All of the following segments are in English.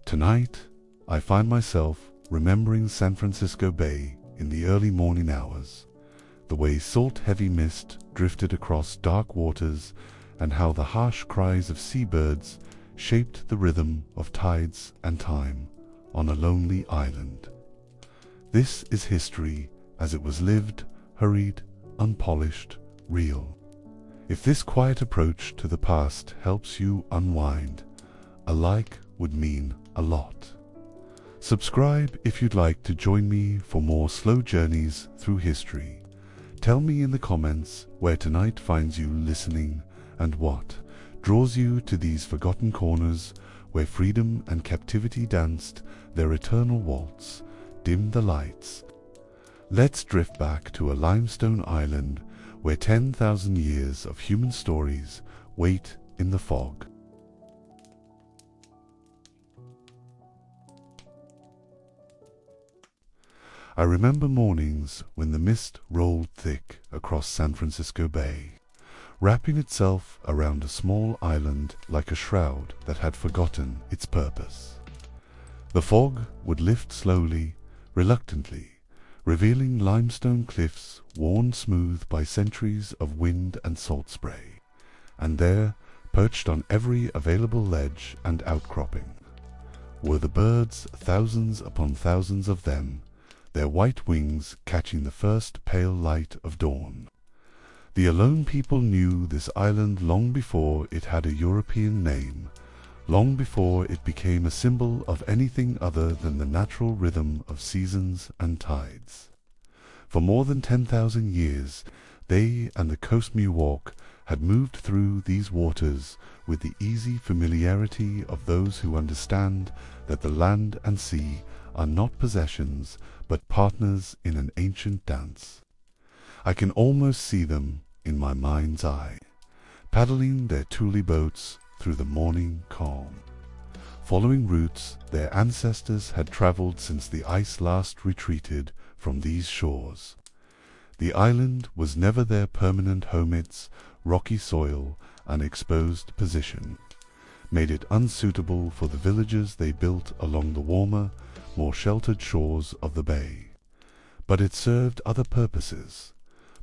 Tonight, I find myself remembering San Francisco Bay in the early morning hours, the way salt-heavy mist drifted across dark waters and how the harsh cries of seabirds shaped the rhythm of tides and time on a lonely island. This is history as it was lived, hurried, unpolished, real. If this quiet approach to the past helps you unwind, a like would mean a lot. Subscribe if you'd like to join me for more slow journeys through history. Tell me in the comments where tonight finds you listening and what draws you to these forgotten corners where freedom and captivity danced their eternal waltz, dimmed the lights. Let's drift back to a limestone island where 10,000 years of human stories wait in the fog. I remember mornings when the mist rolled thick across San Francisco Bay, wrapping itself around a small island like a shroud that had forgotten its purpose. The fog would lift slowly, reluctantly, revealing limestone cliffs worn smooth by centuries of wind and salt spray, and there, perched on every available ledge and outcropping, were the birds, thousands upon thousands of them, their white wings catching the first pale light of dawn. The alone people knew this island long before it had a European name, long before it became a symbol of anything other than the natural rhythm of seasons and tides. For more than 10,000 years, they and the coast Miwok had moved through these waters with the easy familiarity of those who understand that the land and sea are not possessions but partners in an ancient dance. I can almost see them in my mind's eye, paddling their tule boats through the morning calm, following routes their ancestors had traveled since the ice last retreated from these shores. The island was never their permanent home. Its rocky soil and exposed position made it unsuitable for the villages they built along the warmer, more sheltered shores of the bay. But it served other purposes,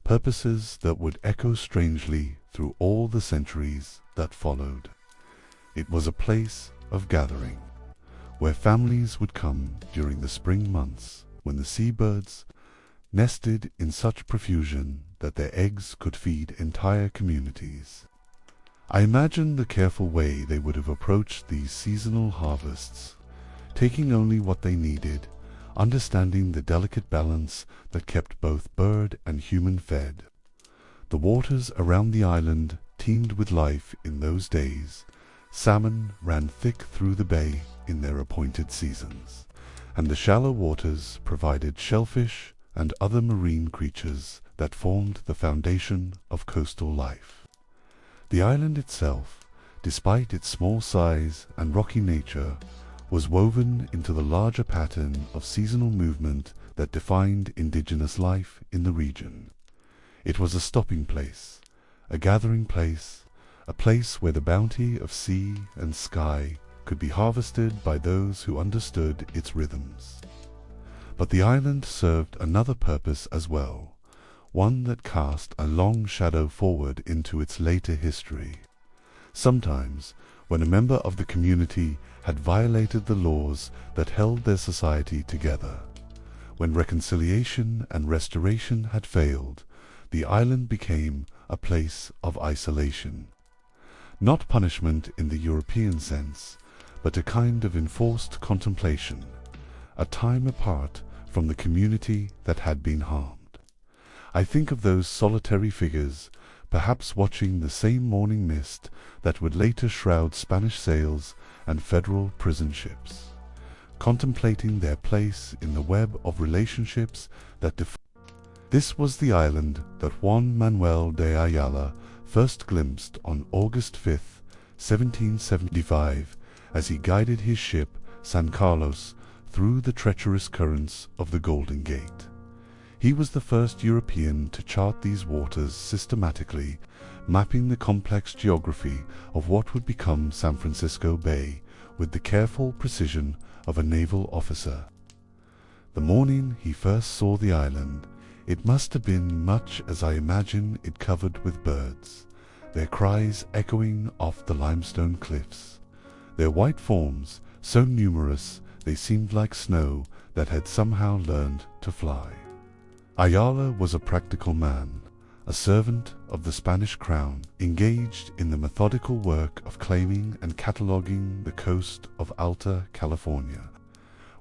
purposes that would echo strangely through all the centuries that followed. It was a place of gathering, where families would come during the spring months when the seabirds nested in such profusion that their eggs could feed entire communities. I imagine the careful way they would have approached these seasonal harvests, taking only what they needed, understanding the delicate balance that kept both bird and human fed. The waters around the island teemed with life in those days. Salmon ran thick through the bay in their appointed seasons, and the shallow waters provided shellfish and other marine creatures that formed the foundation of coastal life. The island itself, despite its small size and rocky nature, was woven into the larger pattern of seasonal movement that defined indigenous life in the region. It was a stopping place, a gathering place, a place where the bounty of sea and sky could be harvested by those who understood its rhythms. But the island served another purpose as well, one that cast a long shadow forward into its later history. Sometimes, when a member of the community had violated the laws that held their society together, when reconciliation and restoration had failed, the island became a place of isolation. Not punishment in the European sense, but a kind of enforced contemplation, a time apart from the community that had been harmed. I think of those solitary figures, perhaps watching the same morning mist that would later shroud Spanish sails and federal prison ships, contemplating their place in the web of relationships that This was the island that Juan Manuel de Ayala first glimpsed on August 5, 1775, as he guided his ship San Carlos through the treacherous currents of the Golden Gate. He was the first European to chart these waters systematically, mapping the complex geography of what would become San Francisco Bay, with the careful precision of a naval officer. The morning he first saw the island, it must have been much as I imagine it, covered with birds, their cries echoing off the limestone cliffs, their white forms so numerous they seemed like snow that had somehow learned to fly. Ayala was a practical man, a servant of the Spanish crown, engaged in the methodical work of claiming and cataloguing the coast of Alta California,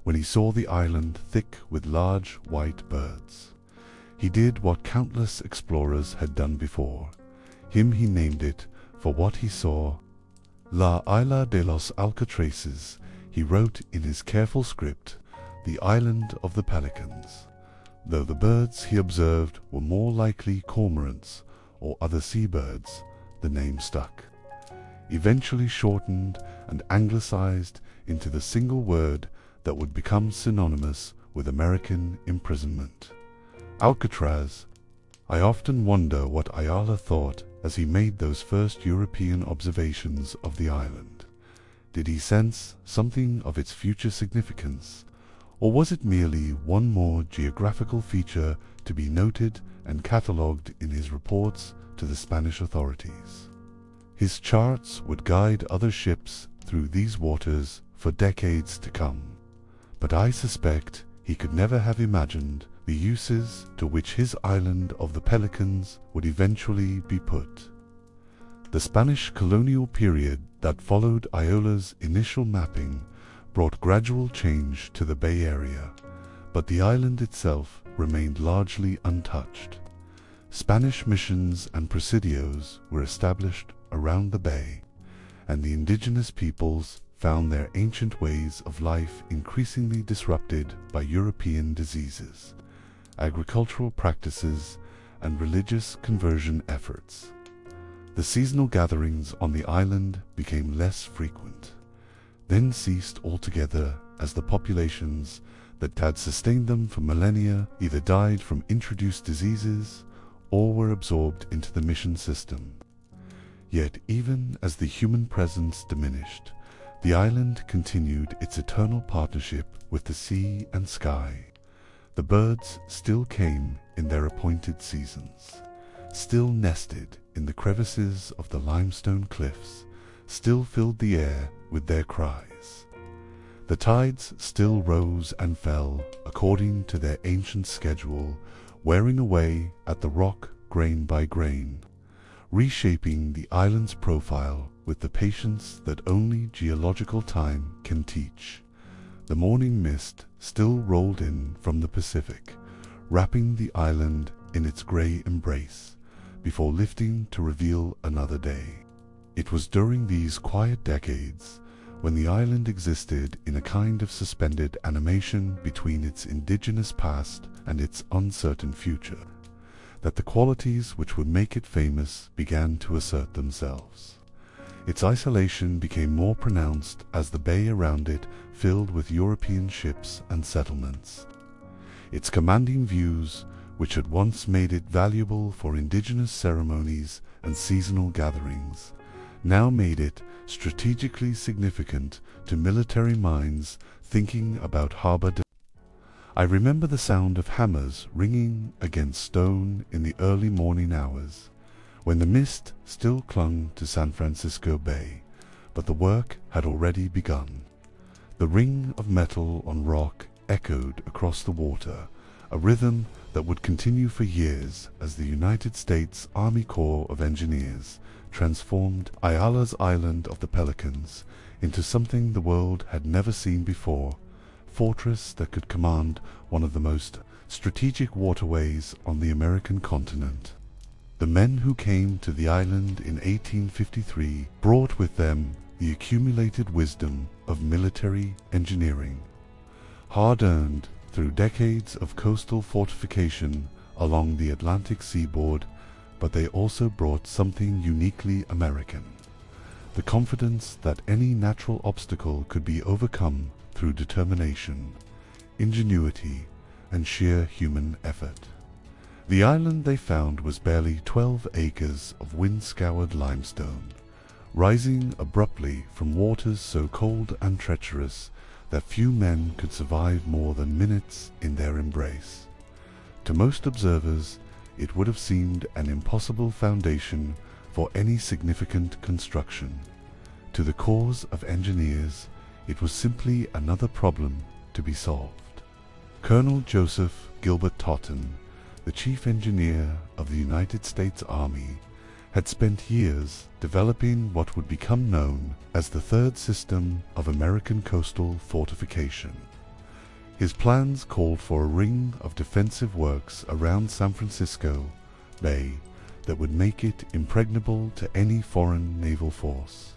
when he saw the island thick with large white birds. He did what countless explorers had done before. He named it for what he saw. La Isla de los Alcatrazes, he wrote in his careful script, the island of the Pelicans. Though the birds he observed were more likely cormorants or other seabirds, the name stuck. Eventually shortened and anglicized into the single word that would become synonymous with American imprisonment. Alcatraz. I often wonder what Ayala thought as he made those first European observations of the island. Did he sense something of its future significance, or was it merely one more geographical feature to be noted and catalogued in his reports to the Spanish authorities? His charts would guide other ships through these waters for decades to come, but I suspect he could never have imagined the uses to which his island of the Pelicans would eventually be put. The Spanish colonial period that followed Ayala's initial mapping brought gradual change to the Bay Area, but the island itself remained largely untouched. Spanish missions and presidios were established around the bay, and the indigenous peoples found their ancient ways of life increasingly disrupted by European diseases, agricultural practices, and religious conversion efforts. The seasonal gatherings on the island became less frequent, then ceased altogether as the populations that had sustained them for millennia either died from introduced diseases or were absorbed into the mission system. Yet even as the human presence diminished, the island continued its eternal partnership with the sea and sky. The birds still came in their appointed seasons, still nested in the crevices of the limestone cliffs, still filled the air with their cries. The tides still rose and fell according to their ancient schedule, wearing away at the rock grain by grain, reshaping the island's profile with the patience that only geological time can teach. The morning mist still rolled in from the Pacific, wrapping the island in its grey embrace, before lifting to reveal another day. It was during these quiet decades, when the island existed in a kind of suspended animation between its indigenous past and its uncertain future, that the qualities which would make it famous began to assert themselves. Its isolation became more pronounced as the bay around it filled with European ships and settlements. Its commanding views, which had once made it valuable for indigenous ceremonies and seasonal gatherings, now made it strategically significant to military minds thinking about harbor defense. I remember the sound of hammers ringing against stone in the early morning hours, when the mist still clung to San Francisco Bay, but the work had already begun. The ring of metal on rock echoed across the water, a rhythm that would continue for years as the United States Army Corps of Engineers transformed Ayala's island of the Pelicans into something the world had never seen before, fortress that could command one of the most strategic waterways on the American continent. The men who came to the island in 1853 brought with them the accumulated wisdom of military engineering, hard-earned through decades of coastal fortification along the Atlantic seaboard, but they also brought something uniquely American: the confidence that any natural obstacle could be overcome through determination, ingenuity, and sheer human effort. The island they found was barely 12 acres of wind-scoured limestone, rising abruptly from waters so cold and treacherous that few men could survive more than minutes in their embrace. To most observers, it would have seemed an impossible foundation for any significant construction. To the corps of engineers, it was simply another problem to be solved. Colonel Joseph Gilbert Totten, the chief engineer of the United States Army, had spent years developing what would become known as the third system of American coastal fortification. His plans called for a ring of defensive works around San Francisco Bay that would make it impregnable to any foreign naval force.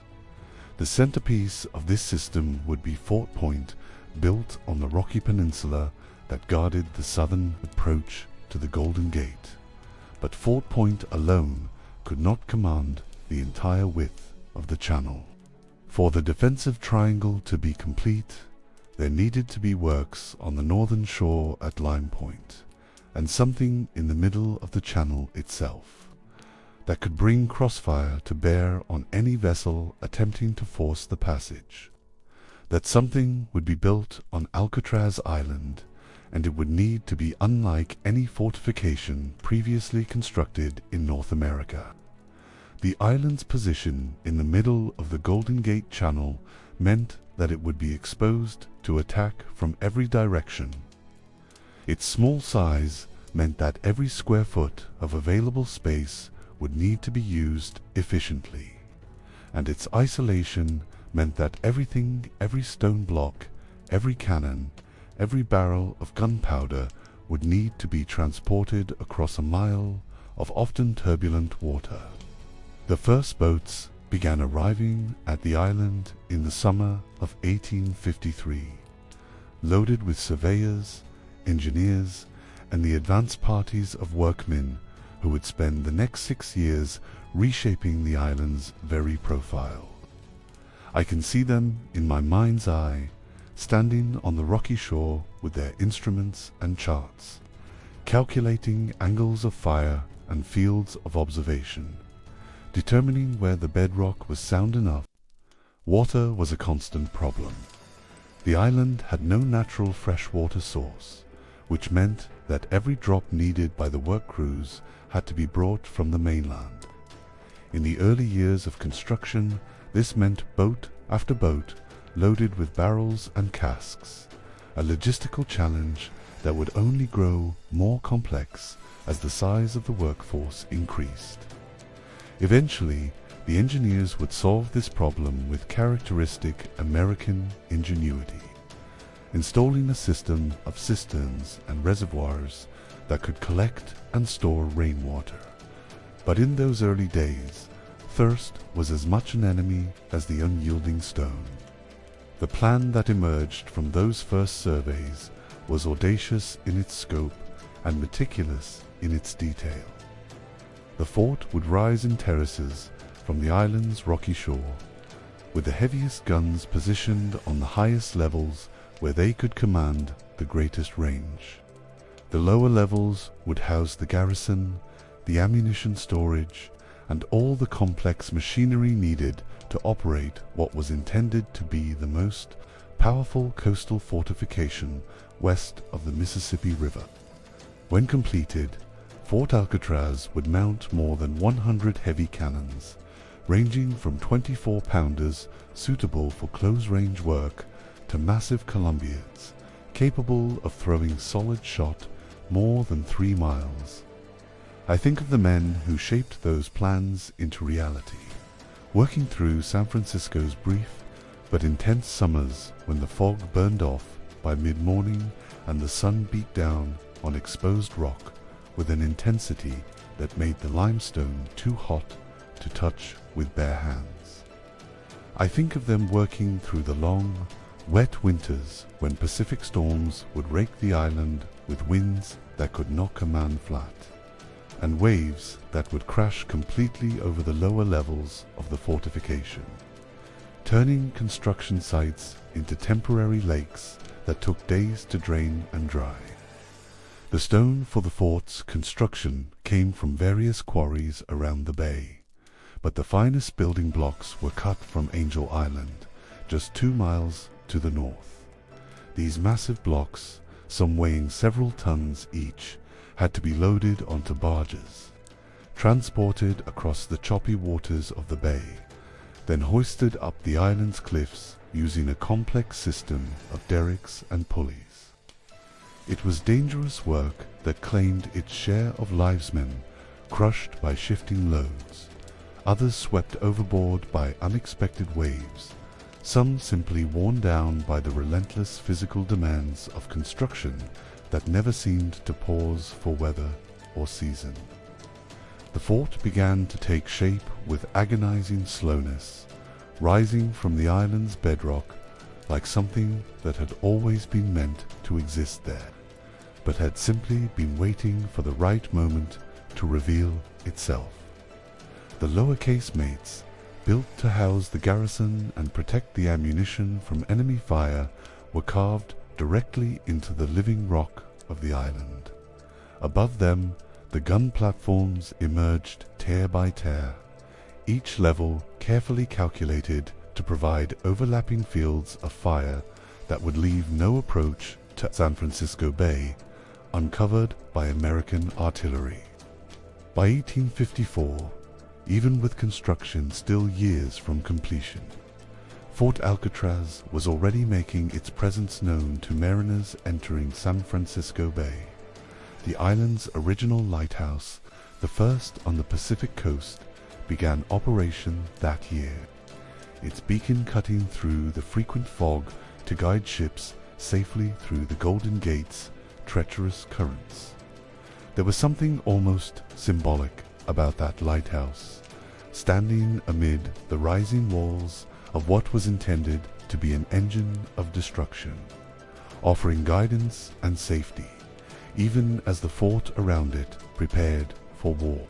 The centerpiece of this system would be Fort Point, built on the rocky peninsula that guarded the southern approach to the Golden Gate. But Fort Point alone could not command the entire width of the channel. For the defensive triangle to be complete, there needed to be works on the northern shore at Lime Point, and something in the middle of the channel itself, that could bring crossfire to bear on any vessel attempting to force the passage. That something would be built on Alcatraz Island, and it would need to be unlike any fortification previously constructed in North America. The island's position in the middle of the Golden Gate Channel meant that it would be exposed to attack from every direction. Its small size meant that every square foot of available space would need to be used efficiently, and its isolation meant that everything, every stone block, every cannon, every barrel of gunpowder would need to be transported across a mile of often turbulent water. The first boats began arriving at the island in the summer of 1853, loaded with surveyors, engineers, and the advance parties of workmen who would spend the next 6 years reshaping the island's very profile. I can see them in my mind's eye, standing on the rocky shore with their instruments and charts, calculating angles of fire and fields of observation, determining where the bedrock was sound enough. Water was a constant problem. The island had no natural freshwater source, which meant that every drop needed by the work crews had to be brought from the mainland. In the early years of construction, this meant boat after boat loaded with barrels and casks, a logistical challenge that would only grow more complex as the size of the workforce increased. Eventually, the engineers would solve this problem with characteristic American ingenuity, installing a system of cisterns and reservoirs that could collect and store rainwater. But in those early days, thirst was as much an enemy as the unyielding stone. The plan that emerged from those first surveys was audacious in its scope and meticulous in its detail. The fort would rise in terraces from the island's rocky shore, with the heaviest guns positioned on the highest levels where they could command the greatest range. The lower levels would house the garrison, the ammunition storage, and all the complex machinery needed to operate what was intended to be the most powerful coastal fortification west of the Mississippi River. When completed, Fort Alcatraz would mount more than 100 heavy cannons, ranging from 24-pounders suitable for close-range work to massive Columbiads, capable of throwing solid shot more than 3 miles. I think of the men who shaped those plans into reality, working through San Francisco's brief but intense summers when the fog burned off by mid-morning and the sun beat down on exposed rock with an intensity that made the limestone too hot to touch with bare hands. I think of them working through the long, wet winters when Pacific storms would rake the island with winds that could knock a man flat, and waves that would crash completely over the lower levels of the fortification, turning construction sites into temporary lakes that took days to drain and dry. The stone for the fort's construction came from various quarries around the bay, but the finest building blocks were cut from Angel Island, just 2 miles to the north. These massive blocks, some weighing several tons each, had to be loaded onto barges, transported across the choppy waters of the bay, then hoisted up the island's cliffs using a complex system of derricks and pulleys. It was dangerous work that claimed its share of livesmen crushed by shifting loads, others swept overboard by unexpected waves, some simply worn down by the relentless physical demands of construction that never seemed to pause for weather or season. The fort began to take shape with agonizing slowness, rising from the island's bedrock like something that had always been meant to exist there, but had simply been waiting for the right moment to reveal itself. The lower casemates, built to house the garrison and protect the ammunition from enemy fire, were carved directly into the living rock of the island. Above them, the gun platforms emerged tier by tier, each level carefully calculated to provide overlapping fields of fire that would leave no approach to San Francisco Bay uncovered by American artillery. By 1854, even with construction still years from completion, Fort Alcatraz was already making its presence known to mariners entering San Francisco Bay. The island's original lighthouse, the first on the Pacific coast, began operation that year, its beacon cutting through the frequent fog to guide ships safely through the Golden Gate's treacherous currents. There was something almost symbolic about that lighthouse, standing amid the rising walls of what was intended to be an engine of destruction, offering guidance and safety, even as the fort around it prepared for war.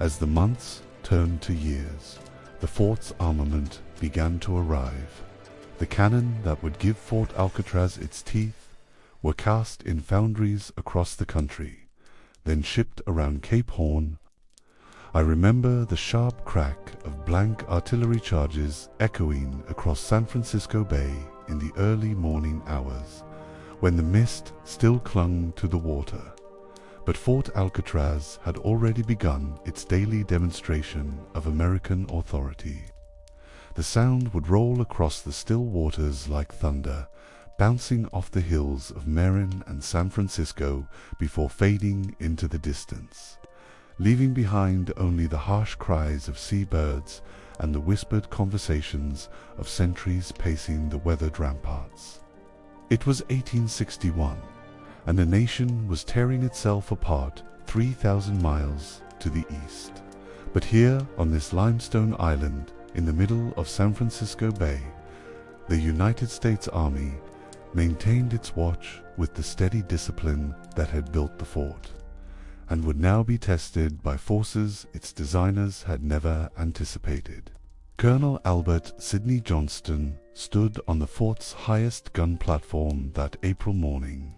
As the months turned to years, the fort's armament began to arrive. The cannon that would give Fort Alcatraz its teeth were cast in foundries across the country, then shipped around Cape Horn. I remember the sharp crack of blank artillery charges echoing across San Francisco Bay in the early morning hours, when the mist still clung to the water. But Fort Alcatraz had already begun its daily demonstration of American authority. The sound would roll across the still waters like thunder, bouncing off the hills of Marin and San Francisco before fading into the distance, leaving behind only the harsh cries of seabirds and the whispered conversations of sentries pacing the weathered ramparts. It was 1861, and the nation was tearing itself apart 3,000 miles to the east. But here, on this limestone island in the middle of San Francisco Bay, the United States Army maintained its watch with the steady discipline that had built the fort, and would now be tested by forces its designers had never anticipated. Colonel Albert Sidney Johnston stood on the fort's highest gun platform that April morning,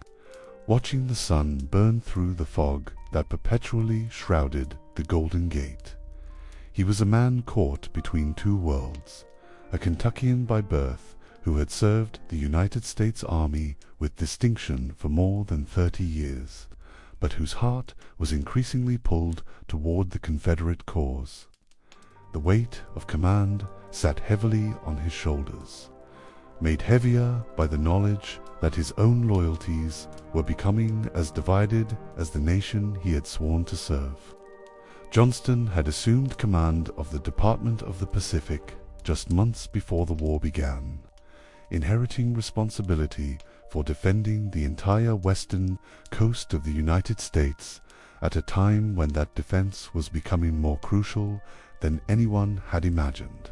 watching the sun burn through the fog that perpetually shrouded the Golden Gate. He was a man caught between two worlds, a Kentuckian by birth who had served the United States Army with distinction for more than 30 years, but whose heart was increasingly pulled toward the Confederate cause. The weight of command sat heavily on his shoulders, made heavier by the knowledge that his own loyalties were becoming as divided as the nation he had sworn to serve. Johnston had assumed command of the Department of the Pacific just months before the war began, inheriting responsibility for defending the entire western coast of the United States at a time when that defense was becoming more crucial than anyone had imagined.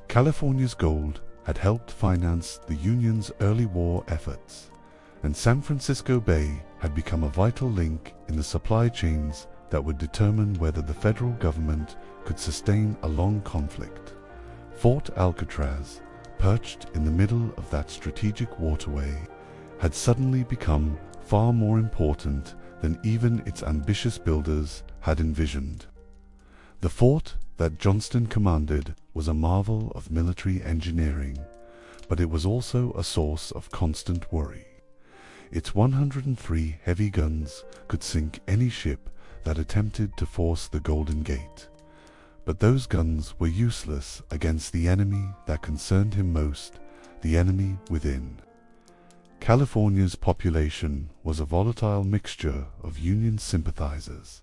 California's gold had helped finance the Union's early war efforts, and San Francisco Bay had become a vital link in the supply chains that would determine whether the federal government could sustain a long conflict. Fort Alcatraz, perched in the middle of that strategic waterway, had suddenly become far more important than even its ambitious builders had envisioned. The fort that Johnston commanded was a marvel of military engineering, but it was also a source of constant worry. Its 103 heavy guns could sink any ship that attempted to force the Golden Gate. But those guns were useless against the enemy that concerned him most, the enemy within. California's population was a volatile mixture of Union sympathizers,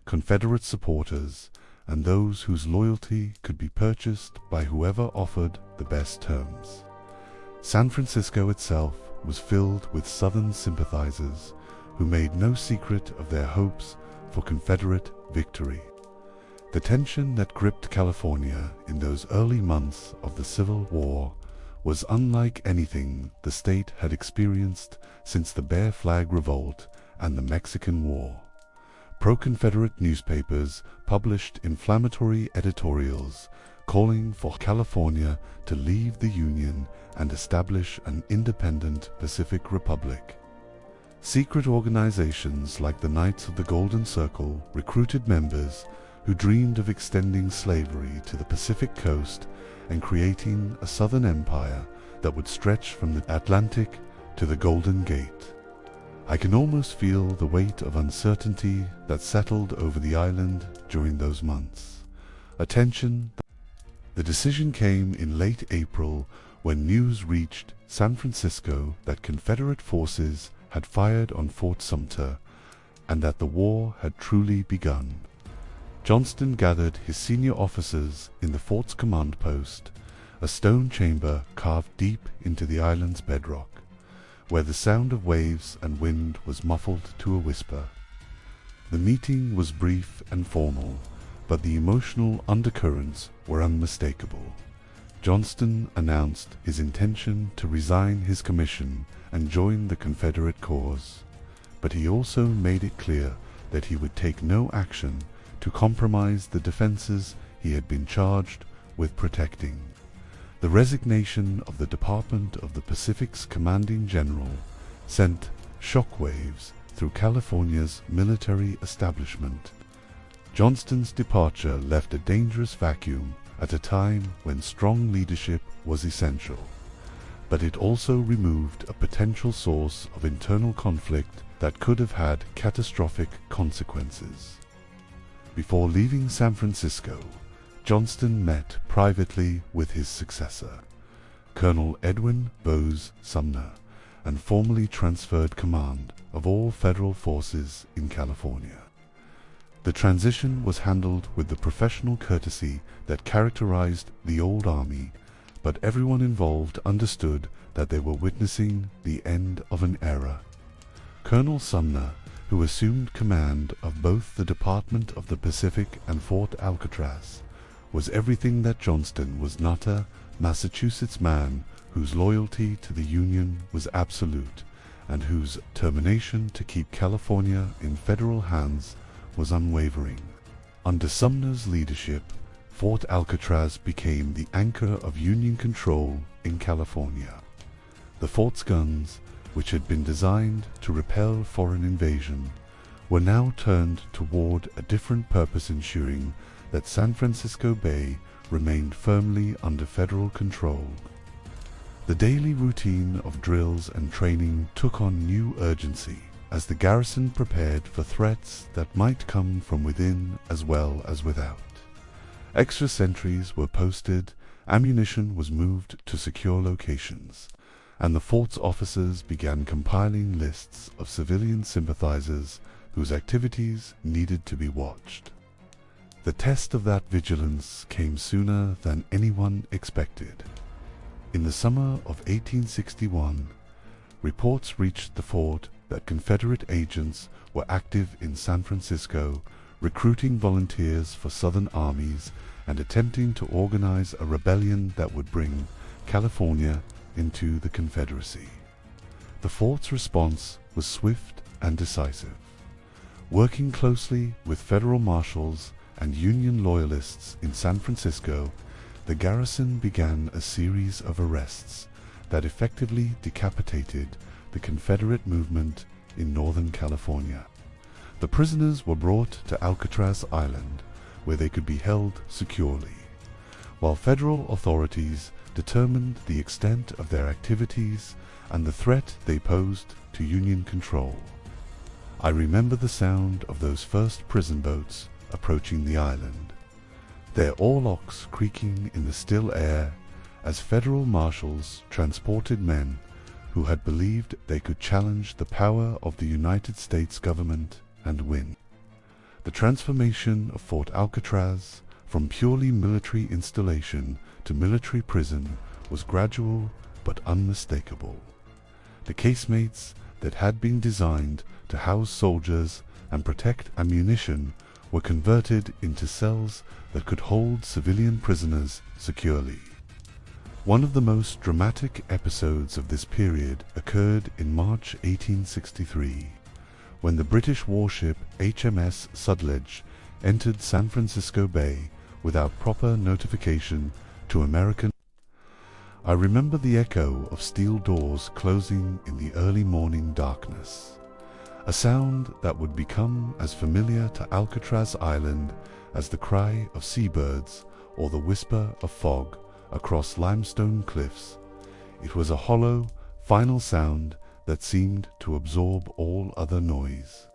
Confederate supporters, and those whose loyalty could be purchased by whoever offered the best terms. San Francisco itself was filled with Southern sympathizers who made no secret of their hopes for Confederate victory. The tension that gripped California in those early months of the Civil War was unlike anything the state had experienced since the Bear Flag Revolt and the Mexican War. Pro-Confederate newspapers published inflammatory editorials calling for California to leave the Union and establish an independent Pacific Republic. Secret organizations like the Knights of the Golden Circle recruited members who dreamed of extending slavery to the Pacific coast and creating a southern empire that would stretch from the Atlantic to the Golden Gate. I can almost feel the weight of uncertainty that settled over the island during those months. The decision came in late April when news reached San Francisco that Confederate forces had fired on Fort Sumter and that the war had truly begun. Johnston gathered his senior officers in the fort's command post, a stone chamber carved deep into the island's bedrock, where the sound of waves and wind was muffled to a whisper. The meeting was brief and formal, but the emotional undercurrents were unmistakable. Johnston announced his intention to resign his commission and join the Confederate cause, but he also made it clear that he would take no action to compromise the defenses he had been charged with protecting. The resignation of the Department of the Pacific's commanding general sent shockwaves through California's military establishment. Johnston's departure left a dangerous vacuum at a time when strong leadership was essential, but it also removed a potential source of internal conflict that could have had catastrophic consequences. Before leaving San Francisco, Johnston met privately with his successor, Colonel Edwin Bose Sumner, and formally transferred command of all federal forces in California. The transition was handled with the professional courtesy that characterized the old army, but everyone involved understood that they were witnessing the end of an era. Colonel Sumner, who assumed command of both the Department of the Pacific and Fort Alcatraz, was everything that Johnston was not, a Massachusetts man whose loyalty to the Union was absolute and whose determination to keep California in federal hands was unwavering. Under Sumner's leadership, Fort Alcatraz became the anchor of Union control in California. The fort's guns, which had been designed to repel foreign invasion, were now turned toward a different purpose, ensuring that San Francisco Bay remained firmly under federal control. The daily routine of drills and training took on new urgency as the garrison prepared for threats that might come from within as well as without. Extra sentries were posted, ammunition was moved to secure locations, and the fort's officers began compiling lists of civilian sympathizers whose activities needed to be watched. The test of that vigilance came sooner than anyone expected. In the summer of 1861, reports reached the fort that Confederate agents were active in San Francisco, recruiting volunteers for Southern armies and attempting to organize a rebellion that would bring California into the Confederacy. The fort's response was swift and decisive. Working closely with federal marshals and Union loyalists in San Francisco, the garrison began a series of arrests that effectively decapitated the Confederate movement in Northern California. The prisoners were brought to Alcatraz Island, where they could be held securely, while federal authorities determined the extent of their activities and the threat they posed to Union control. I remember the sound of those first prison boats approaching the island, their oarlocks creaking in the still air as federal marshals transported men who had believed they could challenge the power of the United States government and win. The transformation of Fort Alcatraz from purely military installation to military prison was gradual but unmistakable. The casemates that had been designed to house soldiers and protect ammunition were converted into cells that could hold civilian prisoners securely. One of the most dramatic episodes of this period occurred in March 1863, when the British warship HMS Sutlej entered San Francisco Bay without proper notification to American. I remember the echo of steel doors closing in the early morning darkness, a sound that would become as familiar to Alcatraz Island as the cry of seabirds or the whisper of fog across limestone cliffs. It was a hollow, final sound that seemed to absorb all other noise,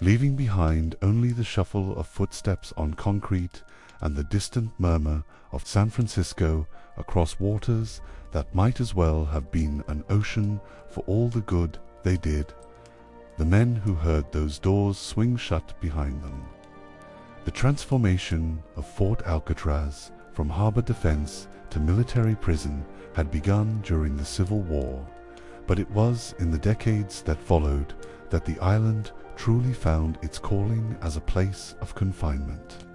leaving behind only the shuffle of footsteps on concrete and the distant murmur of San Francisco across waters that might as well have been an ocean for all the good they did. The men who heard those doors swing shut behind them. The transformation of Fort Alcatraz from harbor defense to military prison had begun during the Civil War, but it was in the decades that followed that the island truly found its calling as a place of confinement.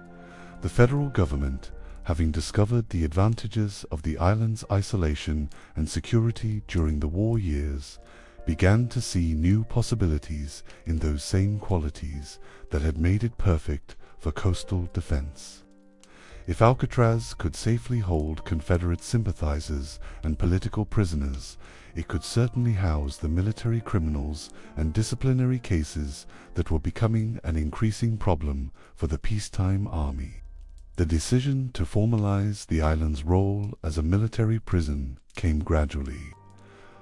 The federal government, having discovered the advantages of the island's isolation and security during the war years, began to see new possibilities in those same qualities that had made it perfect for coastal defense. If Alcatraz could safely hold Confederate sympathizers and political prisoners, it could certainly house the military criminals and disciplinary cases that were becoming an increasing problem for the peacetime army. The decision to formalize the island's role as a military prison came gradually,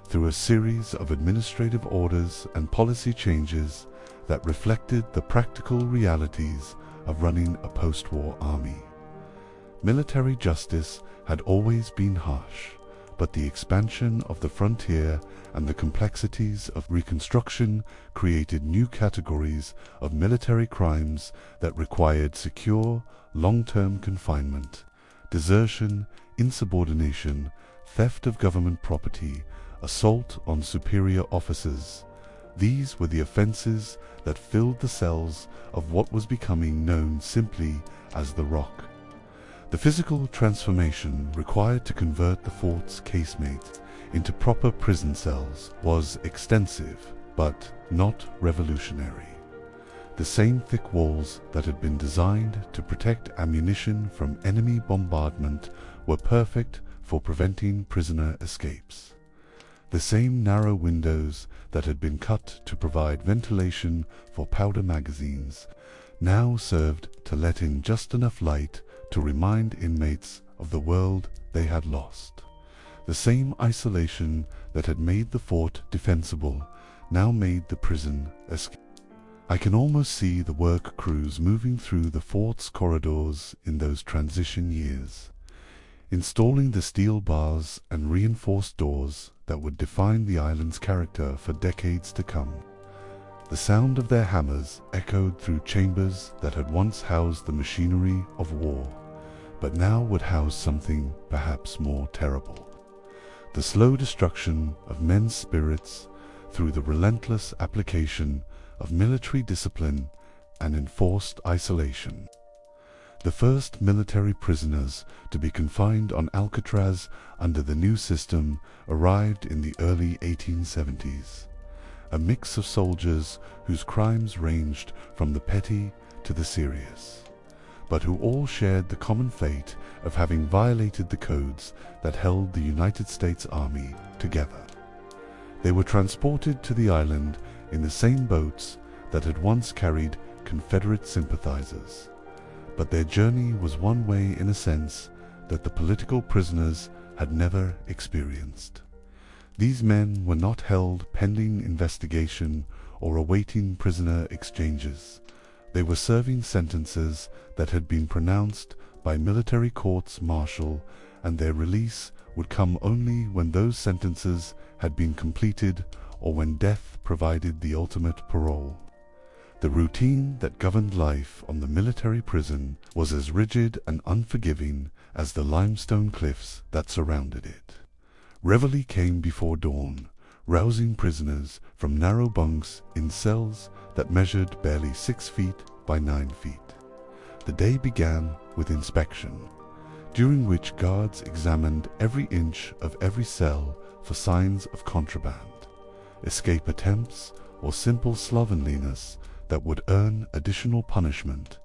through a series of administrative orders and policy changes that reflected the practical realities of running a post-war army. Military justice had always been harsh, but the expansion of the frontier and the complexities of Reconstruction created new categories of military crimes that required secure, long-term confinement, desertion, insubordination, theft of government property, assault on superior officers. These were the offenses that filled the cells of what was becoming known simply as the Rock. The physical transformation required to convert the fort's casemates into proper prison cells was extensive, but not revolutionary. The same thick walls that had been designed to protect ammunition from enemy bombardment were perfect for preventing prisoner escapes. The same narrow windows that had been cut to provide ventilation for powder magazines now served to let in just enough light to remind inmates of the world they had lost. The same isolation that had made the fort defensible now made the prison escape. I can almost see the work crews moving through the fort's corridors in those transition years, installing the steel bars and reinforced doors that would define the island's character for decades to come. The sound of their hammers echoed through chambers that had once housed the machinery of war, but now would house something perhaps more terrible: the slow destruction of men's spirits through the relentless application of military discipline and enforced isolation. The first military prisoners to be confined on Alcatraz under the new system arrived in the early 1870s, a mix of soldiers whose crimes ranged from the petty to the serious, but who all shared the common fate of having violated the codes that held the United States Army together. They were transported to the island in the same boats that had once carried Confederate sympathizers. but their journey was one way in a sense that the political prisoners had never experienced. These men were not held pending investigation or awaiting prisoner exchanges. They were serving sentences that had been pronounced by military courts martial, and their release would come only when those sentences had been completed or when death provided the ultimate parole. The routine that governed life on the military prison was as rigid and unforgiving as the limestone cliffs that surrounded it. Reveille came before dawn, rousing prisoners from narrow bunks in cells that measured barely 6 feet by 9 feet. The day began with inspection, during which guards examined every inch of every cell for signs of contraband, escape attempts, or simple slovenliness that would earn additional punishment.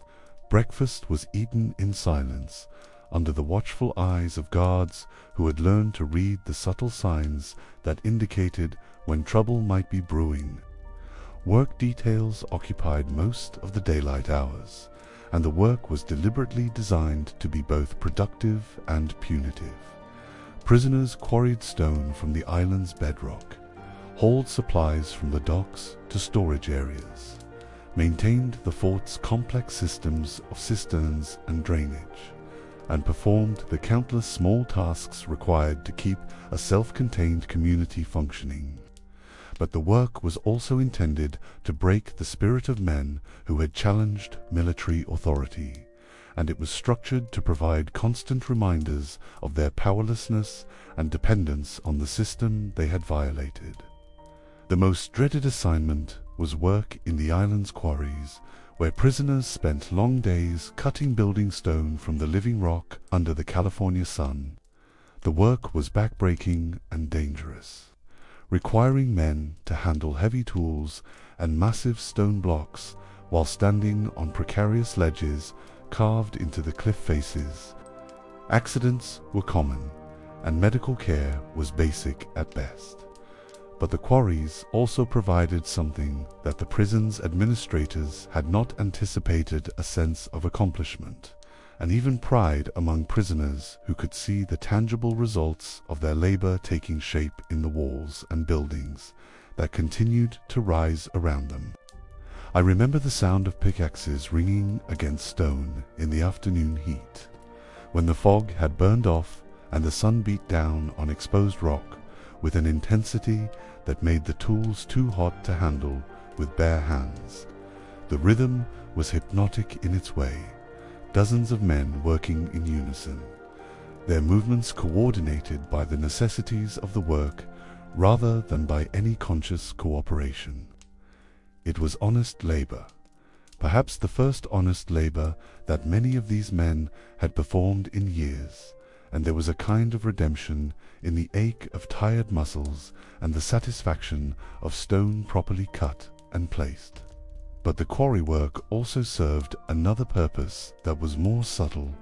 Breakfast was eaten in silence, under the watchful eyes of guards who had learned to read the subtle signs that indicated when trouble might be brewing. Work details occupied most of the daylight hours, and the work was deliberately designed to be both productive and punitive. Prisoners quarried stone from the island's bedrock, hauled supplies from the docks to storage areas, maintained the fort's complex systems of cisterns and drainage, and performed the countless small tasks required to keep a self-contained community functioning. But the work was also intended to break the spirit of men who had challenged military authority, and it was structured to provide constant reminders of their powerlessness and dependence on the system they had violated. The most dreaded assignment was work in the island's quarries, where prisoners spent long days cutting building stone from the living rock under the California sun. The work was backbreaking and dangerous, requiring men to handle heavy tools and massive stone blocks while standing on precarious ledges carved into the cliff faces. Accidents were common, and medical care was basic at best. But the quarries also provided something that the prison's administrators had not anticipated: a sense of accomplishment, and even pride among prisoners who could see the tangible results of their labor taking shape in the walls and buildings that continued to rise around them. I remember the sound of pickaxes ringing against stone in the afternoon heat, when the fog had burned off and the sun beat down on exposed rock with an intensity that made the tools too hot to handle with bare hands. The rhythm was hypnotic in its way, dozens of men working in unison, their movements coordinated by the necessities of the work rather than by any conscious cooperation. It was honest labor, perhaps the first honest labor that many of these men had performed in years, and there was a kind of redemption in the ache of tired muscles and the satisfaction of stone properly cut and placed. But the quarry work also served another purpose that was more subtle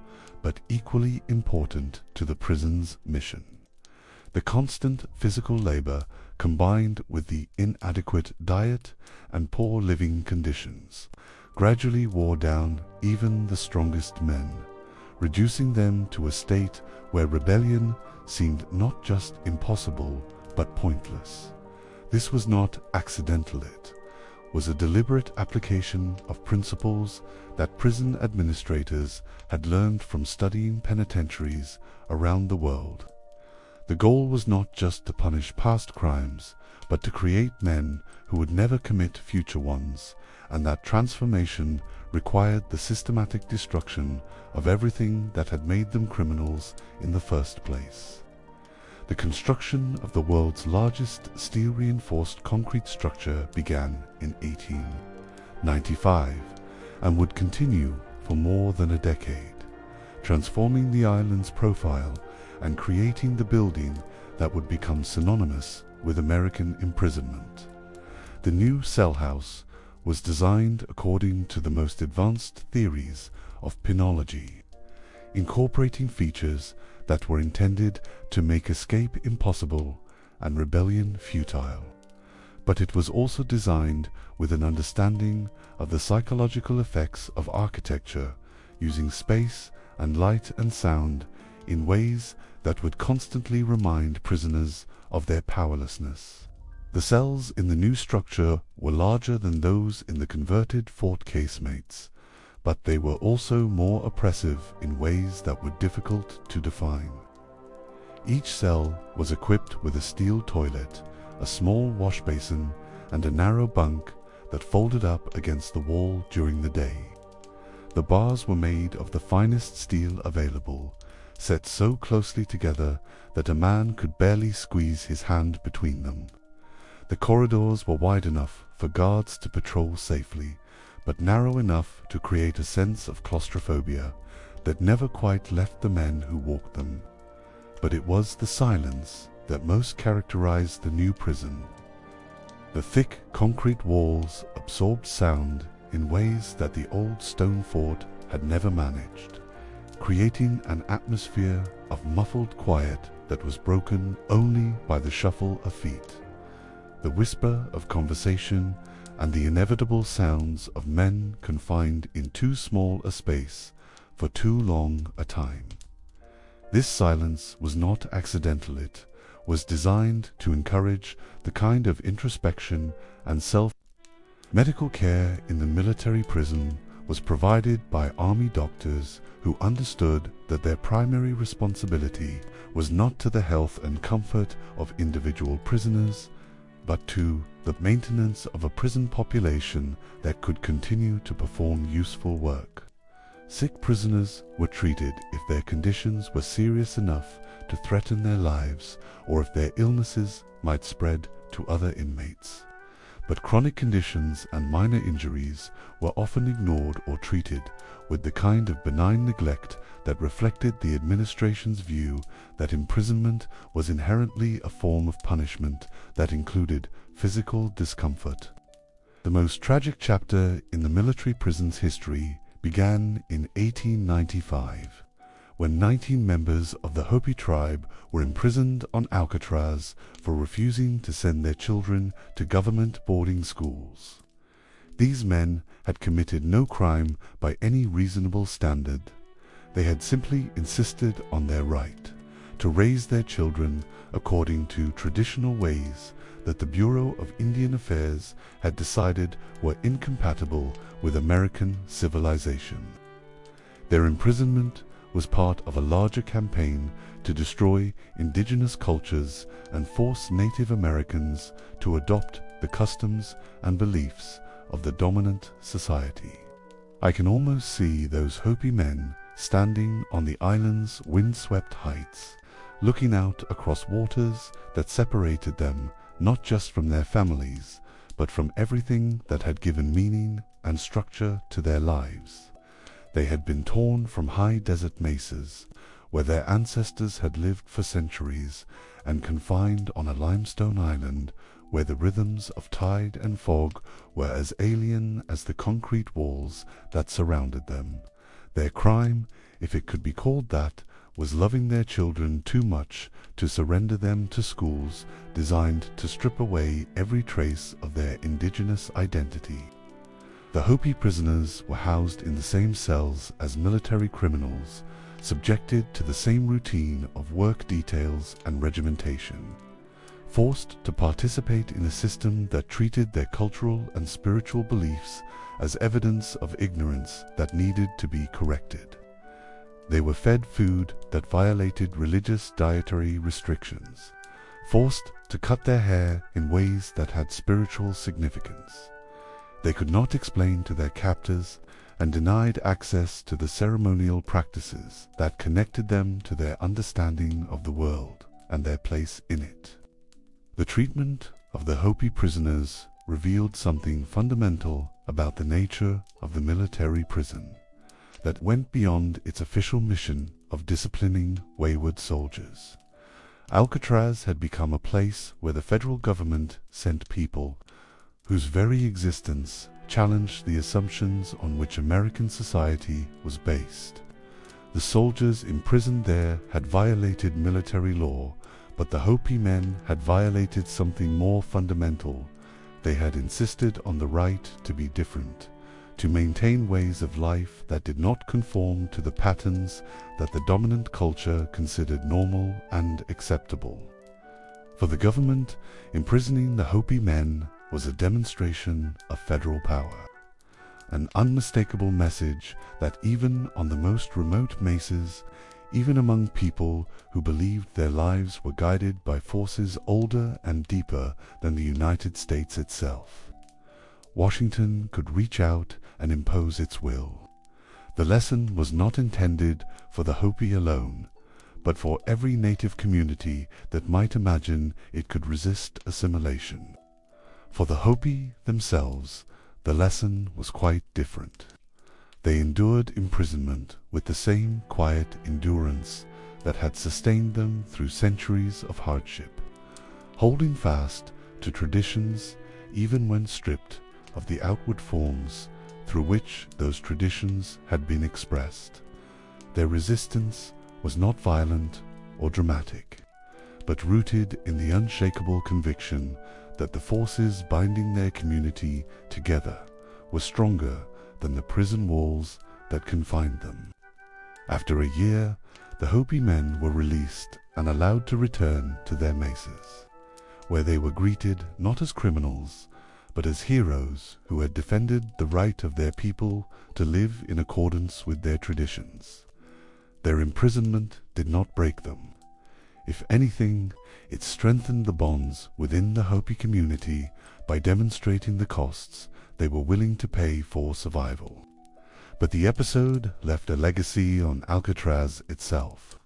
but equally important to the prison's mission. The constant physical labor, combined with the inadequate diet and poor living conditions, gradually wore down even the strongest men, reducing them to a state where rebellion seemed not just impossible but pointless. This was not accidental, it was a deliberate application of principles that prison administrators had learned from studying penitentiaries around the world. The goal was not just to punish past crimes, but to create men who would never commit future ones, and that transformation required the systematic destruction of everything that had made them criminals in the first place. The construction of the world's largest steel-reinforced concrete structure began in 1895 and would continue for more than a decade, transforming the island's profile and creating the building that would become synonymous with American imprisonment. The new cell house was designed according to the most advanced theories of penology, incorporating features that were intended to make escape impossible and rebellion futile. But it was also designed with an understanding of the psychological effects of architecture using space and light and sound in ways that would constantly remind prisoners of their powerlessness. The cells in the new structure were larger than those in the converted fort casemates, but they were also more oppressive in ways that were difficult to define. Each cell was equipped with a steel toilet, a small wash basin, and a narrow bunk that folded up against the wall during the day. The bars were made of the finest steel available, set so closely together that a man could barely squeeze his hand between them. The corridors were wide enough for guards to patrol safely, but narrow enough to create a sense of claustrophobia that never quite left the men who walked them. But it was the silence that most characterized the new prison. The thick concrete walls absorbed sound in ways that the old stone fort had never managed, creating an atmosphere of muffled quiet that was broken only by the shuffle of feet, the whisper of conversation, and the inevitable sounds of men confined in too small a space for too long a time. This silence was not accidental. It was designed to encourage the kind of introspection and medical care in the military prison was provided by army doctors who understood that their primary responsibility was not to the health and comfort of individual prisoners, but to the maintenance of a prison population that could continue to perform useful work. Sick prisoners were treated if their conditions were serious enough to threaten their lives or if their illnesses might spread to other inmates. But chronic conditions and minor injuries were often ignored or treated with the kind of benign neglect that reflected the administration's view that imprisonment was inherently a form of punishment that included physical discomfort. The most tragic chapter in the military prison's history began in 1895, when 19 members of the Hopi tribe were imprisoned on Alcatraz for refusing to send their children to government boarding schools. These men had committed no crime by any reasonable standard. They had simply insisted on their right to raise their children according to traditional ways that the Bureau of Indian Affairs had decided were incompatible with American civilization. Their imprisonment was part of a larger campaign to destroy indigenous cultures and force Native Americans to adopt the customs and beliefs of the dominant society. I can almost see those Hopi men standing on the island's windswept heights, looking out across waters that separated them not just from their families, but from everything that had given meaning and structure to their lives. They had been torn from high desert mesas, where their ancestors had lived for centuries, and confined on a limestone island where the rhythms of tide and fog were as alien as the concrete walls that surrounded them. Their crime, if it could be called that, was loving their children too much to surrender them to schools designed to strip away every trace of their indigenous identity. The Hopi prisoners were housed in the same cells as military criminals, subjected to the same routine of work details and regimentation, forced to participate in a system that treated their cultural and spiritual beliefs as evidence of ignorance that needed to be corrected. They were fed food that violated religious dietary restrictions, forced to cut their hair in ways that had spiritual significance. They could not explain to their captors and denied access to the ceremonial practices that connected them to their understanding of the world and their place in it. The treatment of the Hopi prisoners revealed something fundamental about the nature of the military prison that went beyond its official mission of disciplining wayward soldiers. Alcatraz had become a place where the federal government sent people whose very existence challenged the assumptions on which American society was based. The soldiers imprisoned there had violated military law, but the Hopi men had violated something more fundamental. They had insisted on the right to be different, to maintain ways of life that did not conform to the patterns that the dominant culture considered normal and acceptable. For the government, imprisoning the Hopi men was a demonstration of federal power, an unmistakable message that even on the most remote mesas, even among people who believed their lives were guided by forces older and deeper than the United States itself, Washington could reach out and impose its will. The lesson was not intended for the Hopi alone, but for every native community that might imagine it could resist assimilation. For the Hopi themselves, the lesson was quite different. They endured imprisonment with the same quiet endurance that had sustained them through centuries of hardship, holding fast to traditions even when stripped of the outward forms through which those traditions had been expressed. Their resistance was not violent or dramatic, but rooted in the unshakable conviction that the forces binding their community together were stronger than the prison walls that confined them. After a year, the Hopi men were released and allowed to return to their mesas, where they were greeted not as criminals, but as heroes who had defended the right of their people to live in accordance with their traditions. Their imprisonment did not break them. If anything, it strengthened the bonds within the Hopi community by demonstrating the costs they were willing to pay for survival. But the episode left a legacy on Alcatraz itself.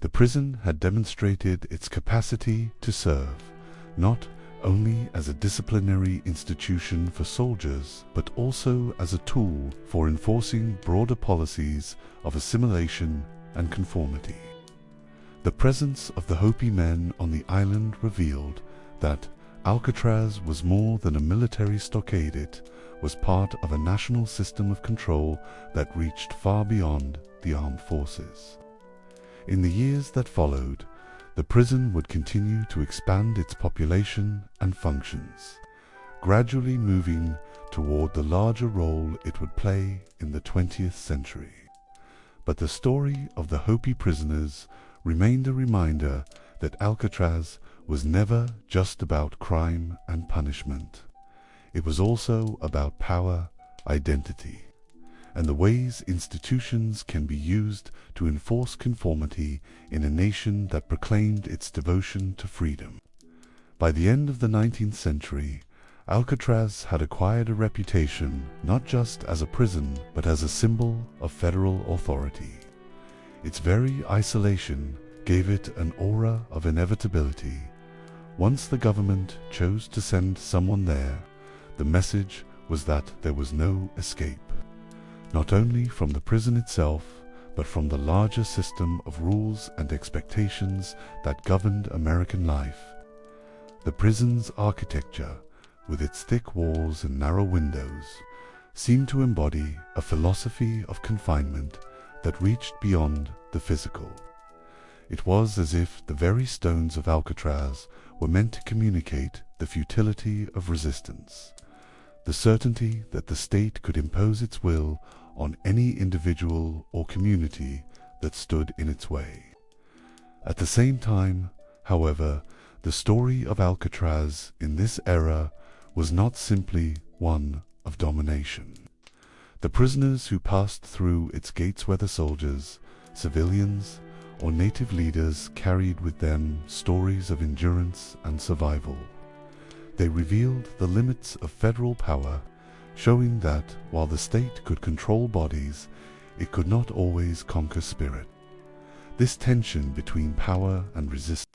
The prison had demonstrated its capacity to serve, not only as a disciplinary institution for soldiers, but also as a tool for enforcing broader policies of assimilation and conformity. The presence of the Hopi men on the island revealed that Alcatraz was more than a military stockade. It was part of a national system of control that reached far beyond the armed forces. In the years that followed, the prison would continue to expand its population and functions, gradually moving toward the larger role it would play in the 20th century. But the story of the Hopi prisoners remained a reminder that Alcatraz was never just about crime and punishment. It was also about power, identity, and the ways institutions can be used to enforce conformity in a nation that proclaimed its devotion to freedom. By the end of the 19th century, Alcatraz had acquired a reputation not just as a prison, but as a symbol of federal authority. Its very isolation gave it an aura of inevitability. Once the government chose to send someone there, the message was that there was no escape, not only from the prison itself, but from the larger system of rules and expectations that governed American life. The prison's architecture, with its thick walls and narrow windows, seemed to embody a philosophy of confinement that reached beyond the physical. It was as if the very stones of Alcatraz were meant to communicate the futility of resistance, the certainty that the state could impose its will on any individual or community that stood in its way. At the same time, however, the story of Alcatraz in this era was not simply one of domination. The prisoners who passed through its gates, whether soldiers, civilians, or native leaders, carried with them stories of endurance and survival. They revealed the limits of federal power, showing that while the state could control bodies, it could not always conquer spirit. This tension between power and resistance.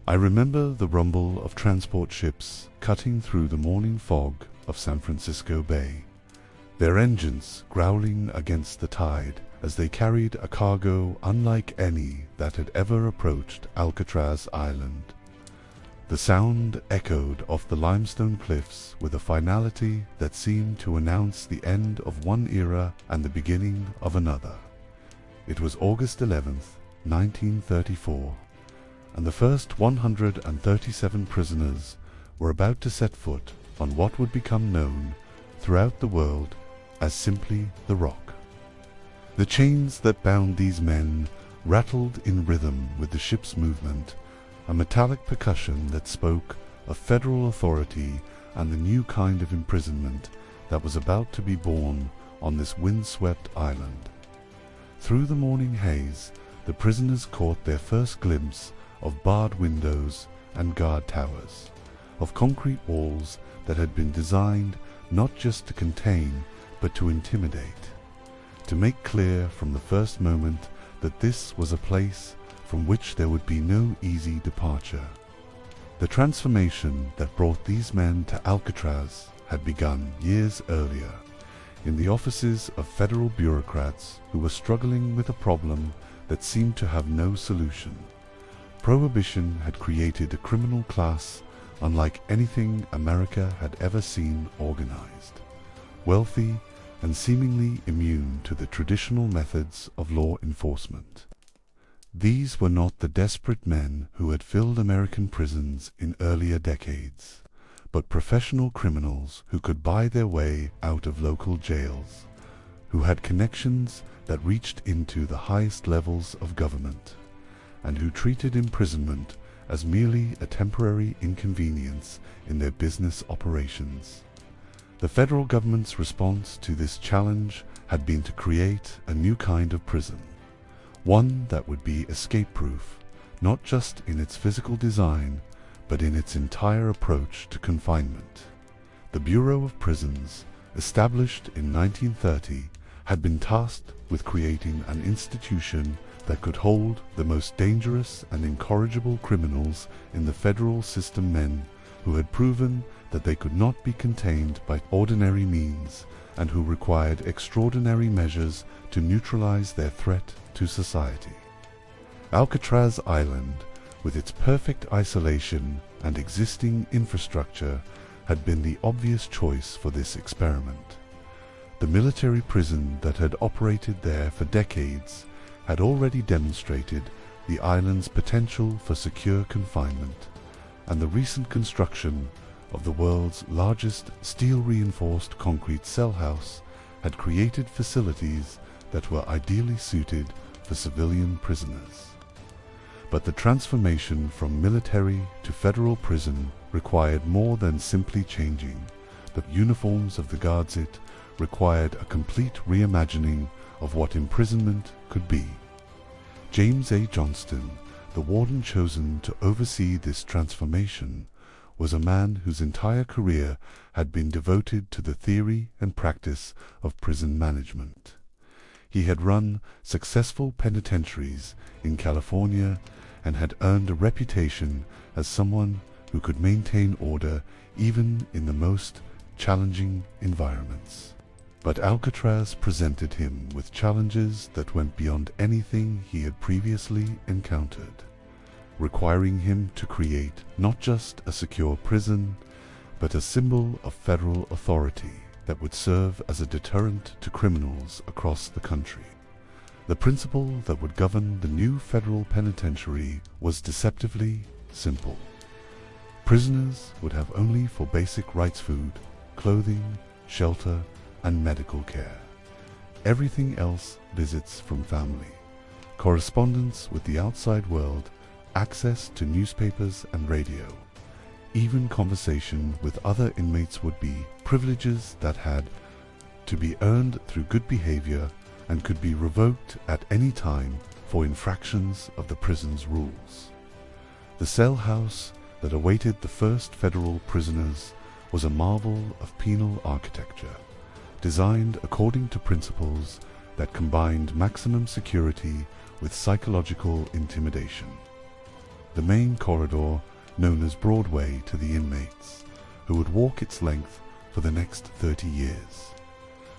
I remember the rumble of transport ships cutting through the morning fog of San Francisco Bay, their engines growling against the tide as they carried a cargo unlike any that had ever approached Alcatraz Island. The sound echoed off the limestone cliffs with a finality that seemed to announce the end of one era and the beginning of another. It was August 11th, 1934, and the first 137 prisoners were about to set foot on what would become known throughout the world as simply the rock. The chains that bound these men rattled in rhythm with the ship's movement, a metallic percussion that spoke of federal authority and the new kind of imprisonment that was about to be born on this windswept island. Through the morning haze, the prisoners caught their first glimpse of barred windows and guard towers, of concrete walls that had been designed not just to contain, but to intimidate, to make clear from the first moment that this was a place from which there would be no easy departure. The transformation that brought these men to Alcatraz had begun years earlier, in the offices of federal bureaucrats who were struggling with a problem that seemed to have no solution. Prohibition had created a criminal class unlike anything America had ever seen organized, wealthy and seemingly immune to the traditional methods of law enforcement. These were not the desperate men who had filled American prisons in earlier decades, but professional criminals who could buy their way out of local jails, who had connections that reached into the highest levels of government, and who treated imprisonment as merely a temporary inconvenience in their business operations. The federal government's response to this challenge had been to create a new kind of prison, one that would be escape-proof, not just in its physical design, but in its entire approach to confinement. The Bureau of Prisons, established in 1930, had been tasked with creating an institution that could hold the most dangerous and incorrigible criminals in the federal system, men who had proven that they could not be contained by ordinary means and who required extraordinary measures to neutralize their threat to society. Alcatraz Island, with its perfect isolation and existing infrastructure, had been the obvious choice for this experiment. The military prison that had operated there for decades had already demonstrated the island's potential for secure confinement, and the recent construction of the world's largest steel-reinforced concrete cell house had created facilities that were ideally suited for civilian prisoners. But the transformation from military to federal prison required more than simply changing the uniforms of the guards. It required a complete reimagining of what imprisonment could be. James A. Johnston, the warden chosen to oversee this transformation, was a man whose entire career had been devoted to the theory and practice of prison management. He had run successful penitentiaries in California and had earned a reputation as someone who could maintain order even in the most challenging environments. But Alcatraz presented him with challenges that went beyond anything he had previously encountered, requiring him to create not just a secure prison, but a symbol of federal authority that would serve as a deterrent to criminals across the country. The principle that would govern the new federal penitentiary was deceptively simple. Prisoners would have only for basic rights food, clothing, shelter, and medical care. Everything else, visits from family, correspondence with the outside world, access to newspapers and radio, even conversation with other inmates would be privileges that had to be earned through good behavior and could be revoked at any time for infractions of the prison's rules. The cell house that awaited the first federal prisoners was a marvel of penal architecture, designed according to principles that combined maximum security with psychological intimidation. The main corridor, known as Broadway to the inmates, who would walk its length for the next 30 years,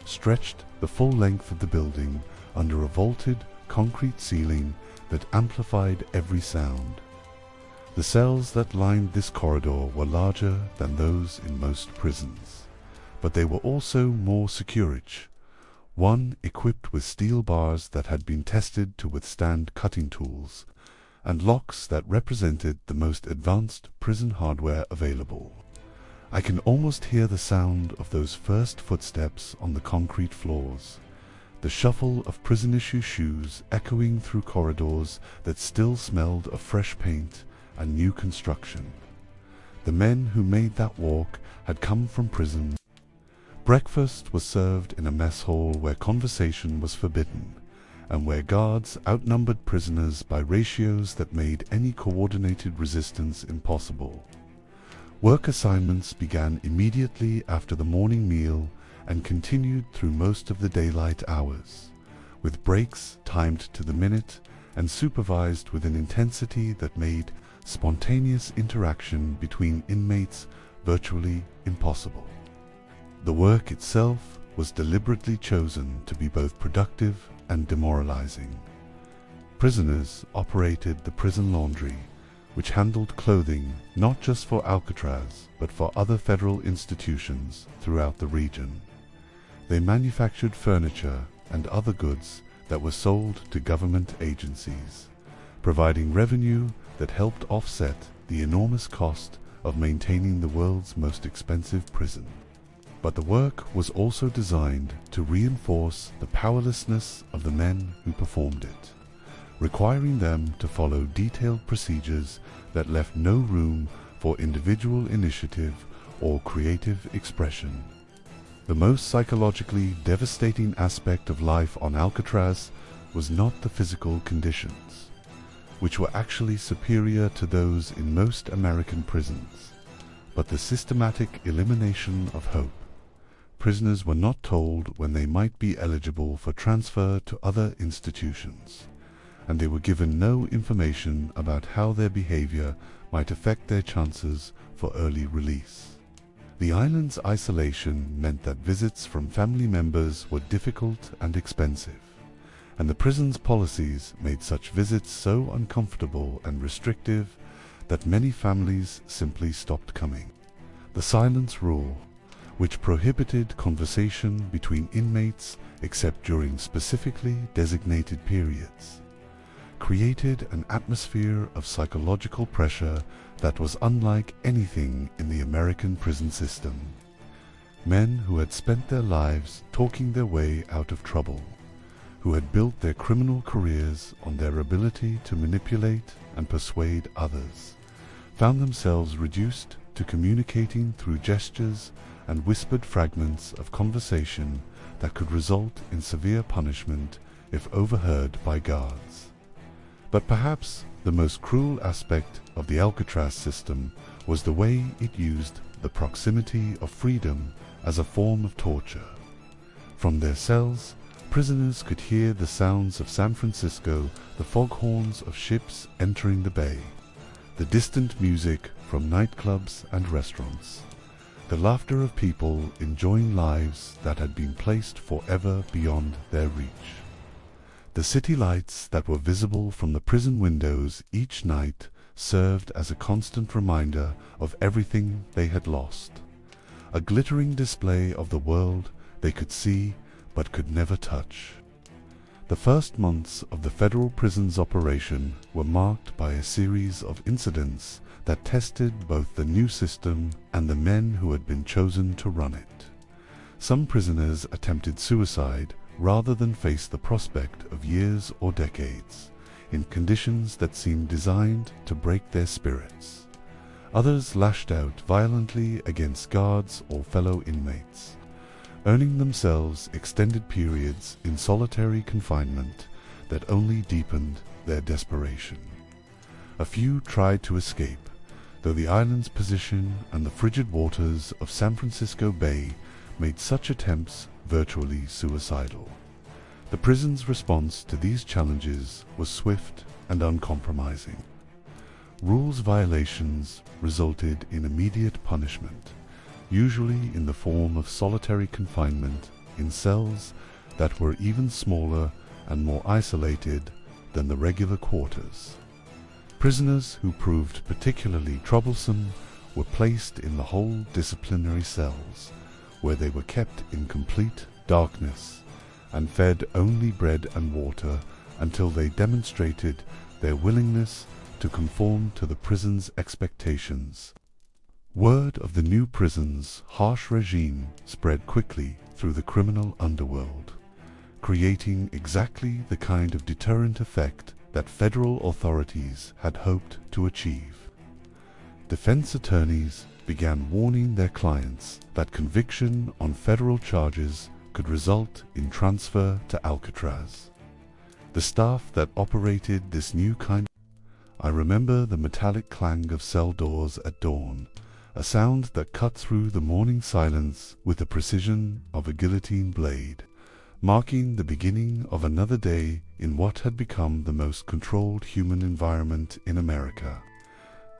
stretched the full length of the building under a vaulted concrete ceiling that amplified every sound. The cells that lined this corridor were larger than those in most prisons, but they were also more secure, one equipped with steel bars that had been tested to withstand cutting tools, and locks that represented the most advanced prison hardware available. I can almost hear the sound of those first footsteps on the concrete floors, the shuffle of prison-issue shoes echoing through corridors that still smelled of fresh paint and new construction. The men who made that walk had come from prison. Breakfast was served in a mess hall where conversation was forbidden, and where guards outnumbered prisoners by ratios that made any coordinated resistance impossible. Work assignments began immediately after the morning meal and continued through most of the daylight hours, with breaks timed to the minute and supervised with an intensity that made spontaneous interaction between inmates virtually impossible. The work itself was deliberately chosen to be both productive and demoralizing. Prisoners operated the prison laundry, which handled clothing not just for Alcatraz but for other federal institutions throughout the region. They manufactured furniture and other goods that were sold to government agencies, providing revenue that helped offset the enormous cost of maintaining the world's most expensive prison. But the work was also designed to reinforce the powerlessness of the men who performed it, requiring them to follow detailed procedures that left no room for individual initiative or creative expression. The most psychologically devastating aspect of life on Alcatraz was not the physical conditions, which were actually superior to those in most American prisons, but the systematic elimination of hope. Prisoners were not told when they might be eligible for transfer to other institutions, and they were given no information about how their behavior might affect their chances for early release. The island's isolation meant that visits from family members were difficult and expensive, and the prison's policies made such visits so uncomfortable and restrictive that many families simply stopped coming. The silence rule, which prohibited conversation between inmates except during specifically designated periods, created an atmosphere of psychological pressure that was unlike anything in the American prison system. Men who had spent their lives talking their way out of trouble, who had built their criminal careers on their ability to manipulate and persuade others, found themselves reduced to communicating through gestures and whispered fragments of conversation that could result in severe punishment if overheard by guards. But perhaps the most cruel aspect of the Alcatraz system was the way it used the proximity of freedom as a form of torture. From their cells, prisoners could hear the sounds of San Francisco, the foghorns of ships entering the bay, the distant music from nightclubs and restaurants, the laughter of people enjoying lives that had been placed forever beyond their reach. The city lights that were visible from the prison windows each night served as a constant reminder of everything they had lost, a glittering display of the world they could see but could never touch. The first months of the federal prison's operation were marked by a series of incidents that tested both the new system and the men who had been chosen to run it. Some prisoners attempted suicide rather than face the prospect of years or decades in conditions that seemed designed to break their spirits. Others lashed out violently against guards or fellow inmates, earning themselves extended periods in solitary confinement that only deepened their desperation. A few tried to escape, though the island's position and the frigid waters of San Francisco Bay made such attempts virtually suicidal. The prison's response to these challenges was swift and uncompromising. Rules violations resulted in immediate punishment, usually in the form of solitary confinement in cells that were even smaller and more isolated than the regular quarters. Prisoners who proved particularly troublesome were placed in the whole disciplinary cells, where they were kept in complete darkness and fed only bread and water until they demonstrated their willingness to conform to the prison's expectations. Word of the new prison's harsh regime spread quickly through the criminal underworld, creating exactly the kind of deterrent effect that federal authorities had hoped to achieve. Defense attorneys began warning their clients that conviction on federal charges could result in transfer to Alcatraz. The staff that operated this new kind. I remember the metallic clang of cell doors at dawn, a sound that cut through the morning silence with the precision of a guillotine blade, marking the beginning of another day in what had become the most controlled human environment in America.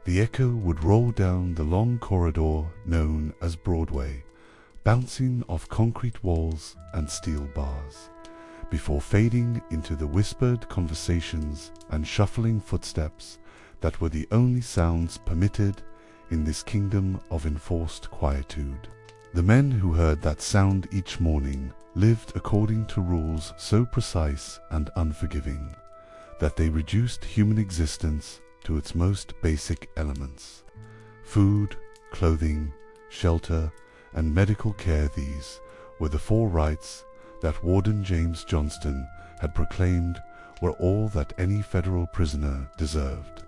The echo would roll down the long corridor known as Broadway, bouncing off concrete walls and steel bars, before fading into the whispered conversations and shuffling footsteps that were the only sounds permitted in this kingdom of enforced quietude. The men who heard that sound each morning lived according to rules so precise and unforgiving that they reduced human existence to its most basic elements: food, clothing, shelter, and medical care. These were the four rights that Warden James Johnston had proclaimed were all that any federal prisoner deserved,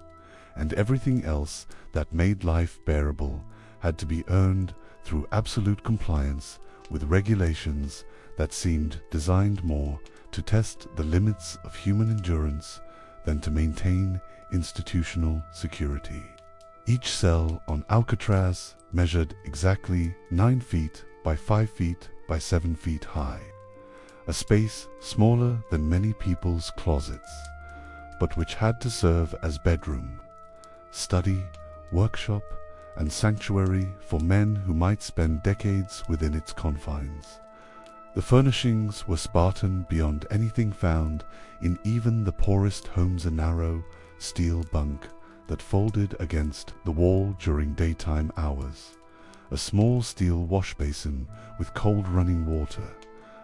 and everything else that made life bearable had to be earned through absolute compliance with regulations that seemed designed more to test the limits of human endurance than to maintain institutional security. Each cell on Alcatraz measured exactly 9 feet by 5 feet by 7 feet high, a space smaller than many people's closets, but which had to serve as bedroom, study, workshop, and sanctuary for men who might spend decades within its confines. The furnishings were Spartan beyond anything found in even the poorest homes. A narrow steel bunk that folded against the wall during daytime hours, a small steel wash basin with cold running water,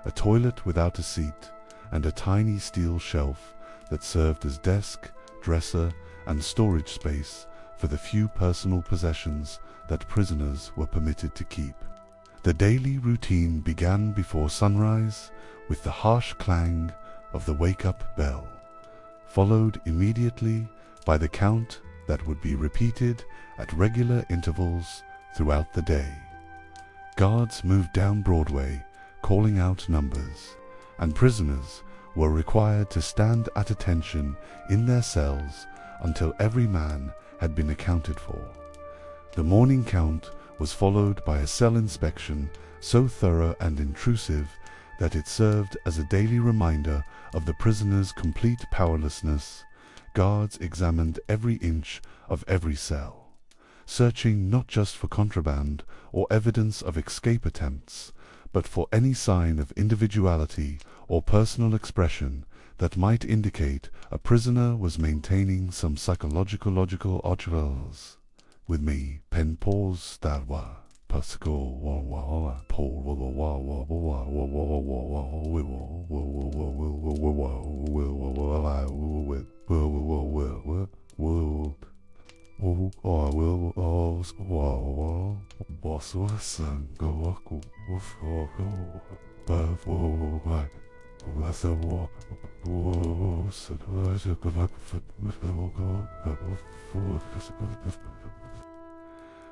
a toilet without a seat, and a tiny steel shelf that served as desk, dresser, and storage space for the few personal possessions that prisoners were permitted to keep. The daily routine began before sunrise with the harsh clang of the wake-up bell, followed immediately by the count that would be repeated at regular intervals throughout the day. Guards moved down Broadway, calling out numbers, and prisoners were required to stand at attention in their cells until every man had been accounted for. The morning count was followed by a cell inspection so thorough and intrusive that it served as a daily reminder of the prisoner's complete powerlessness. Guards examined every inch of every cell, searching not just for contraband or evidence of escape attempts, but for any sign of individuality or personal expression that might indicate a prisoner was maintaining some psychological odds. With me, pen pause that wa Pascal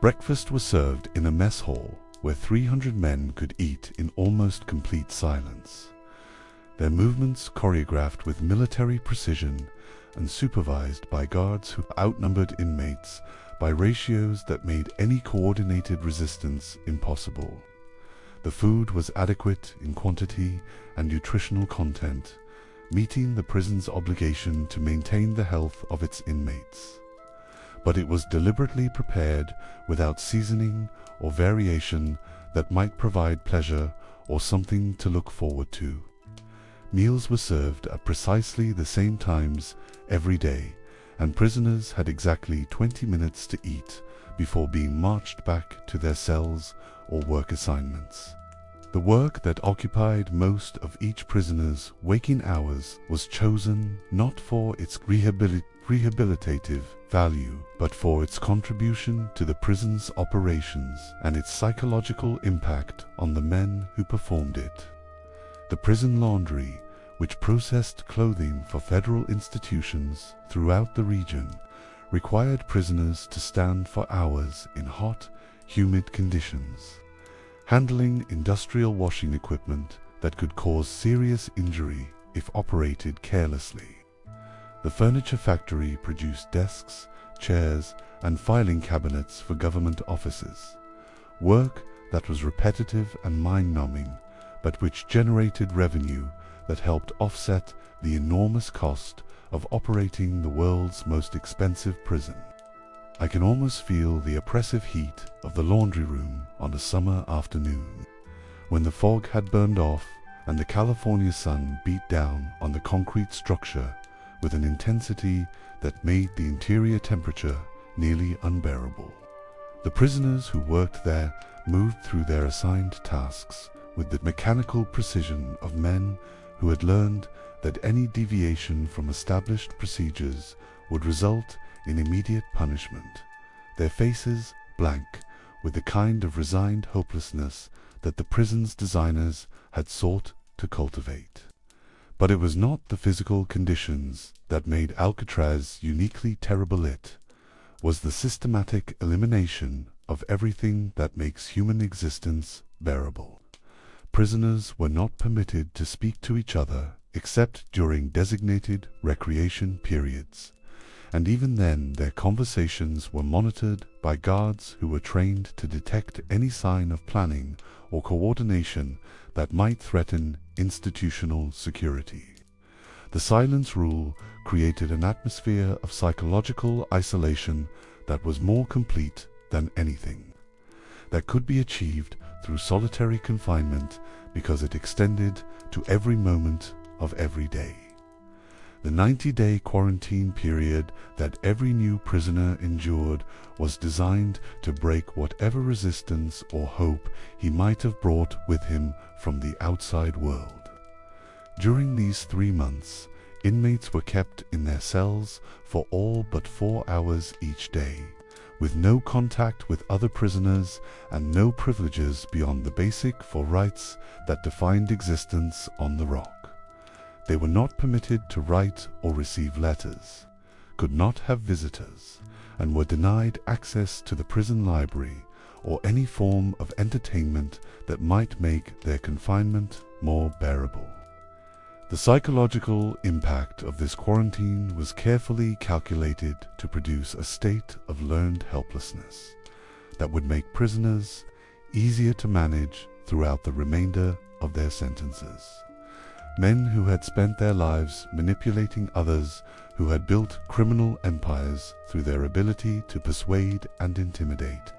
Breakfast was served in a mess hall where 300 men could eat in almost complete silence, their movements choreographed with military precision and supervised by guards who outnumbered inmates by ratios that made any coordinated resistance impossible. The food was adequate in quantity and nutritional content, meeting the prison's obligation to maintain the health of its inmates. But it was deliberately prepared without seasoning or variation that might provide pleasure or something to look forward to. Meals were served at precisely the same times every day, and prisoners had exactly 20 minutes to eat before being marched back to their cells or work assignments. The work that occupied most of each prisoner's waking hours was chosen not for its rehabilitative value, but for its contribution to the prison's operations and its psychological impact on the men who performed it. The prison laundry, which processed clothing for federal institutions throughout the region, required prisoners to stand for hours in hot, humid conditions, handling industrial washing equipment that could cause serious injury if operated carelessly. The furniture factory produced desks, chairs, and filing cabinets for government offices, work that was repetitive and mind-numbing, but which generated revenue that helped offset the enormous cost of operating the world's most expensive prison. I can almost feel the oppressive heat of the laundry room on a summer afternoon, when the fog had burned off and the California sun beat down on the concrete structure with an intensity that made the interior temperature nearly unbearable. The prisoners who worked there moved through their assigned tasks with the mechanical precision of men who had learned that any deviation from established procedures would result in immediate punishment, their faces blank with the kind of resigned hopelessness that the prison's designers had sought to cultivate. But it was not the physical conditions that made Alcatraz uniquely terrible. It was the systematic elimination of everything that makes human existence bearable. Prisoners were not permitted to speak to each other except during designated recreation periods, and even then their conversations were monitored by guards who were trained to detect any sign of planning or coordination that might threaten institutional security. The silence rule created an atmosphere of psychological isolation that was more complete than anything that could be achieved through solitary confinement, because it extended to every moment of every day. The 90-day quarantine period that every new prisoner endured was designed to break whatever resistance or hope he might have brought with him from the outside world. During these 3 months, inmates were kept in their cells for all but 4 hours each day, with no contact with other prisoners and no privileges beyond the basic for rights that defined existence on the rock. They were not permitted to write or receive letters, could not have visitors, and were denied access to the prison library or any form of entertainment that might make their confinement more bearable. The psychological impact of this quarantine was carefully calculated to produce a state of learned helplessness that would make prisoners easier to manage throughout the remainder of their sentences. Men who had spent their lives manipulating others, who had built criminal empires through their ability to persuade and intimidate,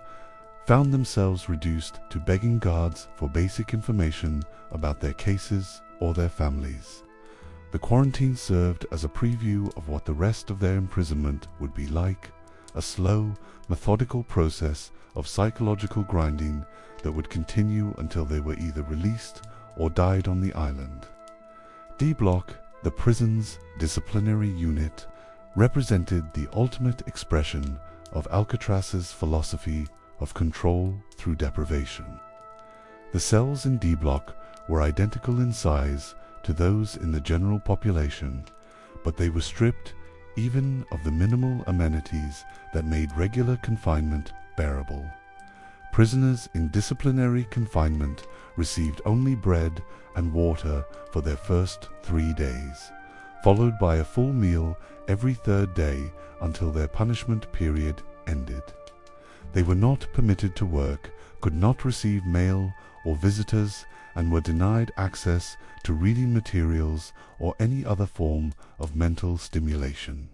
found themselves reduced to begging guards for basic information about their cases or their families. The quarantine served as a preview of what the rest of their imprisonment would be like, a slow, methodical process of psychological grinding that would continue until they were either released or died on the island. D Block, the prison's disciplinary unit, represented the ultimate expression of Alcatraz's philosophy of control through deprivation. The cells in D Block were identical in size to those in the general population, but they were stripped even of the minimal amenities that made regular confinement bearable. Prisoners in disciplinary confinement received only bread and water for their first 3 days, followed by a full meal every 3rd day until their punishment period ended. They were not permitted to work, could not receive mail or visitors, and were denied access to reading materials or any other form of mental stimulation.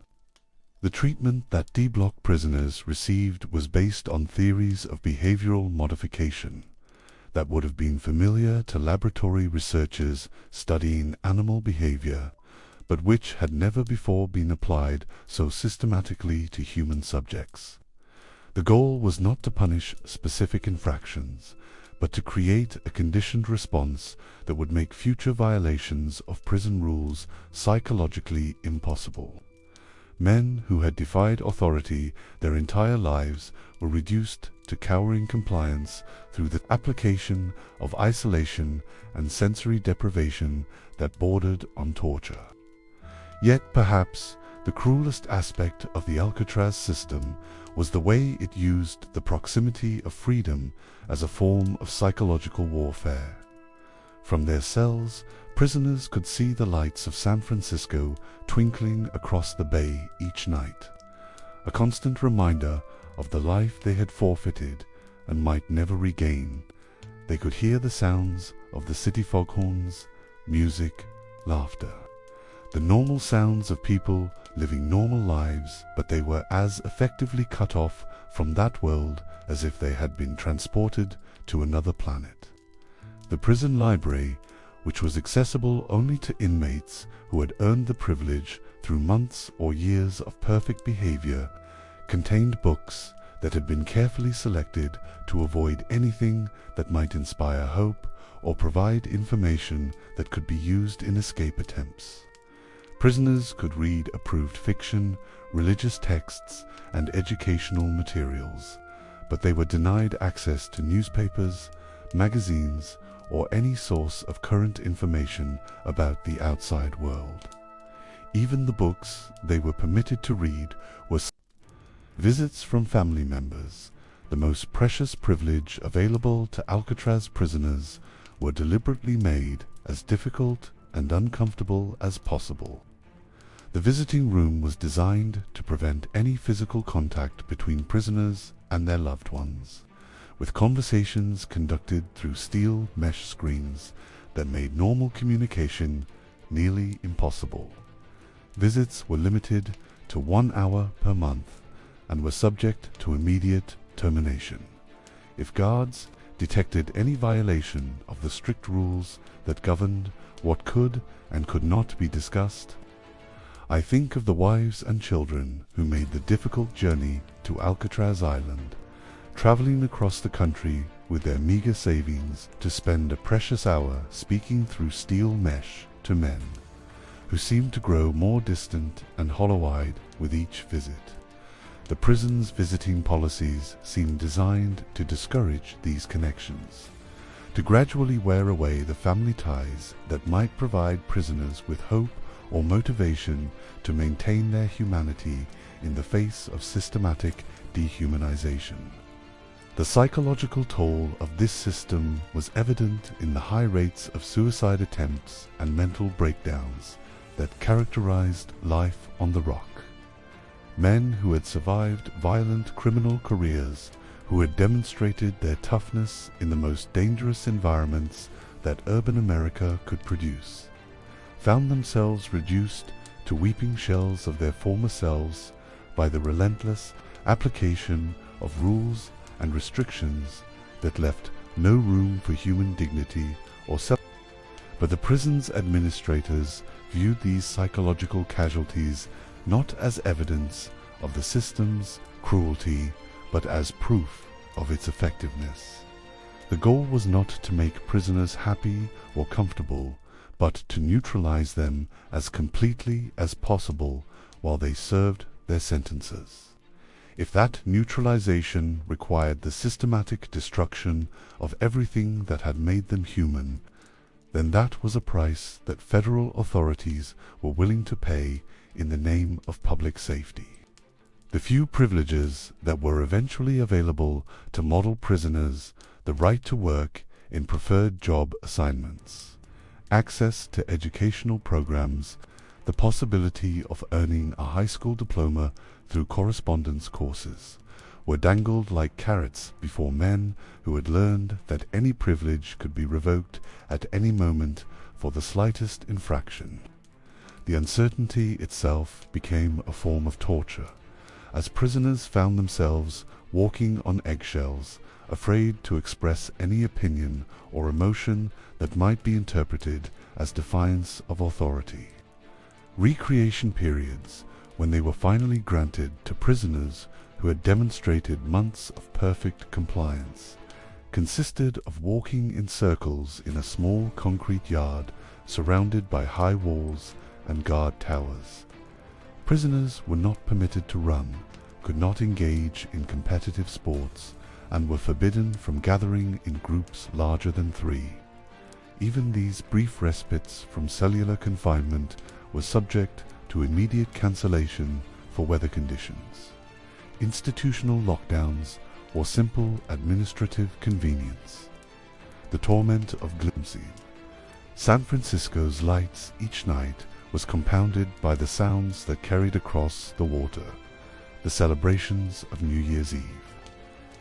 The treatment that D Block prisoners received was based on theories of behavioral modification that would have been familiar to laboratory researchers studying animal behavior, but which had never before been applied so systematically to human subjects. The goal was not to punish specific infractions, but to create a conditioned response that would make future violations of prison rules psychologically impossible. Men who had defied authority their entire lives were reduced to cowering compliance through the application of isolation and sensory deprivation that bordered on torture. Yet perhaps the cruelest aspect of the Alcatraz system was the way it used the proximity of freedom as a form of psychological warfare. From their cells, prisoners could see the lights of San Francisco twinkling across the bay each night, a constant reminder of the life they had forfeited and might never regain. They could hear the sounds of the city foghorns, music, laughter, the normal sounds of people living normal lives, but they were as effectively cut off from that world as if they had been transported to another planet. The prison library, which was accessible only to inmates who had earned the privilege through months or years of perfect behavior, contained books that had been carefully selected to avoid anything that might inspire hope or provide information that could be used in escape attempts. Prisoners could read approved fiction, religious texts, and educational materials, but they were denied access to newspapers, magazines, or any source of current information about the outside world. Even the books they were permitted to read were visits from family members, the most precious privilege available to Alcatraz prisoners, were deliberately made as difficult and uncomfortable as possible. The visiting room was designed to prevent any physical contact between prisoners and their loved ones, with conversations conducted through steel mesh screens that made normal communication nearly impossible. Visits were limited to 1 hour per month and were subject to immediate termination. If guards detected any violation of the strict rules that governed what could and could not be discussed, I think of the wives and children who made the difficult journey to Alcatraz Island, traveling across the country with their meager savings to spend a precious hour speaking through steel mesh to men, who seemed to grow more distant and hollow-eyed with each visit. The prison's visiting policies seemed designed to discourage these connections, to gradually wear away the family ties that might provide prisoners with hope or motivation to maintain their humanity in the face of systematic dehumanization. The psychological toll of this system was evident in the high rates of suicide attempts and mental breakdowns that characterized life on the rock. Men who had survived violent criminal careers, who had demonstrated their toughness in the most dangerous environments that urban America could produce, found themselves reduced to weeping shells of their former selves by the relentless application of rules and restrictions that left no room for human dignity or self. But the prison's administrators viewed these psychological casualties not as evidence of the system's cruelty, but as proof of its effectiveness. The goal was not to make prisoners happy or comfortable, but to neutralize them as completely as possible while they served their sentences. If that neutralization required the systematic destruction of everything that had made them human, then that was a price that federal authorities were willing to pay in the name of public safety. The few privileges that were eventually available to model prisoners, the right to work in preferred job assignments, access to educational programs, the possibility of earning a high school diploma through correspondence courses, were dangled like carrots before men who had learned that any privilege could be revoked at any moment for the slightest infraction. The uncertainty itself became a form of torture, as prisoners found themselves walking on eggshells, afraid to express any opinion or emotion that might be interpreted as defiance of authority. Recreation periods, when they were finally granted to prisoners who had demonstrated months of perfect compliance, consisted of walking in circles in a small concrete yard surrounded by high walls and guard towers. Prisoners were not permitted to run, could not engage in competitive sports, and were forbidden from gathering in groups larger than 3. Even these brief respites from cellular confinement were subject to immediate cancellation for weather conditions, institutional lockdowns, or simple administrative convenience. The torment of glimpsing San Francisco's lights each night was compounded by the sounds that carried across the water, the celebrations of New Year's Eve,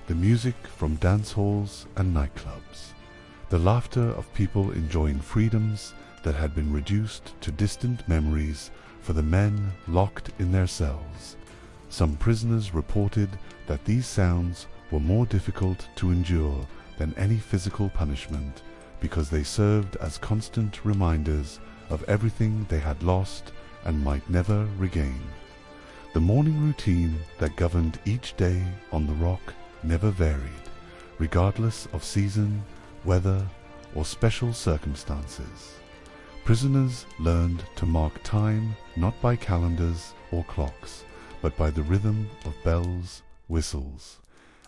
the music from dance halls and nightclubs, the laughter of people enjoying freedoms that had been reduced to distant memories for the men locked in their cells. Some prisoners reported that these sounds were more difficult to endure than any physical punishment because they served as constant reminders of everything they had lost and might never regain. The morning routine that governed each day on the rock never varied, regardless of season, weather, or special circumstances. Prisoners learned to mark time not by calendars or clocks, but by the rhythm of bells, whistles,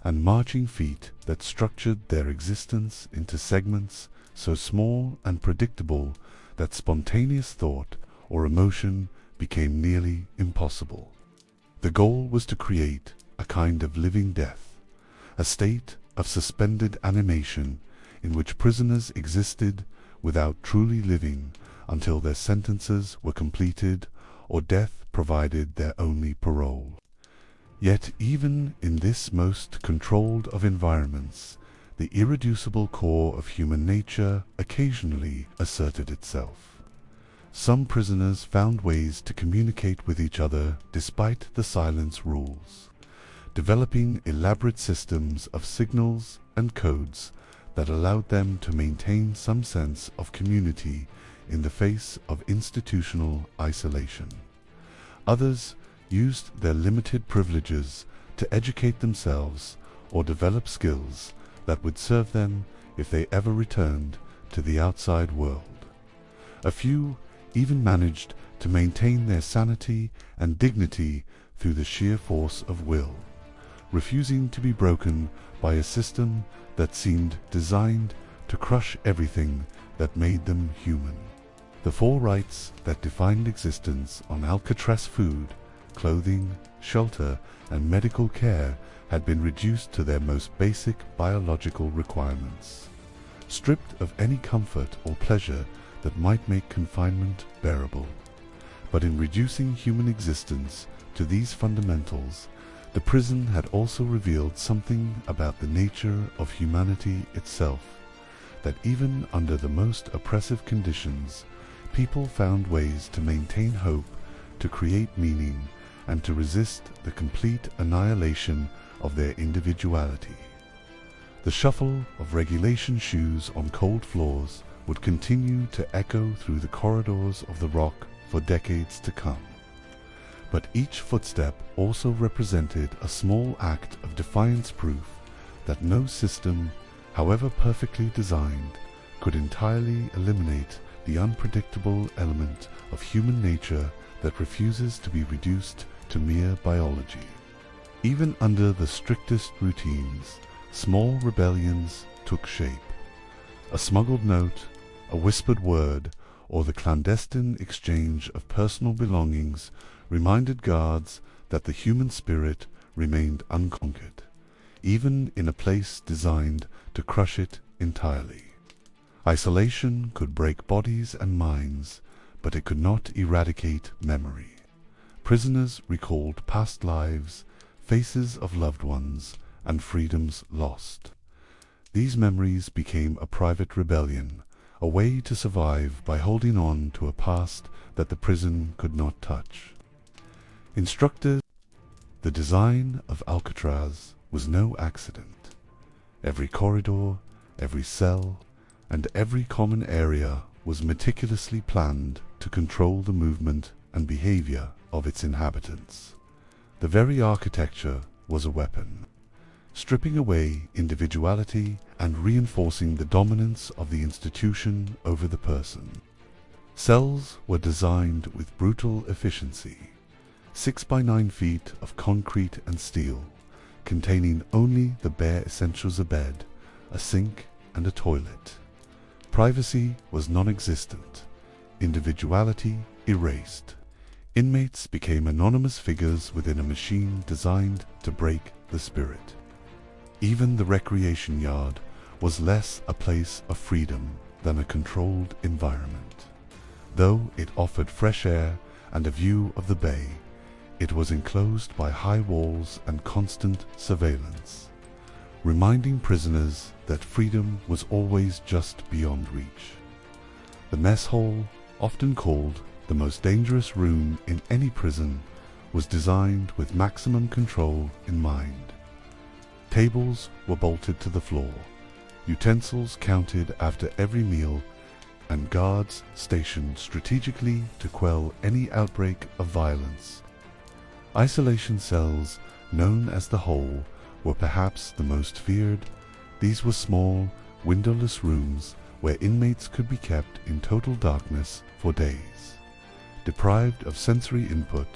and marching feet that structured their existence into segments so small and predictable that spontaneous thought or emotion became nearly impossible. The goal was to create a kind of living death, a state of suspended animation in which prisoners existed without truly living until their sentences were completed or death provided their only parole. Yet even in this most controlled of environments, the irreducible core of human nature occasionally asserted itself. Some prisoners found ways to communicate with each other despite the silence rules, developing elaborate systems of signals and codes that allowed them to maintain some sense of community in the face of institutional isolation. Others used their limited privileges to educate themselves or develop skills that would serve them if they ever returned to the outside world. A few even managed to maintain their sanity and dignity through the sheer force of will, refusing to be broken by a system that seemed designed to crush everything that made them human. The 4 rights that defined existence on Alcatraz: food, clothing, shelter, and medical care had been reduced to their most basic biological requirements, stripped of any comfort or pleasure that might make confinement bearable. But in reducing human existence to these fundamentals, the prison had also revealed something about the nature of humanity itself, that even under the most oppressive conditions, people found ways to maintain hope, to create meaning, and to resist the complete annihilation of their individuality. The shuffle of regulation shoes on cold floors would continue to echo through the corridors of the rock for decades to come. But each footstep also represented a small act of defiance, proof that no system, however perfectly designed, could entirely eliminate the unpredictable element of human nature that refuses to be reduced to mere biology. Even under the strictest routines, small rebellions took shape. A smuggled note, a whispered word, or the clandestine exchange of personal belongings reminded guards that the human spirit remained unconquered, even in a place designed to crush it entirely. Isolation could break bodies and minds, but it could not eradicate memory. Prisoners recalled past lives, faces of loved ones, and freedoms lost. These memories became a private rebellion, a way to survive by holding on to a past that the prison could not touch. Instructors, the design of Alcatraz was no accident. Every corridor, every cell, and every common area was meticulously planned to control the movement and behavior of its inhabitants. The very architecture was a weapon, stripping away individuality and reinforcing the dominance of the institution over the person. Cells were designed with brutal efficiency. 6 by 9 feet of concrete and steel, containing only the bare essentials: a bed, a sink, and a toilet. Privacy was non-existent, individuality erased. Inmates became anonymous figures within a machine designed to break the spirit. Even the recreation yard was less a place of freedom than a controlled environment. Though it offered fresh air and a view of the bay, it was enclosed by high walls and constant surveillance, reminding prisoners that freedom was always just beyond reach. The mess hall, often called the most dangerous room in any prison, was designed with maximum control in mind. Tables were bolted to the floor, utensils counted after every meal, and guards stationed strategically to quell any outbreak of violence. Isolation cells, known as the hole, were perhaps the most feared. These were small, windowless rooms where inmates could be kept in total darkness for days. Deprived of sensory input,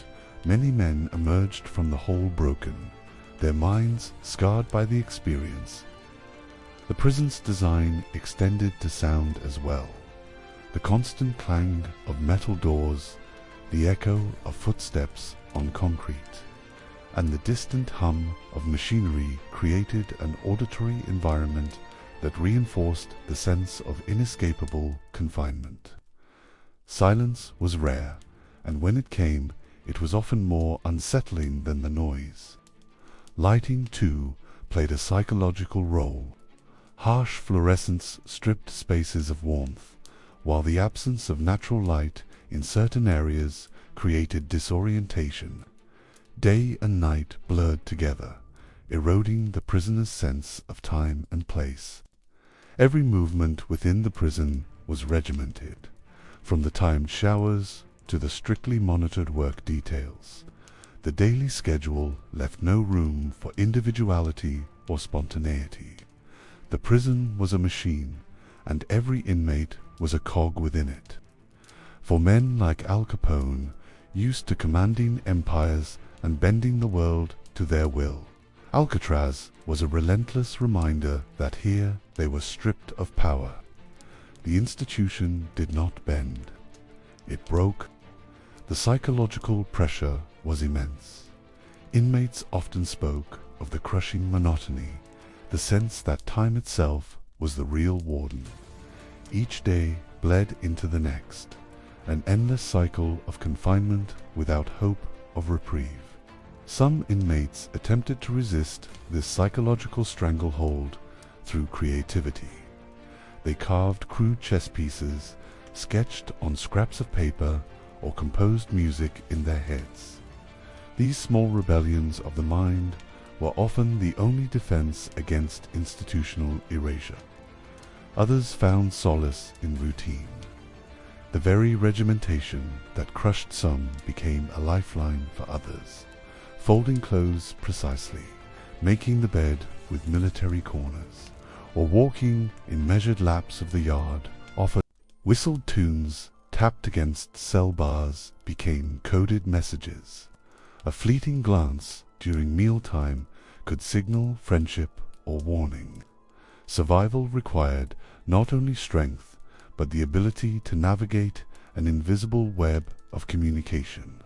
many men emerged from the hole broken, their minds scarred by the experience. The prison's design extended to sound as well. The constant clang of metal doors, the echo of footsteps on concrete, and the distant hum of machinery created an auditory environment that reinforced the sense of inescapable confinement. Silence was rare, and when it came, it was often more unsettling than the noise. Lighting, too, played a psychological role. Harsh fluorescence stripped spaces of warmth, while the absence of natural light in certain areas created disorientation. Day and night blurred together, eroding the prisoner's sense of time and place. Every movement within the prison was regimented, from the timed showers to the strictly monitored work details. The daily schedule left no room for individuality or spontaneity. The prison was a machine, and every inmate was a cog within it. For men like Al Capone, used to commanding empires and bending the world to their will, Alcatraz was a relentless reminder that here they were stripped of power. The institution did not bend. It broke. The psychological pressure was immense. Inmates often spoke of the crushing monotony, the sense that time itself was the real warden. Each day bled into the next, an endless cycle of confinement without hope of reprieve. Some inmates attempted to resist this psychological stranglehold through creativity. They carved crude chess pieces, sketched on scraps of paper, or composed music in their heads. These small rebellions of the mind were often the only defense against institutional erasure. Others found solace in routine. The very regimentation that crushed some became a lifeline for others. Folding clothes precisely, making the bed with military corners, or walking in measured laps of the yard offered. Whistled tunes tapped against cell bars became coded messages. A fleeting glance during mealtime could signal friendship or warning. Survival required not only strength, but the ability to navigate an invisible web of communication.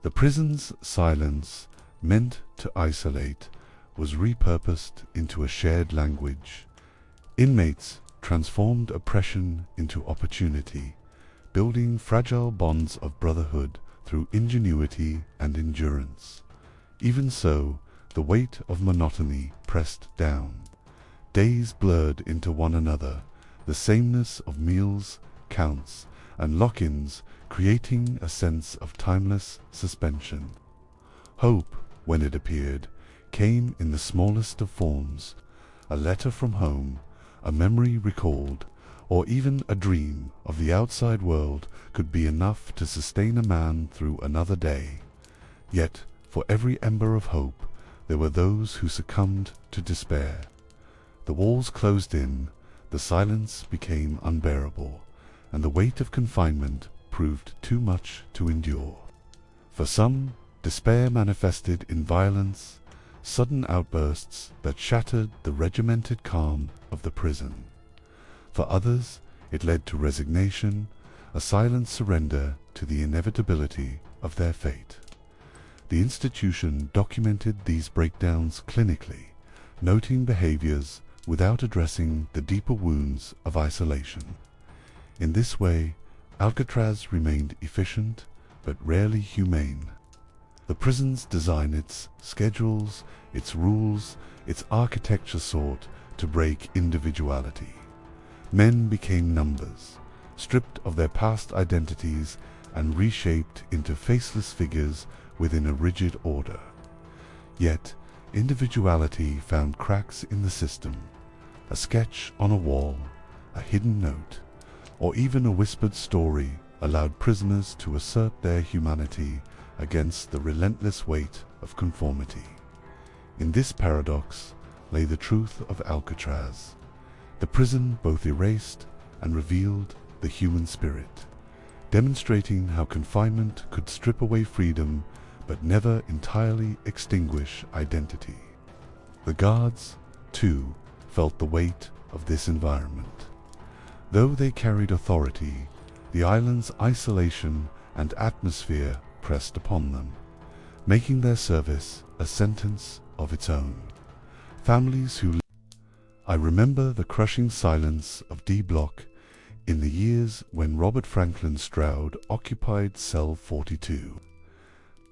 The prison's silence, meant to isolate, was repurposed into a shared language. Inmates transformed oppression into opportunity, building fragile bonds of brotherhood through ingenuity and endurance. Even so, the weight of monotony pressed down. Days blurred into one another, the sameness of meals, counts, and lock-ins creating a sense of timeless suspension. Hope, when it appeared, came in the smallest of forms: a letter from home, a memory recalled, or even a dream of the outside world could be enough to sustain a man through another day. Yet, for every ember of hope, there were those who succumbed to despair. The walls closed in, the silence became unbearable, and the weight of confinement proved too much to endure. For some, Despair manifested in violence, sudden outbursts that shattered the regimented calm of the prison. For others, it led to resignation, a silent surrender to the inevitability of their fate. The institution documented these breakdowns clinically, noting behaviors without addressing the deeper wounds of isolation. In this way, Alcatraz remained efficient but rarely humane. The prison's design, its schedules, its rules, its architecture sought to break individuality. Men became numbers, stripped of their past identities and reshaped into faceless figures within a rigid order. Yet, individuality found cracks in the system. A sketch on a wall, a hidden note, or even a whispered story allowed prisoners to assert their humanity against the relentless weight of conformity. In this paradox lay the truth of Alcatraz. The prison both erased and revealed the human spirit, demonstrating how confinement could strip away freedom but never entirely extinguish identity. The guards, too, felt the weight of this environment. Though they carried authority, the island's isolation and atmosphere pressed upon them, making their service a sentence of its own. Families who... I remember the crushing silence of D Block in the years when Robert Franklin Stroud occupied cell 42.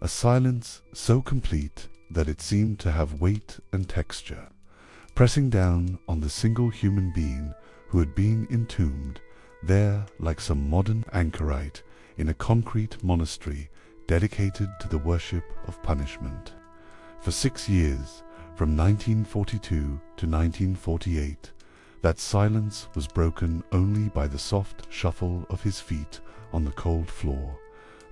A silence so complete that it seemed to have weight and texture, pressing down on the single human being who had been entombed there like some modern anchorite in a concrete monastery dedicated to the worship of punishment. For 6 years, from 1942 to 1948, that silence was broken only by the soft shuffle of his feet on the cold floor,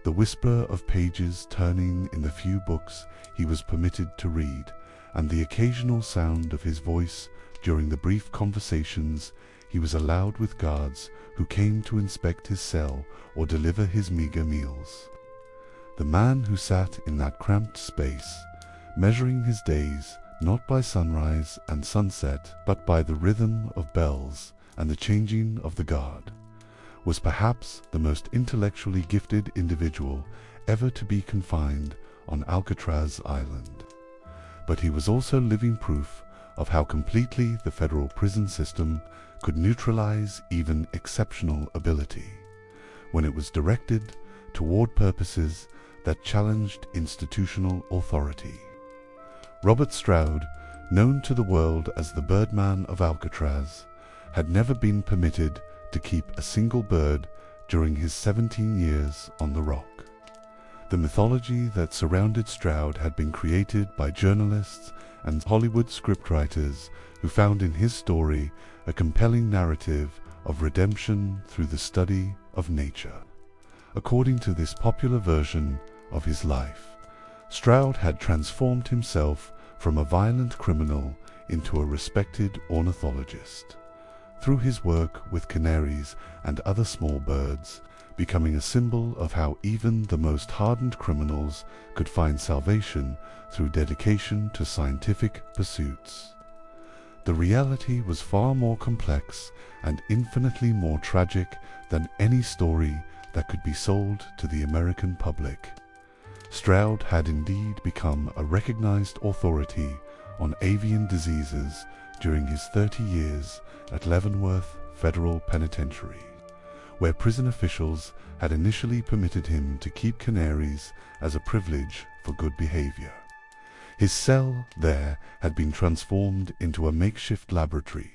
the whisper of pages turning in the few books he was permitted to read, and the occasional sound of his voice during the brief conversations he was allowed with guards who came to inspect his cell or deliver his meager meals. The man who sat in that cramped space, measuring his days not by sunrise and sunset but by the rhythm of bells and the changing of the guard, was perhaps the most intellectually gifted individual ever to be confined on Alcatraz Island. But he was also living proof of how completely the federal prison system could neutralize even exceptional ability when it was directed toward purposes that challenged institutional authority. Robert Stroud, known to the world as the Birdman of Alcatraz, had never been permitted to keep a single bird during his 17 years on the rock. The mythology that surrounded Stroud had been created by journalists and Hollywood scriptwriters who found in his story a compelling narrative of redemption through the study of nature. According to this popular version of his life, Stroud had transformed himself from a violent criminal into a respected ornithologist. Through his work with canaries and other small birds, becoming a symbol of how even the most hardened criminals could find salvation through dedication to scientific pursuits. The reality was far more complex and infinitely more tragic than any story that could be sold to the American public. Stroud had indeed become a recognized authority on avian diseases during his 30 years at Leavenworth Federal Penitentiary, where prison officials had initially permitted him to keep canaries as a privilege for good behavior. His cell there had been transformed into a makeshift laboratory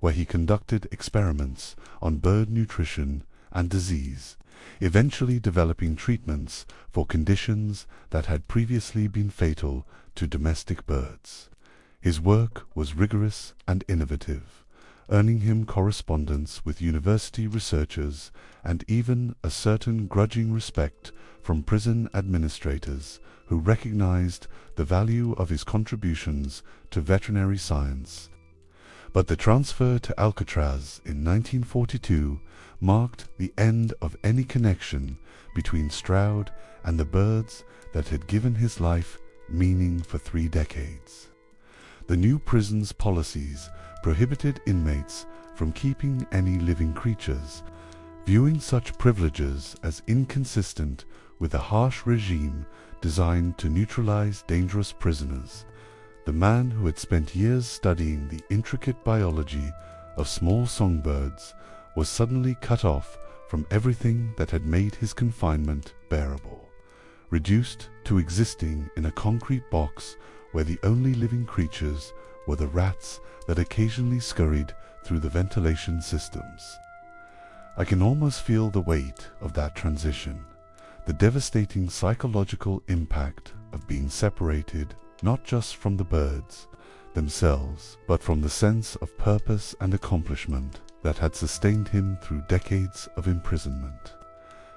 where he conducted experiments on bird nutrition and disease, eventually developing treatments for conditions that had previously been fatal to domestic birds. His work was rigorous and innovative, earning him correspondence with university researchers and even a certain grudging respect from prison administrators who recognized the value of his contributions to veterinary science. But the transfer to Alcatraz in 1942 marked the end of any connection between Stroud and the birds that had given his life meaning for 3 decades. The new prison's policies prohibited inmates from keeping any living creatures, viewing such privileges as inconsistent with a harsh regime designed to neutralize dangerous prisoners. The man who had spent years studying the intricate biology of small songbirds was suddenly cut off from everything that had made his confinement bearable, reduced to existing in a concrete box where the only living creatures were the rats that occasionally scurried through the ventilation systems. I can almost feel the weight of that transition, the devastating psychological impact of being separated not just from the birds themselves, but from the sense of purpose and accomplishment that had sustained him through decades of imprisonment.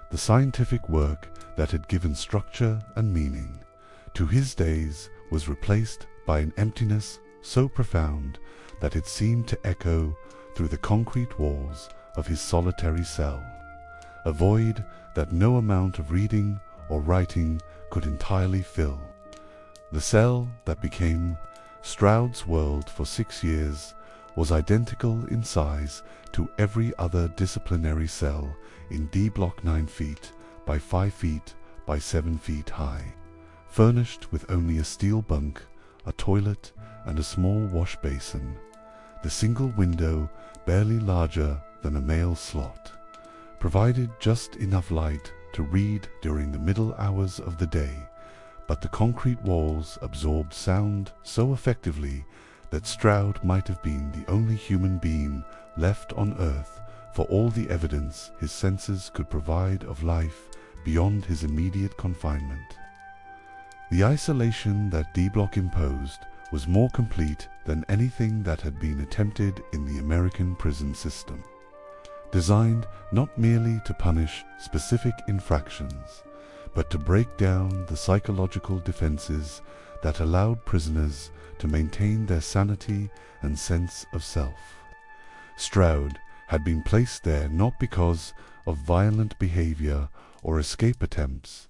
The scientific work that had given structure and meaning to his days was replaced by an emptiness so profound that it seemed to echo through the concrete walls of his solitary cell, a void that no amount of reading or writing could entirely fill. The cell that became Stroud's world for 6 years was identical in size to every other disciplinary cell in D Block 9 feet by 5 feet by 7 feet high, furnished with only a steel bunk, a toilet, and a small wash basin, the single window barely larger than a mail slot, provided just enough light to read during the middle hours of the day, but the concrete walls absorbed sound so effectively that Stroud might have been the only human being left on Earth for all the evidence his senses could provide of life beyond his immediate confinement. The isolation that D-Block imposed was more complete than anything that had been attempted in the American prison system, designed not merely to punish specific infractions, but to break down the psychological defenses that allowed prisoners to maintain their sanity and sense of self. Stroud had been placed there not because of violent behavior or escape attempts,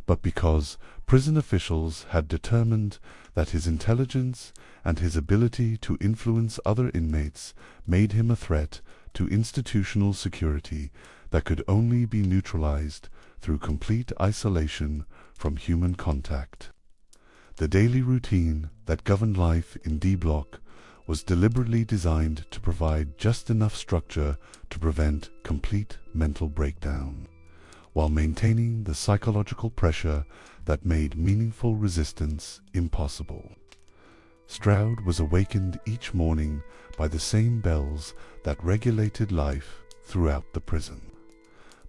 but because prison officials had determined that his intelligence and his ability to influence other inmates made him a threat to institutional security that could only be neutralized through complete isolation from human contact. The daily routine that governed life in D Block was deliberately designed to provide just enough structure to prevent complete mental breakdown, while maintaining the psychological pressure that made meaningful resistance impossible. Stroud was awakened each morning by the same bells that regulated life throughout the prison,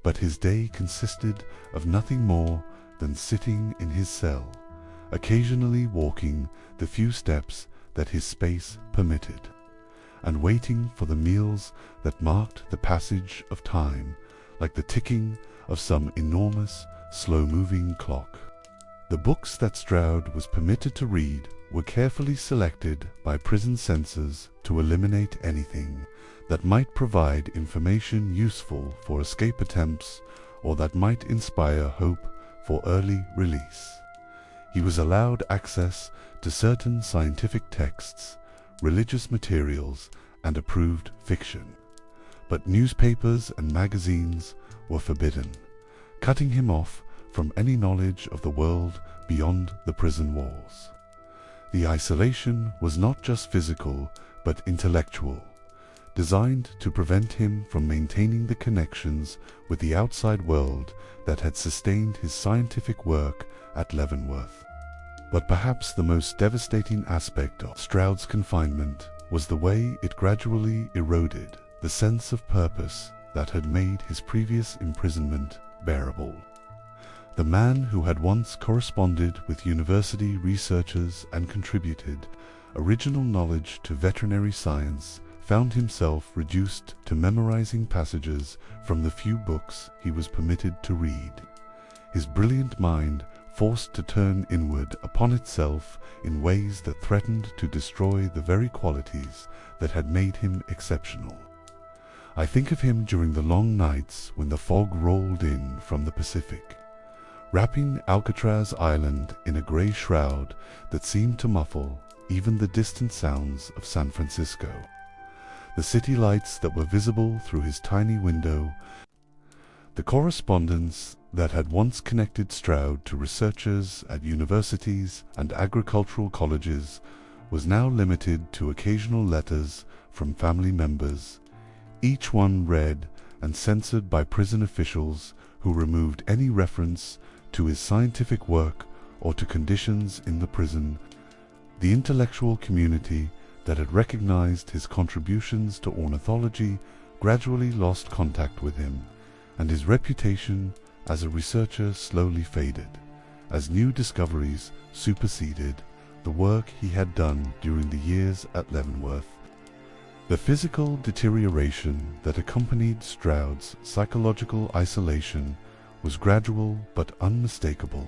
but his day consisted of nothing more than sitting in his cell, occasionally walking the few steps that his space permitted, and waiting for the meals that marked the passage of time like the ticking of some enormous, slow-moving clock. The books that Stroud was permitted to read were carefully selected by prison censors to eliminate anything that might provide information useful for escape attempts or that might inspire hope for early release. He was allowed access to certain scientific texts, religious materials, and approved fiction, but newspapers and magazines were forbidden, cutting him off from any knowledge of the world beyond the prison walls. The isolation was not just physical, but intellectual, designed to prevent him from maintaining the connections with the outside world that had sustained his scientific work at Leavenworth. But perhaps the most devastating aspect of Stroud's confinement was the way it gradually eroded the sense of purpose that had made his previous imprisonment bearable. The man who had once corresponded with university researchers and contributed original knowledge to veterinary science found himself reduced to memorizing passages from the few books he was permitted to read. His brilliant mind forced to turn inward upon itself in ways that threatened to destroy the very qualities that had made him exceptional. I think of him during the long nights when the fog rolled in from the Pacific, wrapping Alcatraz Island in a grey shroud that seemed to muffle even the distant sounds of San Francisco. The city lights that were visible through his tiny window, the correspondence that had once connected Stroud to researchers at universities and agricultural colleges was now limited to occasional letters from family members, each one read and censored by prison officials who removed any reference to his scientific work or to conditions in the prison. The intellectual community that had recognized his contributions to ornithology gradually lost contact with him, and his reputation as a researcher slowly faded, as new discoveries superseded the work he had done during the years at Leavenworth. The physical deterioration that accompanied Stroud's psychological isolation was gradual but unmistakable.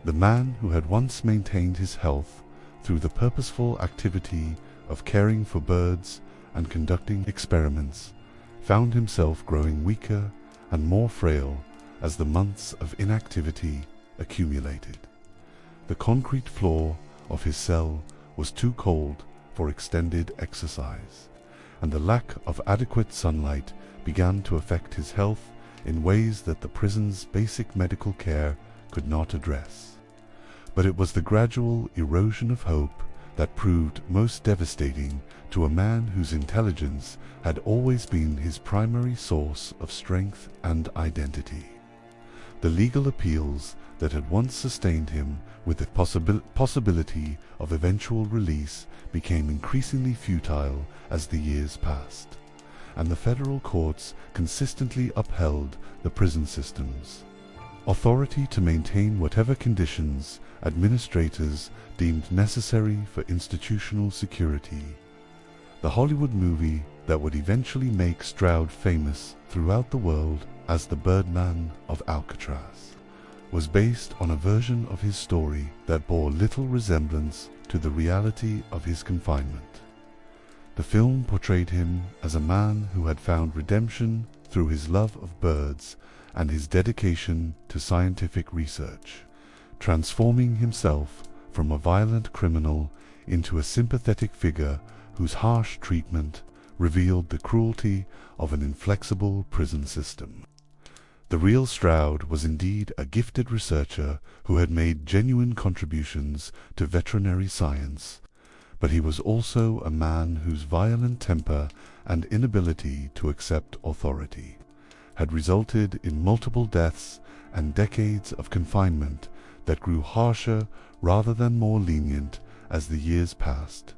The man who had once maintained his health through the purposeful activity of caring for birds and conducting experiments found himself growing weaker and more frail as the months of inactivity accumulated. The concrete floor of his cell was too cold for extended exercise, and the lack of adequate sunlight began to affect his health in ways that the prison's basic medical care could not address. But it was the gradual erosion of hope that proved most devastating to a man whose intelligence had always been his primary source of strength and identity. The legal appeals that had once sustained him with the possibility of eventual release became increasingly futile as the years passed, and the federal courts consistently upheld the prison system's authority to maintain whatever conditions administrators deemed necessary for institutional security. The Hollywood movie that would eventually make Stroud famous throughout the world as the Birdman of Alcatraz was based on a version of his story that bore little resemblance to the reality of his confinement. The film portrayed him as a man who had found redemption through his love of birds and his dedication to scientific research, transforming himself from a violent criminal into a sympathetic figure whose harsh treatment revealed the cruelty of an inflexible prison system. The real Stroud was indeed a gifted researcher who had made genuine contributions to veterinary science, but he was also a man whose violent temper and inability to accept authority had resulted in multiple deaths and decades of confinement that grew harsher rather than more lenient as the years passed.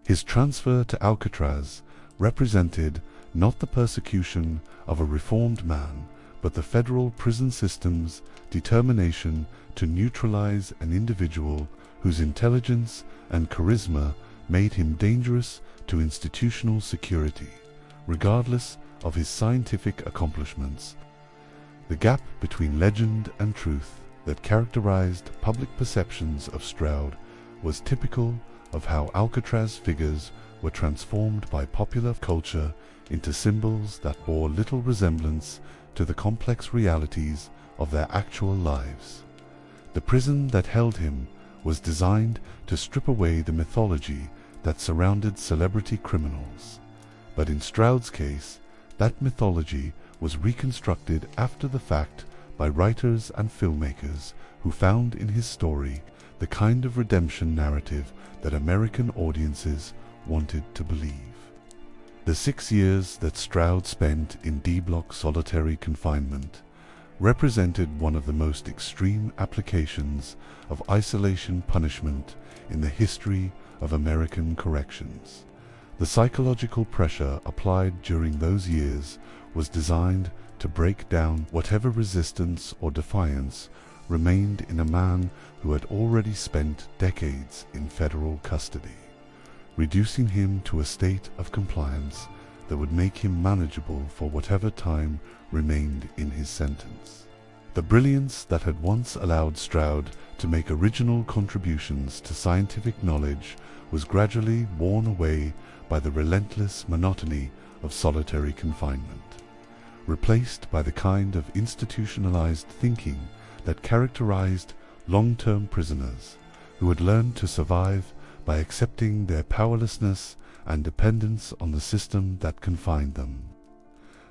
His transfer to Alcatraz represented not the persecution of a reformed man, but the federal prison system's determination to neutralize an individual whose intelligence and charisma made him dangerous to institutional security, regardless of his scientific accomplishments. The gap between legend and truth that characterized public perceptions of Stroud was typical of how Alcatraz figures were transformed by popular culture into symbols that bore little resemblance to the complex realities of their actual lives. The prison that held him was designed to strip away the mythology that surrounded celebrity criminals, but in Stroud's case, that mythology was reconstructed after the fact by writers and filmmakers who found in his story the kind of redemption narrative that American audiences wanted to believe. The 6 years that Stroud spent in D-block solitary confinement represented one of the most extreme applications of isolation punishment in the history of American corrections. The psychological pressure applied during those years was designed to break down whatever resistance or defiance remained in a man who had already spent decades in federal custody, reducing him to a state of compliance that would make him manageable for whatever time remained in his sentence. The The brilliance that had once allowed Stroud to make original contributions to scientific knowledge was gradually worn away by the relentless monotony of solitary confinement, replaced by the kind of institutionalized thinking that characterized long-term prisoners who had learned to survive by accepting their powerlessness and dependence on the system that confined them.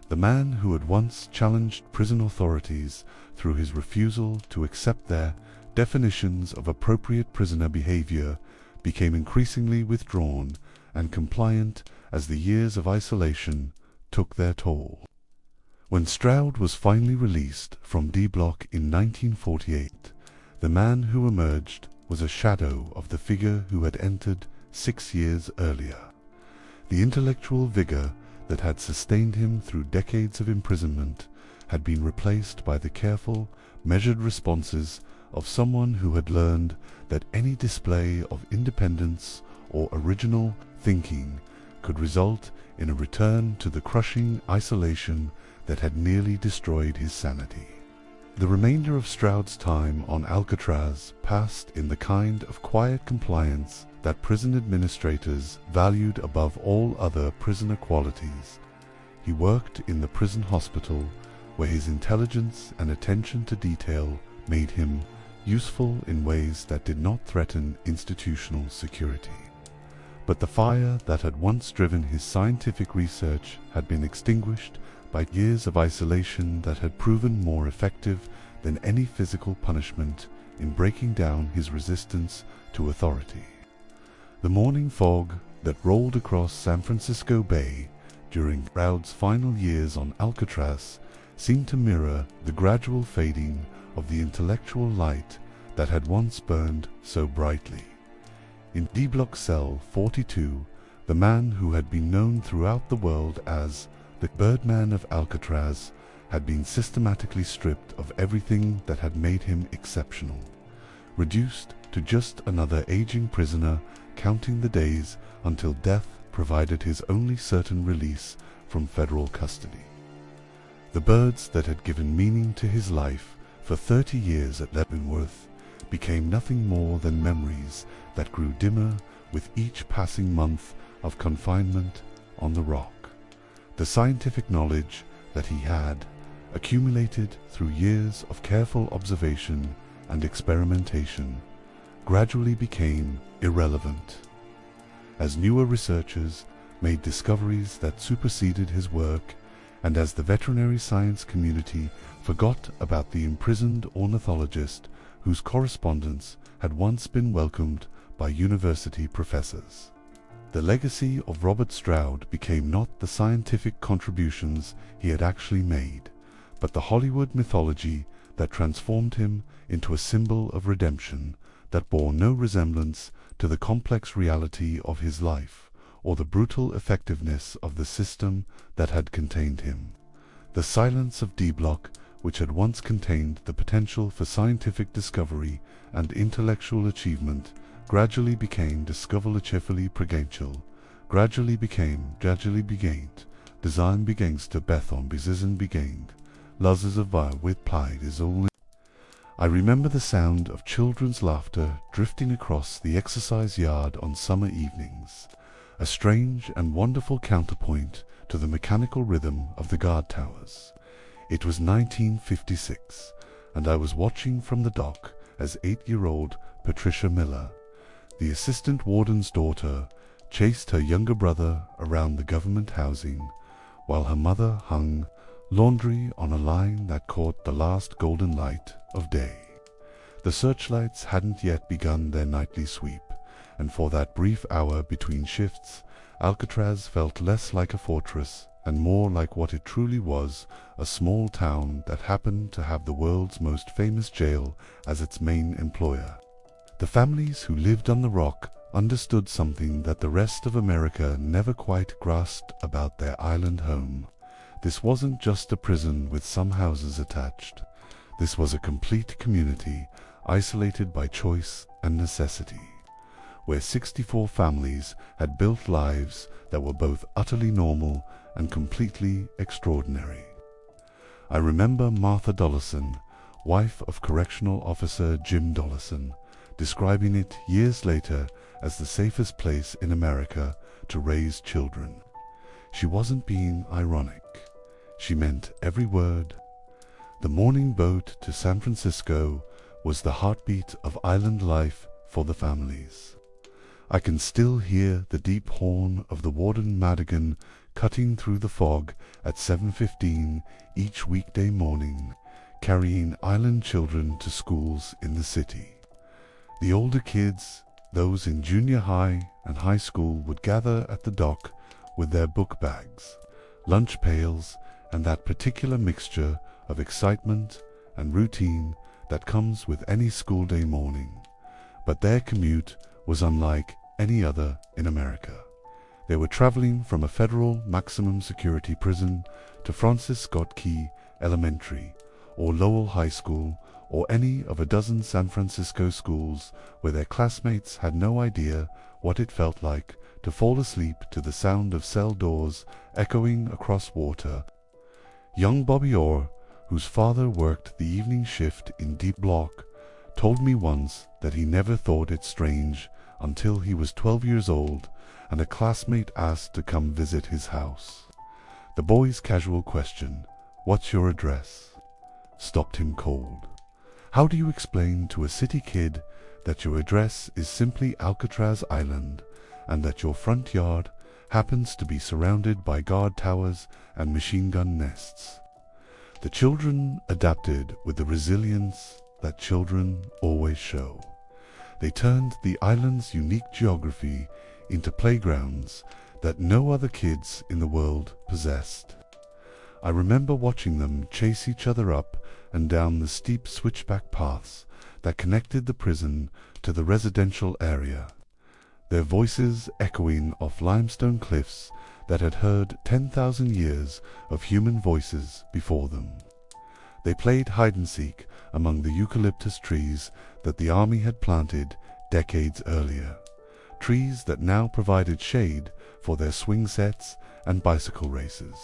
The man who had once challenged prison authorities through his refusal to accept their definitions of appropriate prisoner behavior became increasingly withdrawn and compliant as the years of isolation took their toll. When Stroud was finally released from D Block in 1948, the man who emerged was a shadow of the figure who had entered 6 years earlier. The intellectual vigor that had sustained him through decades of imprisonment had been replaced by the careful, measured responses of someone who had learned that any display of independence or original thinking could result in a return to the crushing isolation that had nearly destroyed his sanity. The remainder of Stroud's time on Alcatraz passed in the kind of quiet compliance that prison administrators valued above all other prisoner qualities. He worked in the prison hospital, where his intelligence and attention to detail made him useful in ways that did not threaten institutional security. But the fire that had once driven his scientific research had been extinguished by years of isolation that had proven more effective than any physical punishment in breaking down his resistance to authority. The morning fog that rolled across San Francisco Bay during Stroud's final years on Alcatraz seemed to mirror the gradual fading of the intellectual light that had once burned so brightly. In D Block Cell 42, the man who had been known throughout the world as the Birdman of Alcatraz had been systematically stripped of everything that had made him exceptional, reduced to just another aging prisoner counting the days until death provided his only certain release from federal custody. The birds that had given meaning to his life for 30 years at Leavenworth became nothing more than memories that grew dimmer with each passing month of confinement on the rock. The scientific knowledge that he had accumulated through years of careful observation and experimentation gradually became irrelevant as newer researchers made discoveries that superseded his work, and as the veterinary science community forgot about the imprisoned ornithologist whose correspondence had once been welcomed by university professors. The legacy of Robert Stroud became not the scientific contributions he had actually made, but the Hollywood mythology that transformed him into a symbol of redemption that bore no resemblance to the complex reality of his life or the brutal effectiveness of the system that had contained him. The silence of D Block, which had once contained the potential for scientific discovery and intellectual achievement, gradually became discoverlichefully prudential, gradually begaint, design begangster Bethon besizen begained, losses of vire with pride is all. I remember the sound of children's laughter drifting across the exercise yard on summer evenings, a strange and wonderful counterpoint to the mechanical rhythm of the guard towers. It was 1956, and I was watching from the dock as 8-year-old Patricia Miller, the assistant warden's daughter, chased her younger brother around the government housing, while her mother hung laundry on a line that caught the last golden light of day. The searchlights hadn't yet begun their nightly sweep, and for that brief hour between shifts, Alcatraz felt less like a fortress and more like what it truly was, a small town that happened to have the world's most famous jail as its main employer. The families who lived on the rock understood something that the rest of America never quite grasped about their island home. This wasn't just a prison with some houses attached. This was a complete community, isolated by choice and necessity, where 64 families had built lives that were both utterly normal and completely extraordinary. I remember Martha Dollison wife of Correctional Officer Jim Dollison, describing it years later as the safest place in America to raise children. She wasn't being ironic. She meant every word. The morning boat to San Francisco was the heartbeat of island life for the families. I can still hear the deep horn of the Warden Madigan cutting through the fog at 7:15 each weekday morning, carrying island children to schools in the city. The older kids, those in junior high and high school, would gather at the dock with their book bags, lunch pails, and that particular mixture of excitement and routine that comes with any school day morning. But their commute was unlike any other in America. They were traveling from a federal maximum security prison to Francis Scott Key Elementary or Lowell High School or any of a dozen San Francisco schools where their classmates had no idea what it felt like to fall asleep to the sound of cell doors echoing across water. Young Bobby Orr, whose father worked the evening shift in Deep Block, told me once that he never thought it strange until he was 12 years old and a classmate asked to come visit his house. The boy's casual question, "What's your address?" stopped him cold. How do you explain to a city kid that your address is simply Alcatraz Island and that your front yard happens to be surrounded by guard towers and machine gun nests? The children adapted with the resilience that children always show. They turned the island's unique geography into playgrounds that no other kids in the world possessed. I remember watching them chase each other up and down the steep switchback paths that connected the prison to the residential area, their voices echoing off limestone cliffs that had heard 10,000 years of human voices before them. They played hide-and-seek among the eucalyptus trees that the army had planted decades earlier, trees that now provided shade for their swing sets and bicycle races.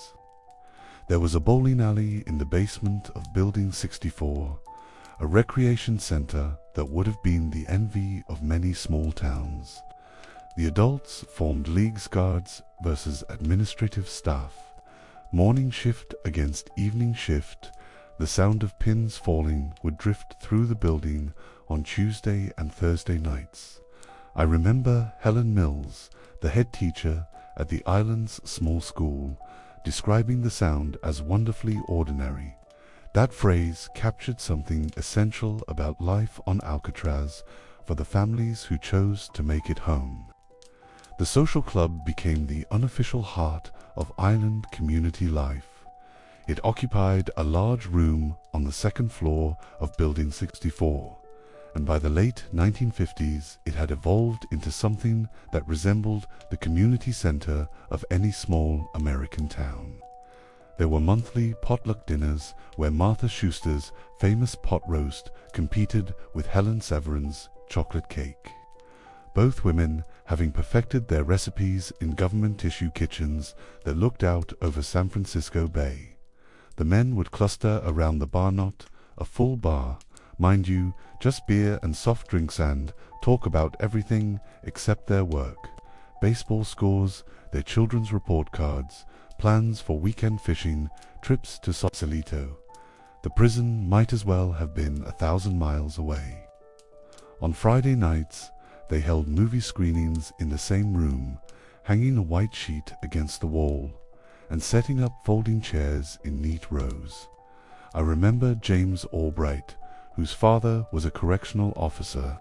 There was a bowling alley in the basement of Building 64, a recreation center that would have been the envy of many small towns. The adults formed leagues guards versus administrative staff, morning shift against evening shift. The sound of pins falling would drift through the building on Tuesday and Thursday nights. I remember Helen Mills, the head teacher at the island's small school, describing the sound as wonderfully ordinary. That phrase captured something essential about life on Alcatraz for the families who chose to make it home. The social club became the unofficial heart of island community life. It occupied a large room on the second floor of Building 64, and by the late 1950s it had evolved into something that resembled the community center of any small American town. There were monthly potluck dinners where Martha Schuster's famous pot roast competed with Helen Severin's chocolate cake. Both women having perfected their recipes in government tissue kitchens that looked out over San Francisco Bay. The men would cluster around the bar knot, a full bar, mind you, just beer and soft drinks, and talk about everything except their work, baseball scores, their children's report cards, plans for weekend fishing, trips to Sausalito. The prison might as well have been 1,000 miles away. On Friday nights, they held movie screenings in the same room, hanging a white sheet against the wall, and setting up folding chairs in neat rows. I remember James Albright, whose father was a correctional officer,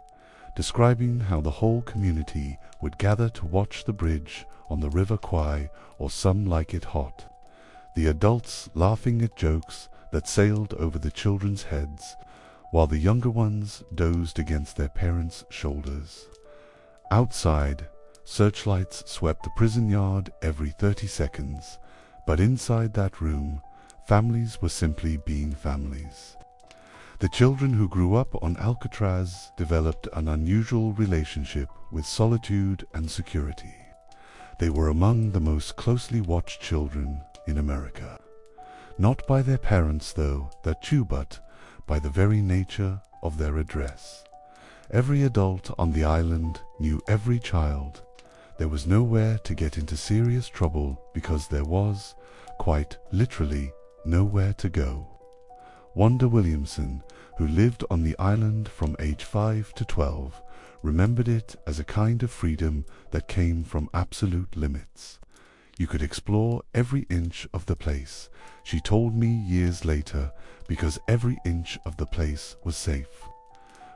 describing how the whole community would gather to watch the bridge on the River Kwai, or Some Like It Hot, the adults laughing at jokes that sailed over the children's heads, while the younger ones dozed against their parents' shoulders. Outside, searchlights swept the prison yard every 30 seconds, but inside that room, families were simply being families. The children who grew up on Alcatraz developed an unusual relationship with solitude and security. They were among the most closely watched children in America. Not by their parents, though, that too, but by the very nature of their address. Every adult on the island knew every child. There was nowhere to get into serious trouble because there was, quite literally, nowhere to go. Wanda Williamson, who lived on the island from age 5 to 12, remembered it as a kind of freedom that came from absolute limits. You could explore every inch of the place, she told me years later, because every inch of the place was safe.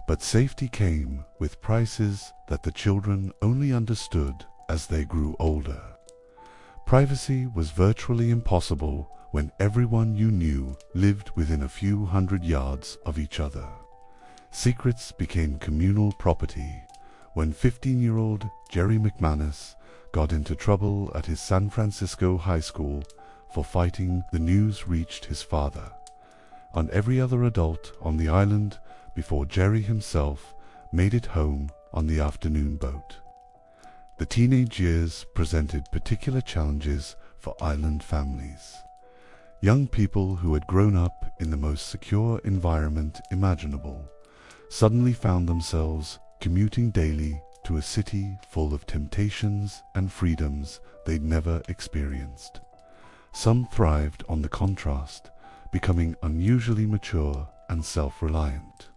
But safety came with prices that the children only understood as they grew older. Privacy was virtually impossible when everyone you knew lived within a few hundred yards of each other. Secrets became communal property. When 15-year-old Jerry McManus got into trouble at his San Francisco high school for fighting, the news reached his father and every other adult on the island before Jerry himself made it home on the afternoon boat. The teenage years presented particular challenges for island families. Young people who had grown up in the most secure environment imaginable suddenly found themselves commuting daily to a city full of temptations and freedoms they'd never experienced. Some thrived on the contrast, becoming unusually mature and self-reliant.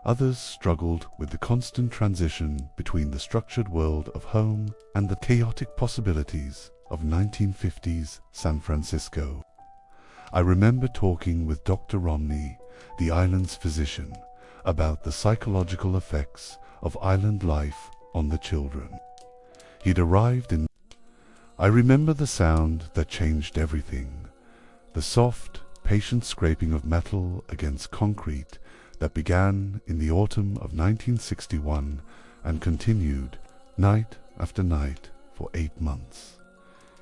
Others struggled with the constant transition between the structured world of home and the chaotic possibilities of 1950s San Francisco. I remember talking with Dr. Romney, the island's physician, about the psychological effects of island life on the children. He'd arrived in... I remember the sound that changed everything, the soft, patient scraping of metal against concrete that began in the autumn of 1961 and continued night after night for 8 months.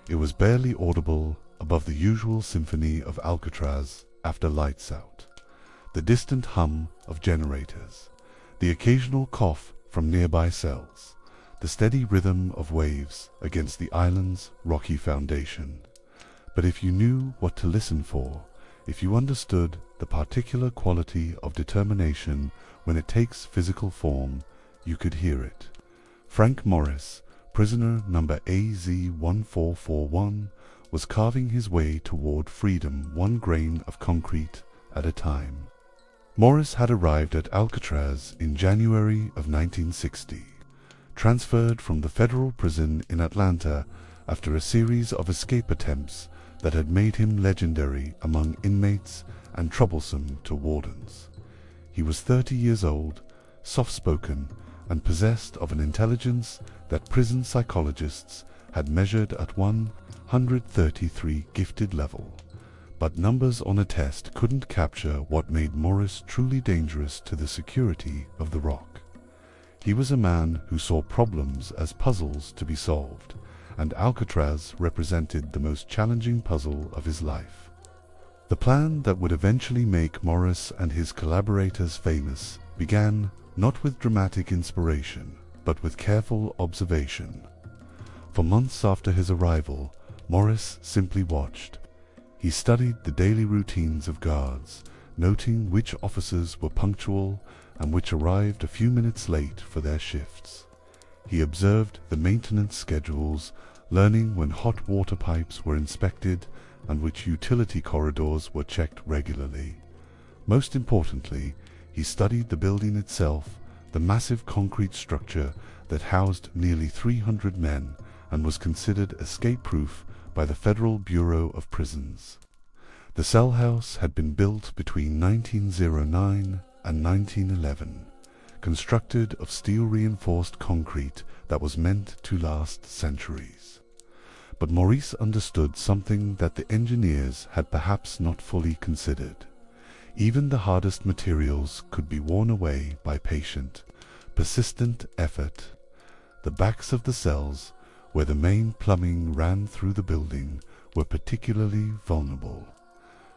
It was barely audible above the usual symphony of Alcatraz after lights out, the distant hum of generators, the occasional cough from nearby cells, the steady rhythm of waves against the island's rocky foundation. But if you knew what to listen for, if you understood the particular quality of determination when it takes physical form, you could hear it. Frank Morris, prisoner number AZ-1441, was carving his way toward freedom 1 grain of concrete at a time. Morris had arrived at Alcatraz in January of 1960, transferred from the federal prison in Atlanta after a series of escape attempts that had made him legendary among inmates and troublesome to wardens. He was 30 years old, soft-spoken, and possessed of an intelligence that prison psychologists had measured at 133 gifted level. But numbers on a test couldn't capture what made Morris truly dangerous to the security of the rock. He was a man who saw problems as puzzles to be solved, and Alcatraz represented the most challenging puzzle of his life. The plan that would eventually make Morris and his collaborators famous began not with dramatic inspiration, but with careful observation. For months after his arrival, Morris simply watched. He studied the daily routines of guards, noting which officers were punctual and which arrived a few minutes late for their shifts. He observed the maintenance schedules, learning when hot water pipes were inspected and which utility corridors were checked regularly. Most importantly, he studied the building itself, the massive concrete structure that housed nearly 300 men and was considered escape-proof by the Federal Bureau of Prisons. The cell house had been built between 1909 and 1911, constructed of steel-reinforced concrete that was meant to last centuries. But Maurice understood something that the engineers had perhaps not fully considered. Even the hardest materials could be worn away by patient, persistent effort. The backs of the cells, where the main plumbing ran through the building, were particularly vulnerable.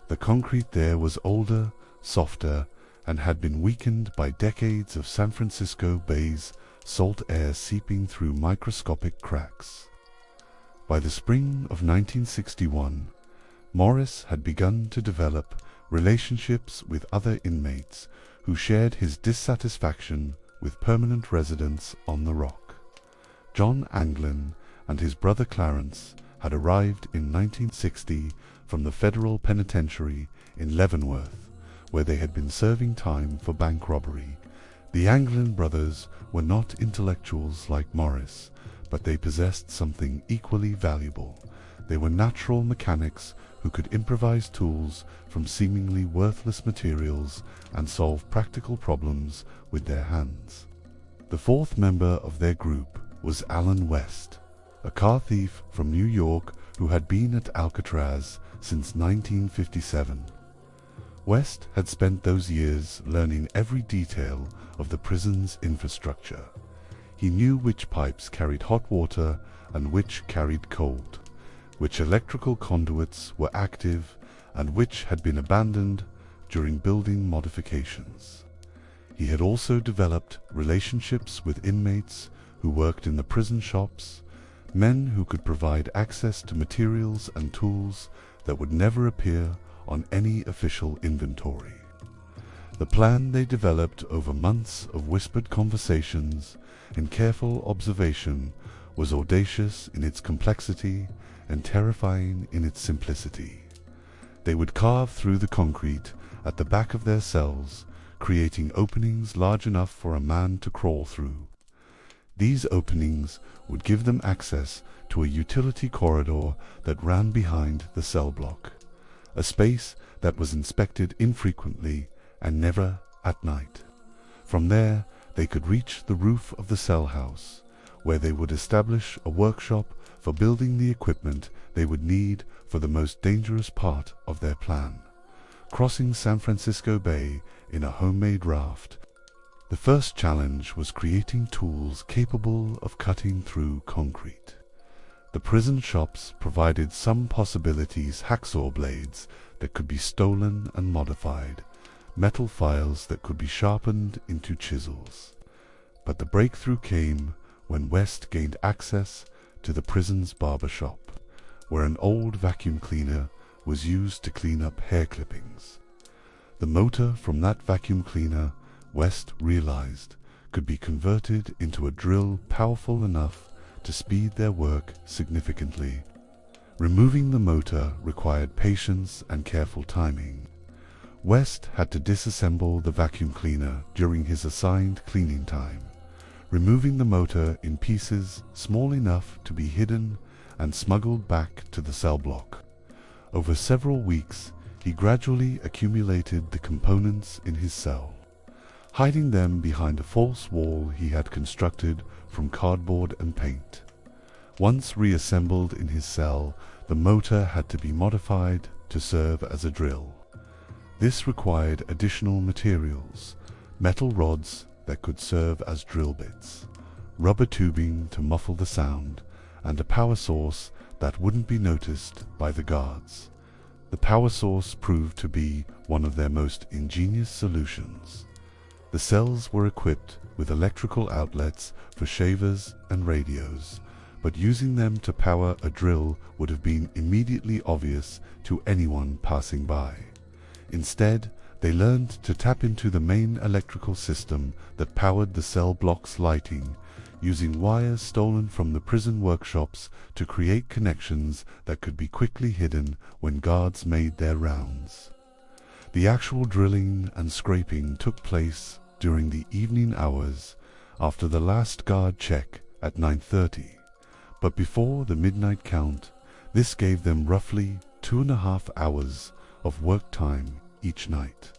The concrete there was older, softer, and had been weakened by decades of San Francisco Bay's salt air seeping through microscopic cracks. By the spring of 1961, Morris had begun to develop relationships with other inmates who shared his dissatisfaction with permanent residence on the rock. John Anglin and his brother Clarence had arrived in 1960 from the federal penitentiary in Leavenworth, where they had been serving time for bank robbery. The Anglin brothers were not intellectuals like Morris, but they possessed something equally valuable. They were natural mechanics who could improvise tools from seemingly worthless materials and solve practical problems with their hands. The fourth member of their group was Allen West, a car thief from New York who had been at Alcatraz since 1957. West had spent those years learning every detail of the prison's infrastructure. He knew which pipes carried hot water and which carried cold, which electrical conduits were active and which had been abandoned during building modifications. He had also developed relationships with inmates who worked in the prison shops, men who could provide access to materials and tools that would never appear on any official inventory. The plan they developed over months of whispered conversations and careful observation was audacious in its complexity and terrifying in its simplicity. They would carve through the concrete at the back of their cells, creating openings large enough for a man to crawl through. These openings would give them access to a utility corridor that ran behind the cell block, a space that was inspected infrequently and never at night. From there, they could reach the roof of the cell house, where they would establish a workshop for building the equipment they would need for the most dangerous part of their plan, crossing San Francisco Bay in a homemade raft. The first challenge was creating tools capable of cutting through concrete. The prison shops provided some possibilities: hacksaw blades that could be stolen and modified, metal files that could be sharpened into chisels. But the breakthrough came when West gained access to the prison's barber shop, where an old vacuum cleaner was used to clean up hair clippings. The motor from that vacuum cleaner, West realized, could be converted into a drill powerful enough to speed their work significantly. Removing the motor required patience and careful timing. West had to disassemble the vacuum cleaner during his assigned cleaning time, removing the motor in pieces small enough to be hidden and smuggled back to the cell block. Over several weeks, he gradually accumulated the components in his cell, hiding them behind a false wall he had constructed from cardboard and paint. Once reassembled in his cell, the motor had to be modified to serve as a drill. This required additional materials: metal rods that could serve as drill bits, rubber tubing to muffle the sound, and a power source that wouldn't be noticed by the guards. The power source proved to be one of their most ingenious solutions. The cells were equipped with electrical outlets for shavers and radios, but using them to power a drill would have been immediately obvious to anyone passing by. Instead, they learned to tap into the main electrical system that powered the cell block's lighting, using wires stolen from the prison workshops to create connections that could be quickly hidden when guards made their rounds. The actual drilling and scraping took place during the evening hours after the last guard check at 9:30, but before the midnight count. This gave them roughly 2.5 hours of work time each night,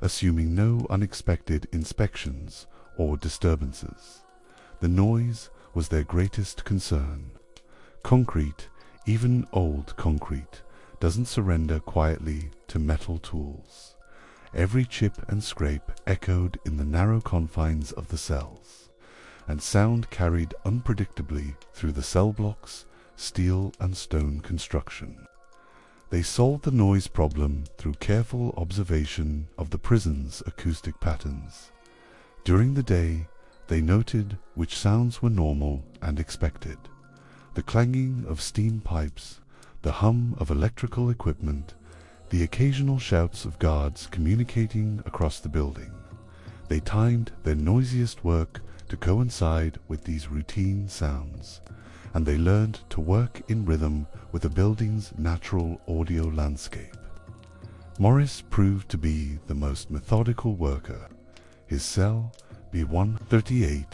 assuming no unexpected inspections or disturbances. The noise was their greatest concern. Concrete, even old concrete, doesn't surrender quietly to metal tools. Every chip and scrape echoed in the narrow confines of the cells, and sound carried unpredictably through the cell blocks, steel and stone construction. They solved the noise problem through careful observation of the prison's acoustic patterns. During the day, they noted which sounds were normal and expected: the clanging of steam pipes, the hum of electrical equipment, the occasional shouts of guards communicating across the building. They timed their noisiest work to coincide with these routine sounds, and they learned to work in rhythm with the building's natural audio landscape. Morris proved to be the most methodical worker. His cell, B138,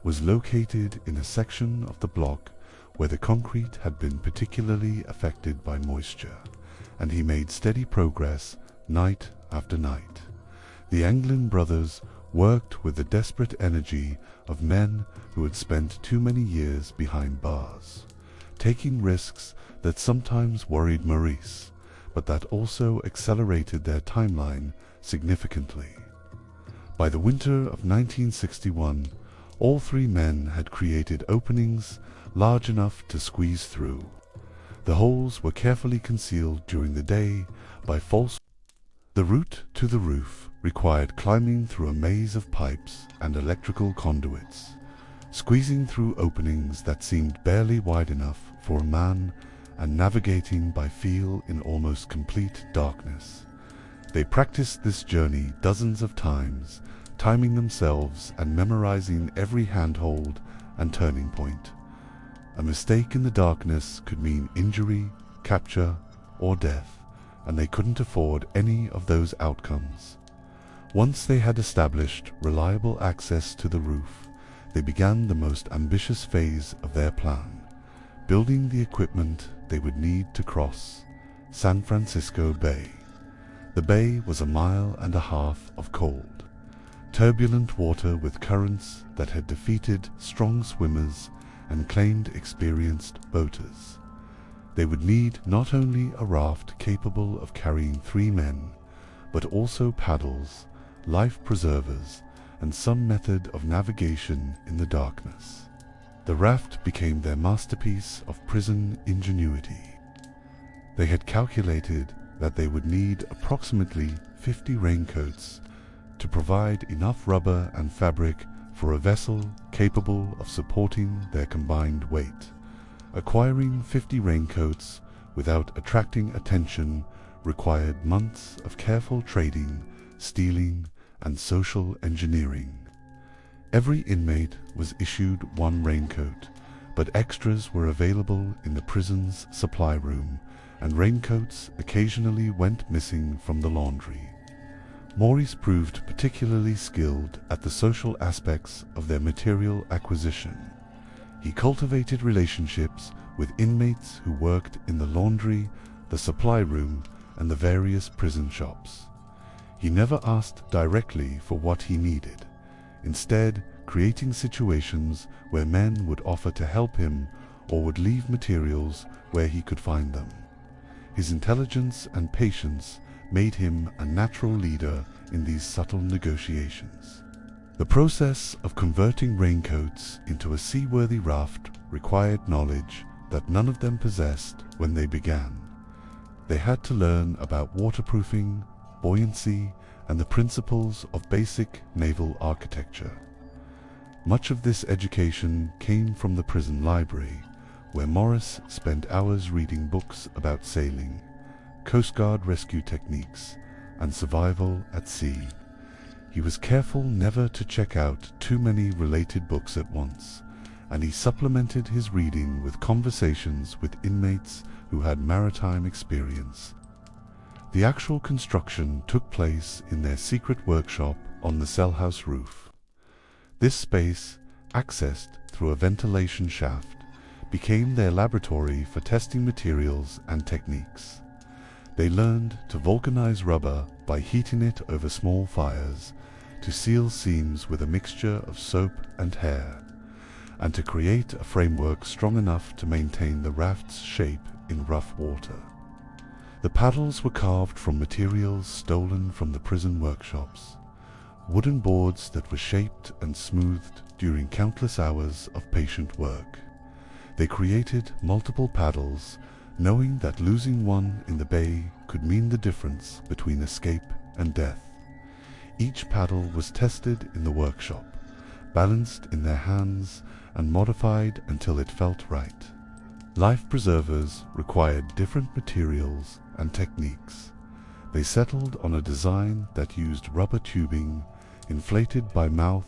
was located in a section of the block where the concrete had been particularly affected by moisture, and he made steady progress night after night. The Anglin brothers worked with the desperate energy of men who had spent too many years behind bars, taking risks that sometimes worried Maurice, but that also accelerated their timeline significantly. By the winter of 1961, all three men had created openings large enough to squeeze through. The holes were carefully concealed during the day by false. The route to the roof required climbing through a maze of pipes and electrical conduits, squeezing through openings that seemed barely wide enough for a man, and navigating by feel in almost complete darkness. They practiced this journey dozens of times, timing themselves and memorizing every handhold and turning point. A mistake in the darkness could mean injury, capture, or death, and they couldn't afford any of those outcomes. Once they had established reliable access to the roof, they began the most ambitious phase of their plan, building the equipment they would need to cross San Francisco Bay. The bay was 1.5 miles of cold, turbulent water with currents that had defeated strong swimmers and claimed experienced boaters. They would need not only a raft capable of carrying 3 men, but also paddles, life preservers, and some method of navigation in the darkness. The raft became their masterpiece of prison ingenuity. They had calculated that they would need approximately 50 raincoats to provide enough rubber and fabric for a vessel capable of supporting their combined weight. Acquiring 50 raincoats without attracting attention required months of careful trading, stealing, and social engineering. Every inmate was issued 1 raincoat, but extras were available in the prison's supply room, and raincoats occasionally went missing from the laundry. Maurice proved particularly skilled at the social aspects of their material acquisition. He cultivated relationships with inmates who worked in the laundry, the supply room, and the various prison shops. He never asked directly for what he needed, instead creating situations where men would offer to help him or would leave materials where he could find them. His intelligence and patience made him a natural leader in these subtle negotiations. The process of converting raincoats into a seaworthy raft required knowledge that none of them possessed when they began. They had to learn about waterproofing, buoyancy, and the principles of basic naval architecture. Much of this education came from the prison library, where Morris spent hours reading books about sailing, Coast Guard rescue techniques, and survival at sea. He was careful never to check out too many related books at once, and he supplemented his reading with conversations with inmates who had maritime experience. The actual construction took place in their secret workshop on the cell house roof. This space, accessed through a ventilation shaft, became their laboratory for testing materials and techniques. They learned to vulcanize rubber by heating it over small fires, to seal seams with a mixture of soap and hair, and to create a framework strong enough to maintain the raft's shape in rough water. The paddles were carved from materials stolen from the prison workshops, wooden boards that were shaped and smoothed during countless hours of patient work. They created multiple paddles, knowing that losing one in the bay could mean the difference between escape and death. Each paddle was tested in the workshop, balanced in their hands, and modified until it felt right. Life preservers required different materials and techniques. They settled on a design that used rubber tubing, inflated by mouth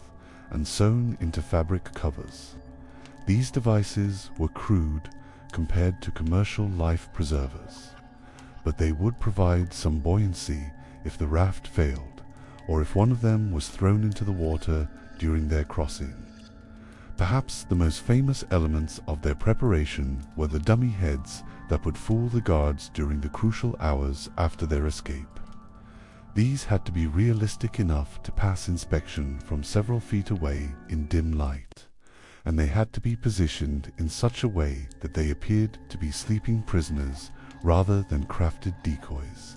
and sewn into fabric covers. These devices were crude compared to commercial life preservers, but they would provide some buoyancy if the raft failed, or if one of them was thrown into the water during their crossing. Perhaps the most famous elements of their preparation were the dummy heads that would fool the guards during the crucial hours after their escape. These had to be realistic enough to pass inspection from several feet away in dim light, and they had to be positioned in such a way that they appeared to be sleeping prisoners rather than crafted decoys.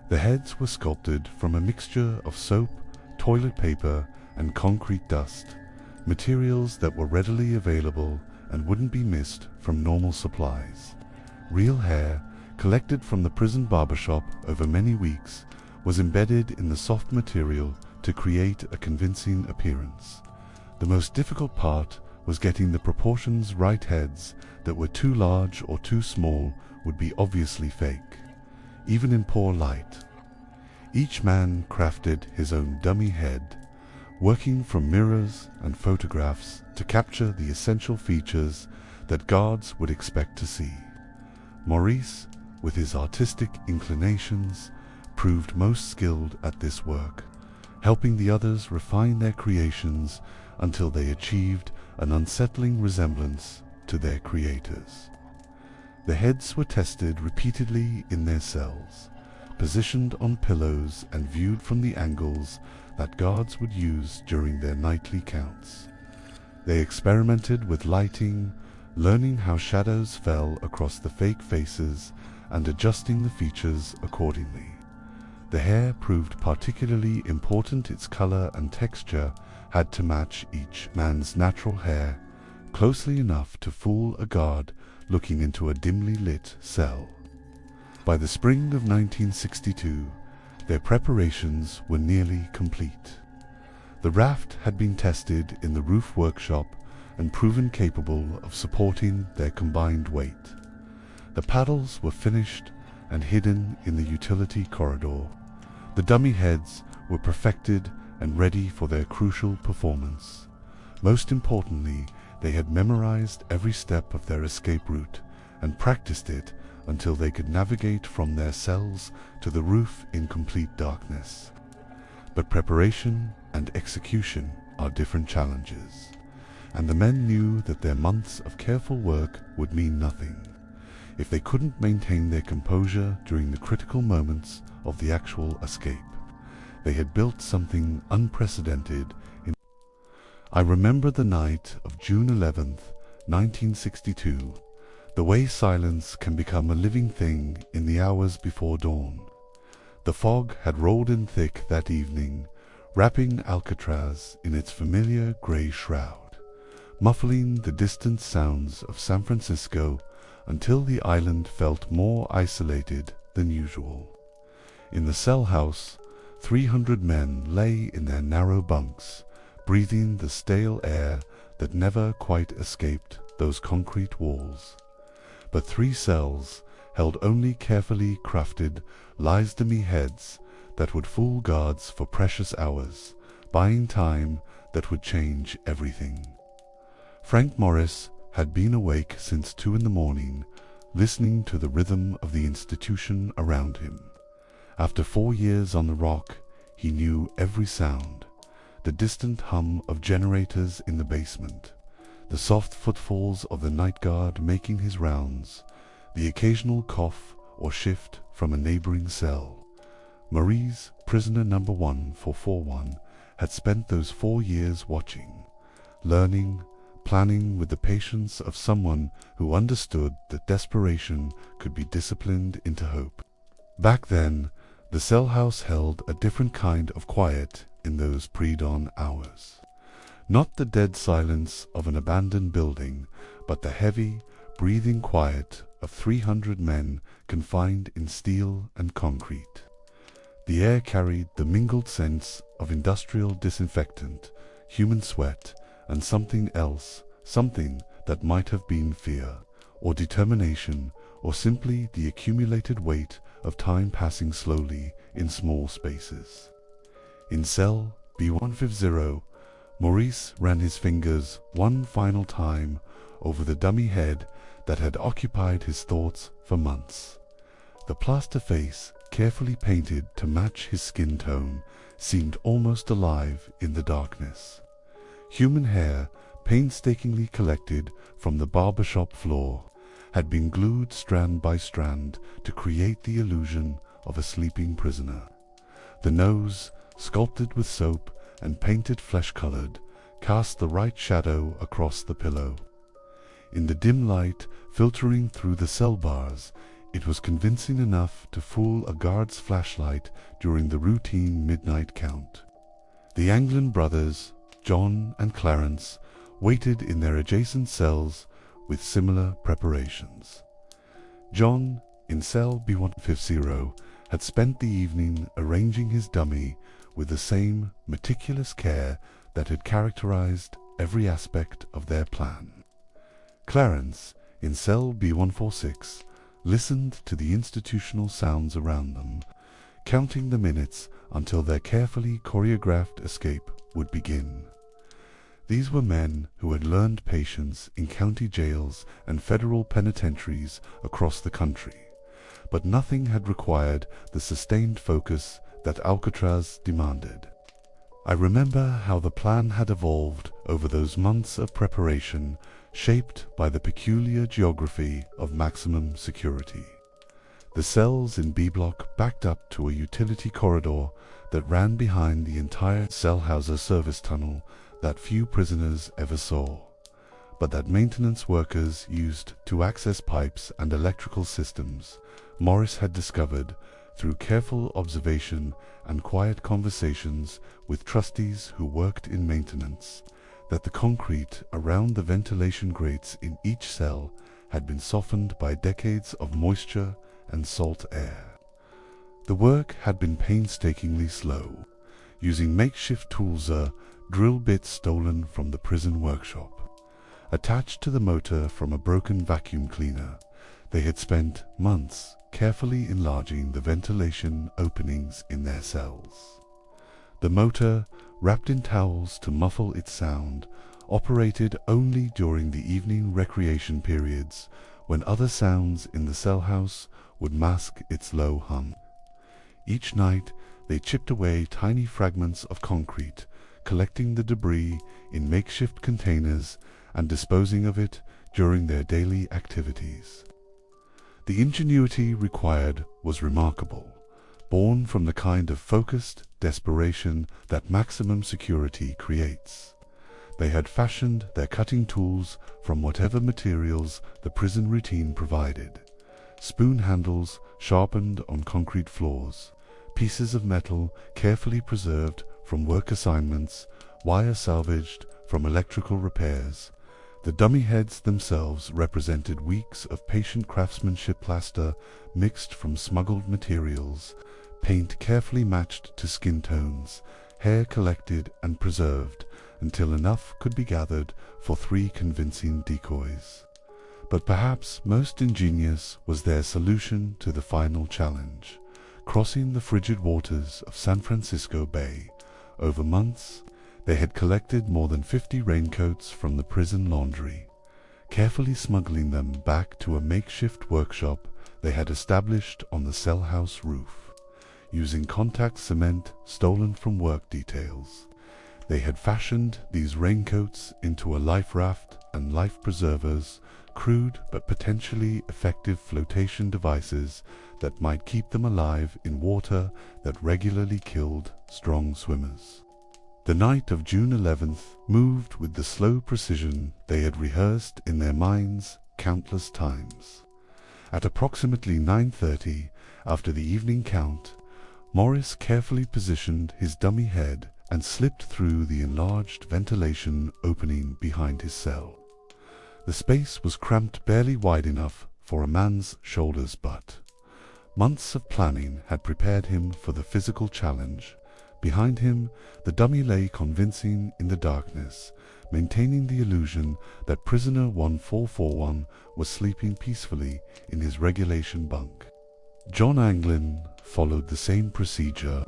The heads were sculpted from a mixture of soap, toilet paper, and concrete dust, materials that were readily available and wouldn't be missed from normal supplies. Real hair, collected from the prison barbershop over many weeks, was embedded in the soft material to create a convincing appearance. The most difficult part was getting the proportions right. Heads that were too large or too small would be obviously fake, even in poor light. Each man crafted his own dummy head, working from mirrors and photographs to capture the essential features that guards would expect to see. Maurice, with his artistic inclinations, proved most skilled at this work, helping the others refine their creations until they achieved an unsettling resemblance to their creators. The heads were tested repeatedly in their cells, positioned on pillows and viewed from the angles that guards would use during their nightly counts. They experimented with lighting, learning how shadows fell across the fake faces and adjusting the features accordingly. The hair proved particularly important. Its color and texture had to match each man's natural hair closely enough to fool a guard looking into a dimly lit cell. By the spring of 1962, their preparations were nearly complete. The raft had been tested in the roof workshop and proven capable of supporting their combined weight. The paddles were finished and hidden in the utility corridor. The dummy heads were perfected and ready for their crucial performance. Most importantly, they had memorized every step of their escape route and practiced it until they could navigate from their cells to the roof in complete darkness. But preparation and execution are different challenges, and the men knew that their months of careful work would mean nothing if they couldn't maintain their composure during the critical moments of the actual escape. They had built something unprecedented in... I remember the night of June 11th, 1962, the way silence can become a living thing in the hours before dawn. The fog had rolled in thick that evening, wrapping Alcatraz in its familiar gray shroud, muffling the distant sounds of San Francisco until the island felt more isolated than usual. In the cell house, 300 men lay in their narrow bunks, breathing the stale air that never quite escaped those concrete walls. But 3 cells held only carefully crafted limestone heads that would fool guards for precious hours, buying time that would change everything. Frank Morris had been awake since 2 in the morning, listening to the rhythm of the institution around him. After 4 years on the rock, he knew every sound: the distant hum of generators in the basement, the soft footfalls of the night guard making his rounds, the occasional cough or shift from a neighboring cell. Maurice, prisoner number 1441, had spent those 4 years watching, learning, planning with the patience of someone who understood that desperation could be disciplined into hope. Back then, the cell house held a different kind of quiet in those pre-dawn hours. Not the dead silence of an abandoned building, but the heavy, breathing quiet of 300 men confined in steel and concrete. The air carried the mingled scents of industrial disinfectant, human sweat, and something else, something that might have been fear, or determination, or simply the accumulated weight of time passing slowly in small spaces. In cell B150, Maurice ran his fingers one final time over the dummy head that had occupied his thoughts for months. The plaster face, carefully painted to match his skin tone, seemed almost alive in the darkness. Human hair, painstakingly collected from the barbershop floor, had been glued strand by strand to create the illusion of a sleeping prisoner. The nose, sculpted with soap and painted flesh-colored, cast the right shadow across the pillow. In the dim light filtering through the cell bars, it was convincing enough to fool a guard's flashlight during the routine midnight count. The Anglin brothers, John and Clarence, waited in their adjacent cells with similar preparations. John, in cell B150, had spent the evening arranging his dummy with the same meticulous care that had characterized every aspect of their plan. Clarence, in cell B146, listened to the institutional sounds around them, counting the minutes until their carefully choreographed escape would begin. These were men who had learned patience in county jails and federal penitentiaries across the country, but nothing had required the sustained focus that Alcatraz demanded. I remember how the plan had evolved over those months of preparation, shaped by the peculiar geography of maximum security. The cells in B Block backed up to a utility corridor that ran behind the entire cellhouser service tunnel that few prisoners ever saw, but that maintenance workers used to access pipes and electrical systems. Maurice had discovered, through careful observation and quiet conversations with trustees who worked in maintenance, that the concrete around the ventilation grates in each cell had been softened by decades of moisture and salt air. The work had been painstakingly slow, using makeshift tools, drill bits stolen from the prison workshop. Attached to the motor from a broken vacuum cleaner, they had spent months carefully enlarging the ventilation openings in their cells. The motor, wrapped in towels to muffle its sound, operated only during the evening recreation periods when other sounds in the cell house would mask its low hum. Each night they chipped away tiny fragments of concrete, collecting the debris in makeshift containers and disposing of it during their daily activities. The ingenuity required was remarkable, born from the kind of focused desperation that maximum security creates. They had fashioned their cutting tools from whatever materials the prison routine provided: spoon handles sharpened on concrete floors, pieces of metal carefully preserved from work assignments, wire salvaged from electrical repairs. The dummy heads themselves represented weeks of patient craftsmanship, plaster mixed from smuggled materials, paint carefully matched to skin tones, hair collected and preserved until enough could be gathered for 3 convincing decoys. But perhaps most ingenious was their solution to the final challenge: crossing the frigid waters of San Francisco Bay. Over months, they had collected more than 50 raincoats from the prison laundry, carefully smuggling them back to a makeshift workshop they had established on the cell house roof. Using contact cement stolen from work details, they had fashioned these raincoats into a life raft and life preservers, crude but potentially effective flotation devices that might keep them alive in water that regularly killed strong swimmers. The night of June 11th moved with the slow precision they had rehearsed in their minds countless times. At approximately 9:30, after the evening count, Maurice carefully positioned his dummy head and slipped through the enlarged ventilation opening behind his cell. The space was cramped barely wide enough for a man's shoulders, but months of planning had prepared him for the physical challenge. Behind him, the dummy lay convincing in the darkness, maintaining the illusion that prisoner 1441 was sleeping peacefully in his regulation bunk. John Anglin followed the same procedure,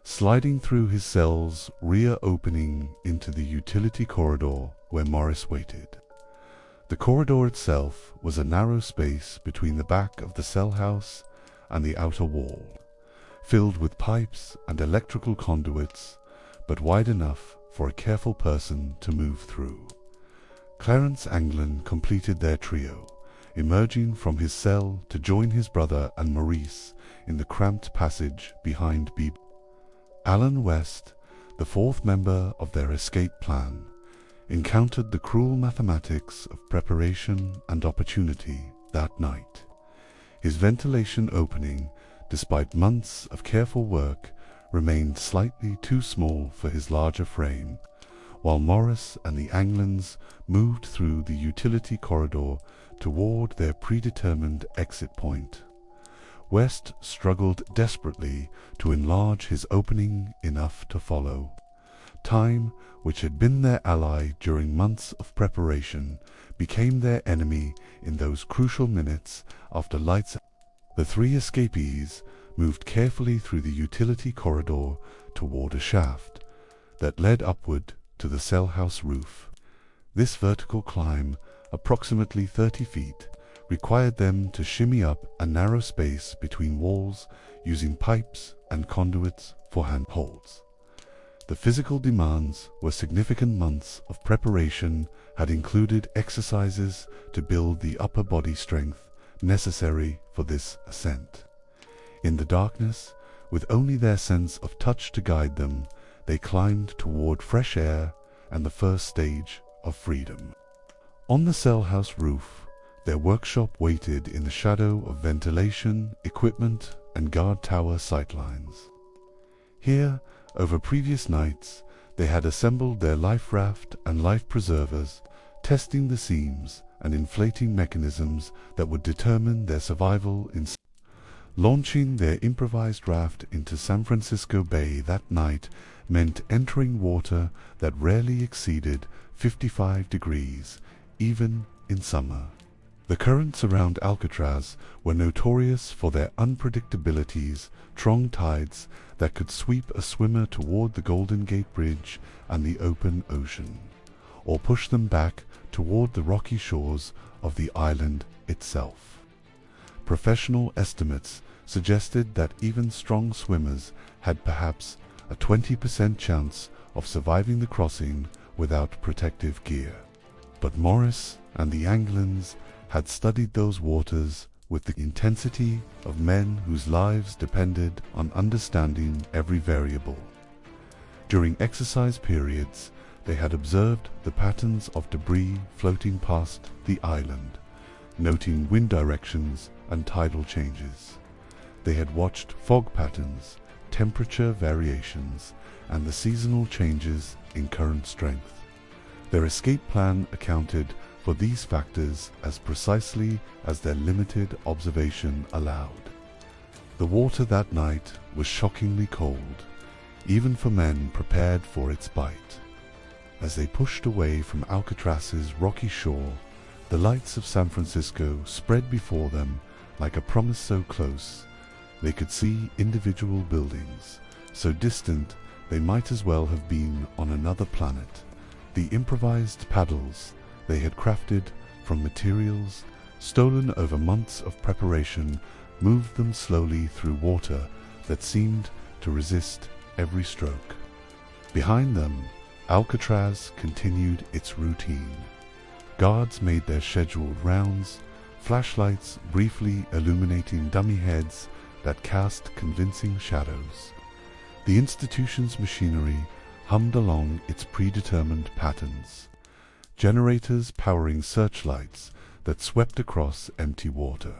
sliding through his cell's rear opening into the utility corridor where Morris waited. The corridor itself was a narrow space between the back of the cell house and the outer wall, filled with pipes and electrical conduits, but wide enough for a careful person to move through. Clarence Anglin completed their trio, emerging from his cell to join his brother and Maurice in the cramped passage behind Beebe. Alan West, the fourth member of their escape plan, encountered the cruel mathematics of preparation and opportunity that night. His ventilation opening, despite months of careful work, remained slightly too small for his larger frame, while Morris and the Anglins moved through the utility corridor toward their predetermined exit point. West struggled desperately to enlarge his opening enough to follow. Time, which had been their ally during months of preparation, became their enemy in those crucial minutes after lights. The three escapees moved carefully through the utility corridor toward a shaft that led upward to the cell house roof. This vertical climb, approximately 30 feet, required them to shimmy up a narrow space between walls using pipes and conduits for handholds. The physical demands were significant. Months of preparation had included exercises to build the upper body strength necessary for this ascent. In the darkness, with only their sense of touch to guide them, they climbed toward fresh air and the first stage of freedom. On the cell house roof, their workshop waited in the shadow of ventilation, equipment, and guard tower sightlines. Here, over previous nights, they had assembled their life raft and life preservers, testing the seams and inflating mechanisms that would determine their survival in launching their improvised raft into San Francisco Bay that night meant entering water that rarely exceeded 55 degrees, even in summer. The currents around Alcatraz were notorious for their unpredictabilities, strong tides that could sweep a swimmer toward the Golden Gate Bridge and the open ocean, or push them back toward the rocky shores of the island itself. Professional estimates suggested that even strong swimmers had perhaps a 20% chance of surviving the crossing without protective gear. But Morris and the Anglins had studied those waters with the intensity of men whose lives depended on understanding every variable. During exercise periods, they had observed the patterns of debris floating past the island, noting wind directions and tidal changes. They had watched fog patterns, temperature variations, and the seasonal changes in current strength. Their escape plan accounted for these factors as precisely as their limited observation allowed. The water that night was shockingly cold, even for men prepared for its bite. As they pushed away from Alcatraz's rocky shore, the lights of San Francisco spread before them like a promise so close they could see individual buildings, so distant they might as well have been on another planet. The improvised paddles they had crafted from materials stolen over months of preparation moved them slowly through water that seemed to resist every stroke. Behind them, Alcatraz continued its routine. Guards made their scheduled rounds, flashlights briefly illuminating dummy heads that cast convincing shadows. The institution's machinery hummed along its predetermined patterns, generators powering searchlights that swept across empty water,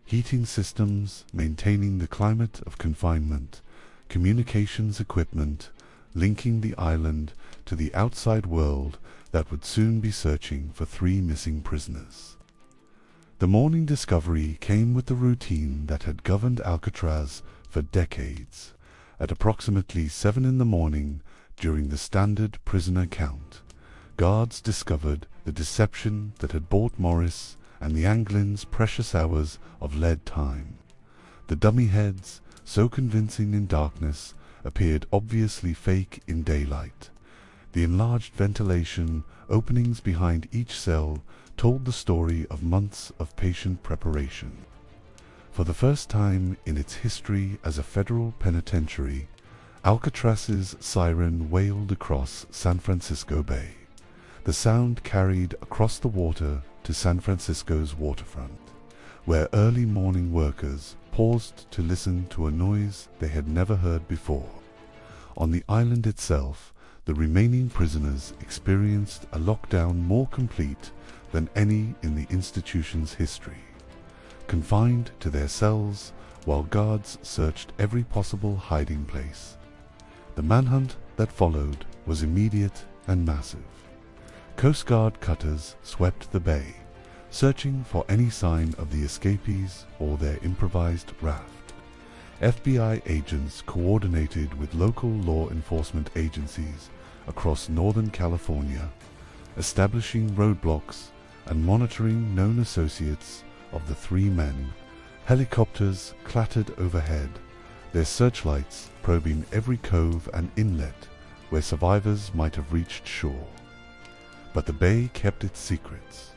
heating systems maintaining the climate of confinement, communications equipment linking the island to the outside world that would soon be searching for 3 missing prisoners. The morning discovery came with the routine that had governed Alcatraz for decades. At approximately 7 in the morning, during the standard prisoner count, guards discovered the deception that had bought Morris and the Anglins precious hours of lead time. The dummy heads, so convincing in darkness, appeared obviously fake in daylight. The enlarged ventilation openings behind each cell told the story of months of patient preparation. For the first time in its history as a federal penitentiary, Alcatraz's siren wailed across San Francisco Bay. The sound carried across the water to San Francisco's waterfront, where early morning workers paused to listen to a noise they had never heard before. On the island itself, the remaining prisoners experienced a lockdown more complete than any in the institution's history. Confined to their cells while guards searched every possible hiding place. The manhunt that followed was immediate and massive. Coast Guard cutters swept the bay, searching for any sign of the escapees or their improvised raft. FBI agents coordinated with local law enforcement agencies across Northern California, establishing roadblocks and monitoring known associates of the three men. Helicopters clattered overhead, their searchlights probing every cove and inlet where survivors might have reached shore. But the bay kept its secrets.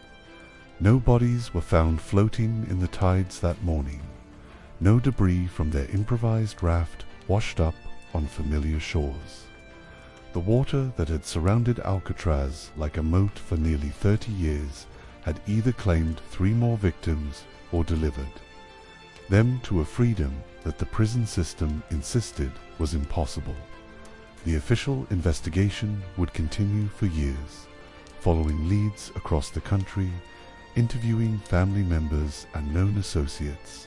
No bodies were found floating in the tides that morning. No debris from their improvised raft washed up on familiar shores. The water that had surrounded Alcatraz like a moat for nearly 30 years had either claimed 3 more victims or delivered them to a freedom that the prison system insisted was impossible. The official investigation would continue for years, following leads across the country, interviewing family members and known associates,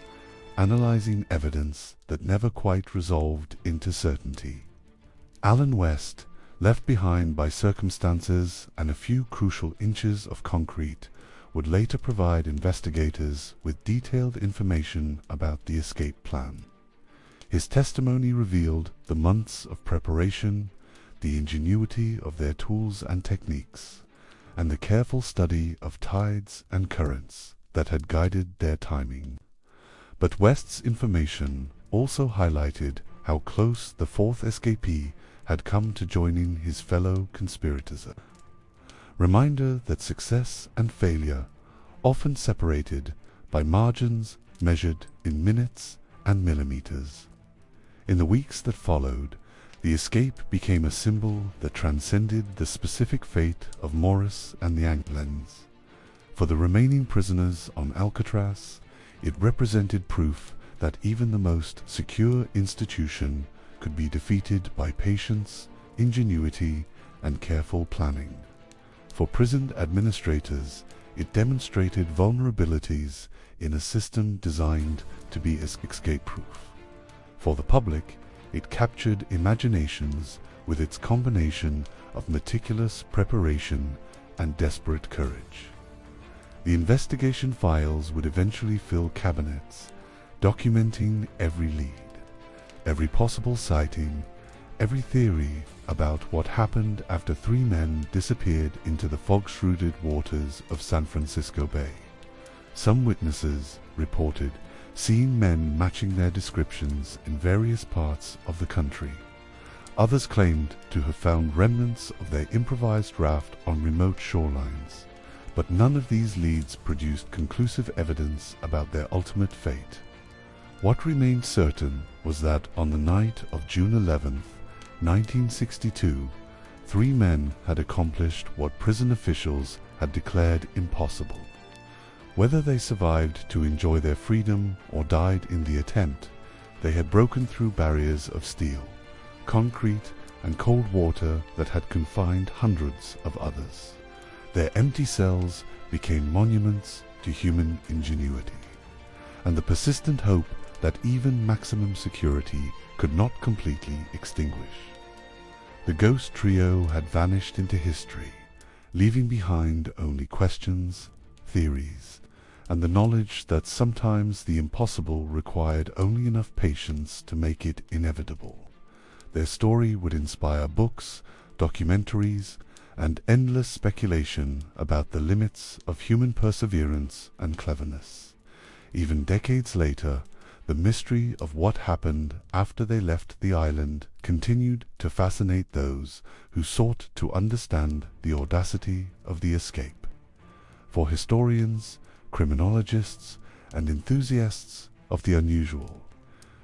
analyzing evidence that never quite resolved into certainty. Alan West, left behind by circumstances and a few crucial inches of concrete, would later provide investigators with detailed information about the escape plan. His testimony revealed the months of preparation, the ingenuity of their tools and techniques, and the careful study of tides and currents that had guided their timing. But West's information also highlighted how close the fourth escapee had come to joining his fellow conspirators. Reminder that success and failure often separated by margins measured in minutes and millimeters. In the weeks that followed, the escape became a symbol that transcended the specific fate of Morris and the Anglens. For the remaining prisoners on Alcatraz, it represented proof that even the most secure institution could be defeated by patience, ingenuity, and careful planning. For prison administrators, it demonstrated vulnerabilities in a system designed to be escape-proof. For the public, it captured imaginations with its combination of meticulous preparation and desperate courage. The investigation files would eventually fill cabinets, documenting every lead, every possible sighting, every theory about what happened after 3 men disappeared into the fog-shrouded waters of San Francisco Bay. Some witnesses reported seeing men matching their descriptions in various parts of the country. Others claimed to have found remnants of their improvised raft on remote shorelines, but none of these leads produced conclusive evidence about their ultimate fate. What remained certain was that on the night of June 11th, 1962, 3 men had accomplished what prison officials had declared impossible. Whether they survived to enjoy their freedom or died in the attempt, they had broken through barriers of steel, concrete, and cold water that had confined hundreds of others. Their empty cells became monuments to human ingenuity, and the persistent hope that even maximum security could not completely extinguish. The ghost trio had vanished into history, leaving behind only questions, theories, and the knowledge that sometimes the impossible required only enough patience to make it inevitable. Their story would inspire books, documentaries, and endless speculation about the limits of human perseverance and cleverness. Even decades later, The mystery of what happened after they left the island continued to fascinate those who sought to understand the audacity of the escape. For historians, criminologists, and enthusiasts of the unusual,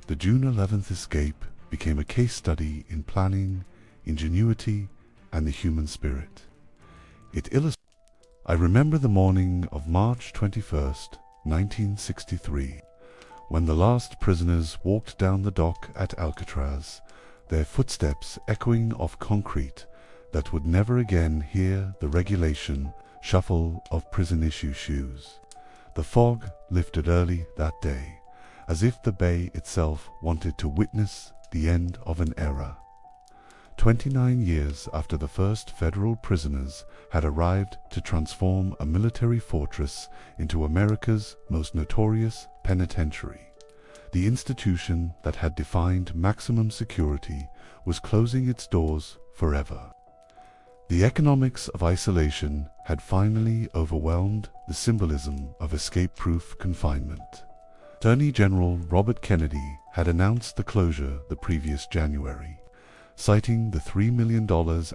the June 11th escape became a case study in planning, ingenuity, and the human spirit. It illustrates. I remember the morning of March 21st, 1963, when the last prisoners walked down the dock at Alcatraz, their footsteps echoing off concrete that would never again hear the regulation shuffle of prison-issue shoes. The fog lifted early that day, as if the bay itself wanted to witness the end of an era. 29 years after the first federal prisoners had arrived to transform a military fortress into America's most notorious penitentiary, the institution that had defined maximum security was closing its doors forever. The economics of isolation had finally overwhelmed the symbolism of escape-proof confinement. Attorney General Robert Kennedy had announced the closure the previous January, citing the $3 million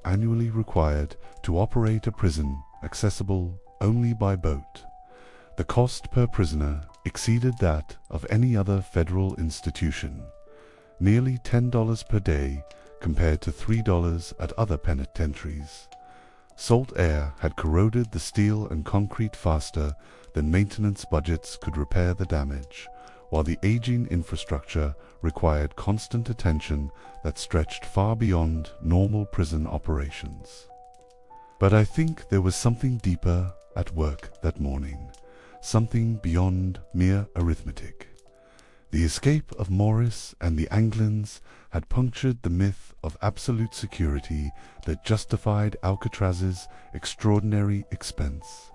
annually required to operate a prison accessible only by boat. The cost per prisoner exceeded that of any other federal institution, nearly $10 per day compared to $3 at other penitentiaries. Salt air had corroded the steel and concrete faster than maintenance budgets could repair the damage, while the aging infrastructure required constant attention that stretched far beyond normal prison operations. But I think there was something deeper at work that morning, something beyond mere arithmetic. The escape of Morris and the Anglins had punctured the myth of absolute security that justified Alcatraz's extraordinary expense.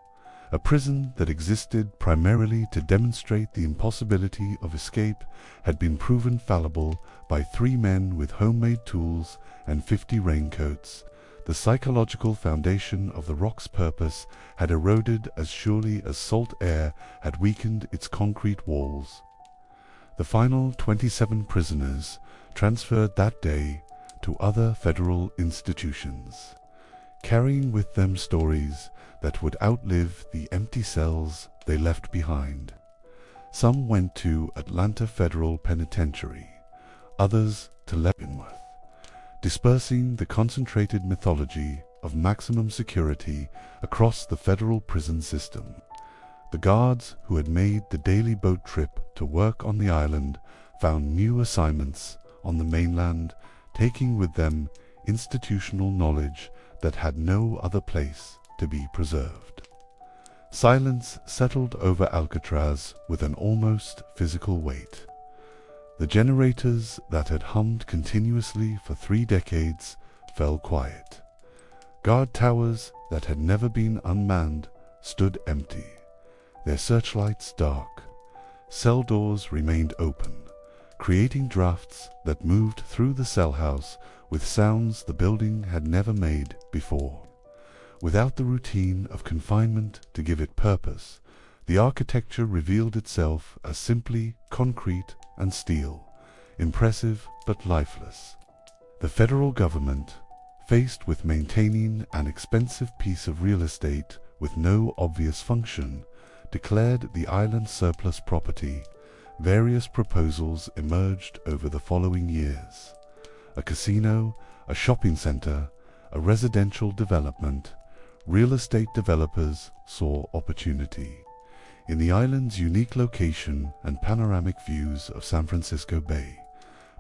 A prison that existed primarily to demonstrate the impossibility of escape had been proven fallible by 3 men with homemade tools and 50 raincoats. The psychological foundation of the rock's purpose had eroded as surely as salt air had weakened its concrete walls. The final 27 prisoners transferred that day to other federal institutions, carrying with them stories that would outlive the empty cells they left behind. Some went to Atlanta Federal Penitentiary, others to Leavenworth, dispersing the concentrated mythology of maximum security across the federal prison system. The guards who had made the daily boat trip to work on the island found new assignments on the mainland, taking with them institutional knowledge that had no other place to be preserved. Silence settled over Alcatraz with an almost physical weight. The generators that had hummed continuously for 3 decades fell quiet. Guard towers that had never been unmanned stood empty, their searchlights dark. Cell doors remained open, creating drafts that moved through the cell house with sounds the building had never made before. Without the routine of confinement to give it purpose, the architecture revealed itself as simply concrete and steel, impressive but lifeless. The federal government, faced with maintaining an expensive piece of real estate with no obvious function, declared the island surplus property. Various proposals emerged over the following years: a casino, a shopping center, a residential development. Real estate developers saw opportunity in the island's unique location and panoramic views of San Francisco Bay,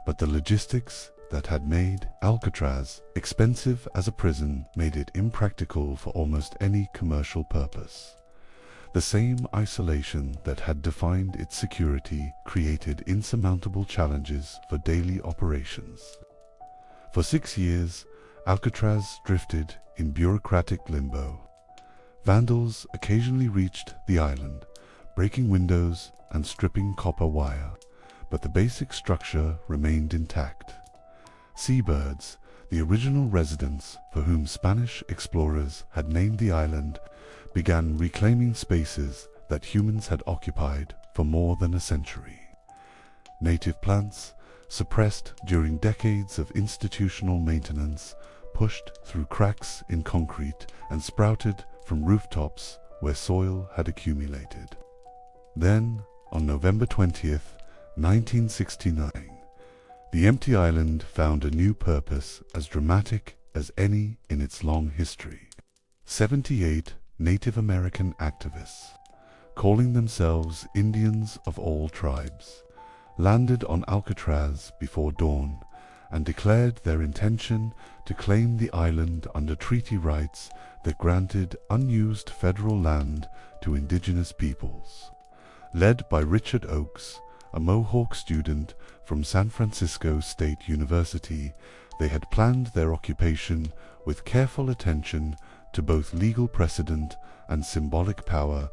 but the logistics that had made Alcatraz expensive as a prison made it impractical for almost any commercial purpose. The same isolation that had defined its security created insurmountable challenges for daily operations. For 6 years, Alcatraz drifted in bureaucratic limbo. Vandals occasionally reached the island, breaking windows and stripping copper wire, but the basic structure remained intact. Seabirds, the original residents for whom Spanish explorers had named the island, began reclaiming spaces that humans had occupied for more than a century. Native plants, suppressed during decades of institutional maintenance, pushed through cracks in concrete and sprouted from rooftops where soil had accumulated. Then, on November 20th, 1969, the empty island found a new purpose as dramatic as any in its long history. 78 Native American activists, calling themselves Indians of all tribes, landed on Alcatraz before dawn and declared their intention to claim the island under treaty rights that granted unused federal land to indigenous peoples. Led by Richard Oakes, a Mohawk student from San Francisco State University, they had planned their occupation with careful attention to both legal precedent and symbolic power.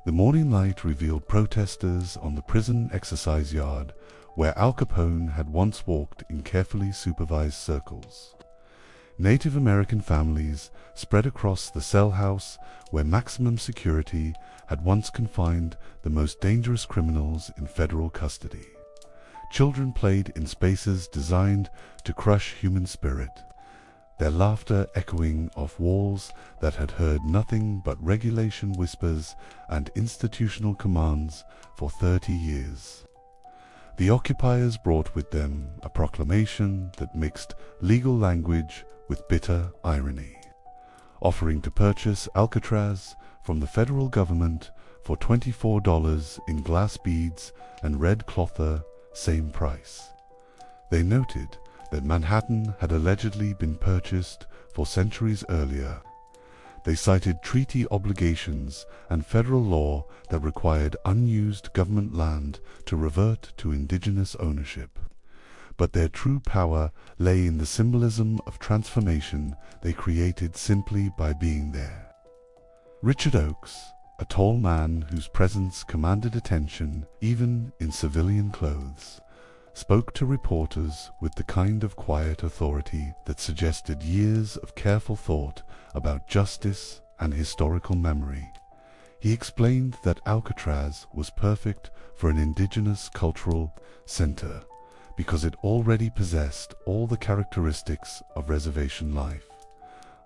The morning light revealed protesters on the prison exercise yard where Al Capone had once walked in carefully supervised circles. Native American families spread across the cell house where maximum security had once confined the most dangerous criminals in federal custody. Children played in spaces designed to crush human spirit, their laughter echoing off walls that had heard nothing but regulation whispers and institutional commands for 30 years. The occupiers brought with them a proclamation that mixed legal language with bitter irony, offering to purchase Alcatraz from the federal government for $24 in glass beads and red clother, same price. They noted that Manhattan had allegedly been purchased for centuries earlier. They cited treaty obligations and federal law that required unused government land to revert to indigenous ownership. But their true power lay in the symbolism of transformation they created simply by being there. Richard Oakes, a tall man whose presence commanded attention even in civilian clothes, spoke to reporters with the kind of quiet authority that suggested years of careful thought about justice and historical memory. He explained that Alcatraz was perfect for an indigenous cultural center because it already possessed all the characteristics of reservation life: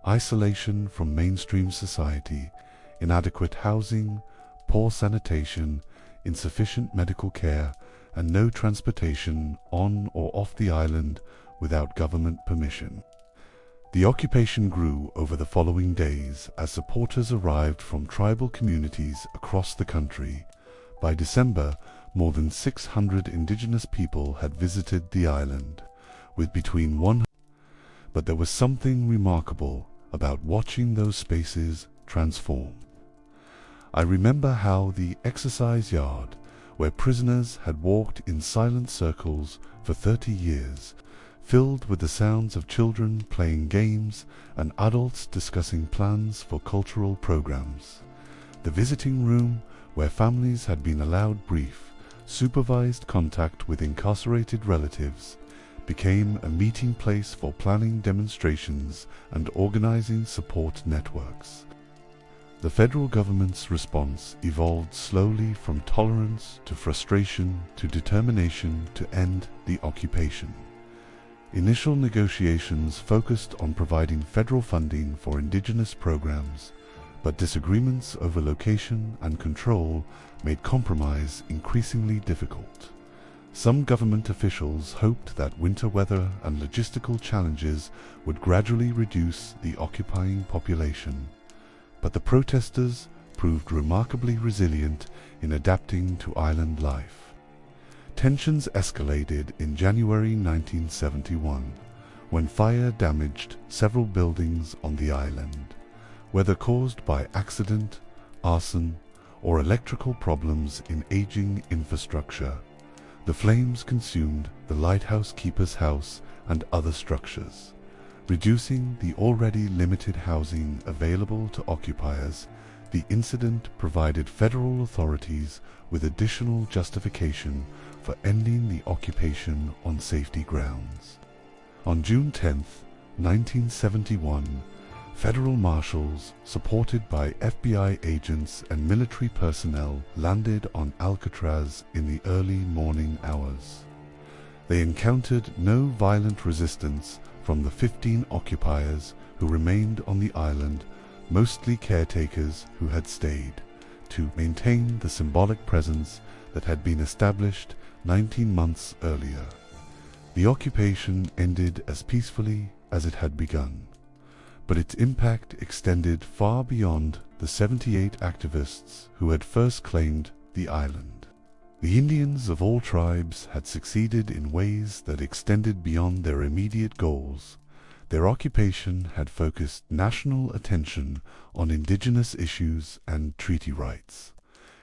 isolation from mainstream society, inadequate housing, poor sanitation, insufficient medical care, and no transportation on or off the island without government permission. The occupation grew over the following days as supporters arrived from tribal communities across the country. By December, more than 600 indigenous people had visited the island, with between 100. But there was something remarkable about watching those spaces transform. I remember how the exercise yard, where prisoners had walked in silent circles for 30 years, filled with the sounds of children playing games and adults discussing plans for cultural programs. The visiting room, where families had been allowed brief, supervised contact with incarcerated relatives, became a meeting place for planning demonstrations and organizing support networks. The federal government's response evolved slowly from tolerance to frustration to determination to end the occupation. Initial negotiations focused on providing federal funding for indigenous programs, but disagreements over location and control made compromise increasingly difficult. Some government officials hoped that winter weather and logistical challenges would gradually reduce the occupying population, but the protesters proved remarkably resilient in adapting to island life. Tensions escalated in January 1971, when fire damaged several buildings on the island, whether caused by accident, arson, or electrical problems in aging infrastructure. The flames consumed the lighthouse keeper's house and other structures, reducing the already limited housing available to occupiers. The incident provided federal authorities with additional justification for ending the occupation on safety grounds. On June 10, 1971, Federal marshals, supported by FBI agents and military personnel, landed on Alcatraz in the early morning hours. They encountered no violent resistance from the 15 occupiers who remained on the island, mostly caretakers who had stayed to maintain the symbolic presence that had been established 19 months earlier. The occupation ended as peacefully as it had begun, but its impact extended far beyond the 78 activists who had first claimed the island. The Indians of all tribes had succeeded in ways that extended beyond their immediate goals. Their occupation had focused national attention on indigenous issues and treaty rights,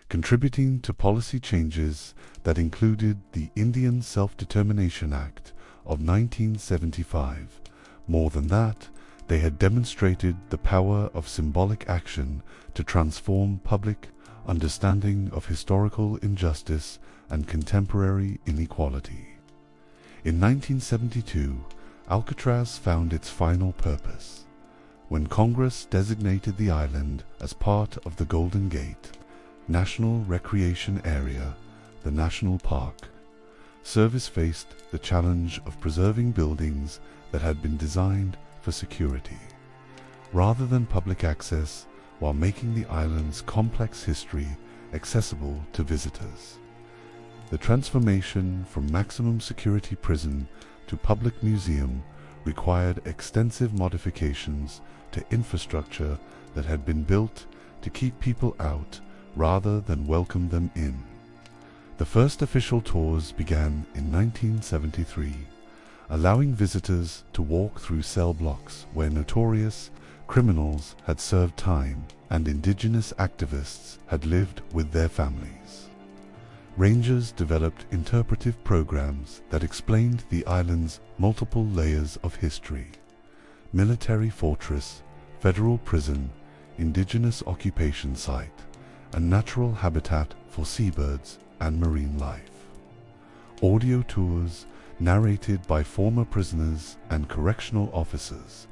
contributing to policy changes that included the Indian Self-Determination Act of 1975. More than that, they had demonstrated the power of symbolic action to transform public understanding of historical injustice and contemporary inequality. In 1972, Alcatraz found its final purpose. When Congress designated the island as part of the Golden Gate National Recreation Area, the national park, service faced the challenge of preserving buildings that had been designed for security, rather than public access, while making the island's complex history accessible to visitors. The transformation from maximum security prison to public museum required extensive modifications to infrastructure that had been built to keep people out rather than welcome them in. The first official tours began in 1973, allowing visitors to walk through cell blocks where notorious criminals had served time and indigenous activists had lived with their families. Rangers developed interpretive programs that explained the island's multiple layers of history: military fortress, federal prison, indigenous occupation site, and natural habitat for seabirds and marine life. Audio tours, narrated by former prisoners and correctional officers,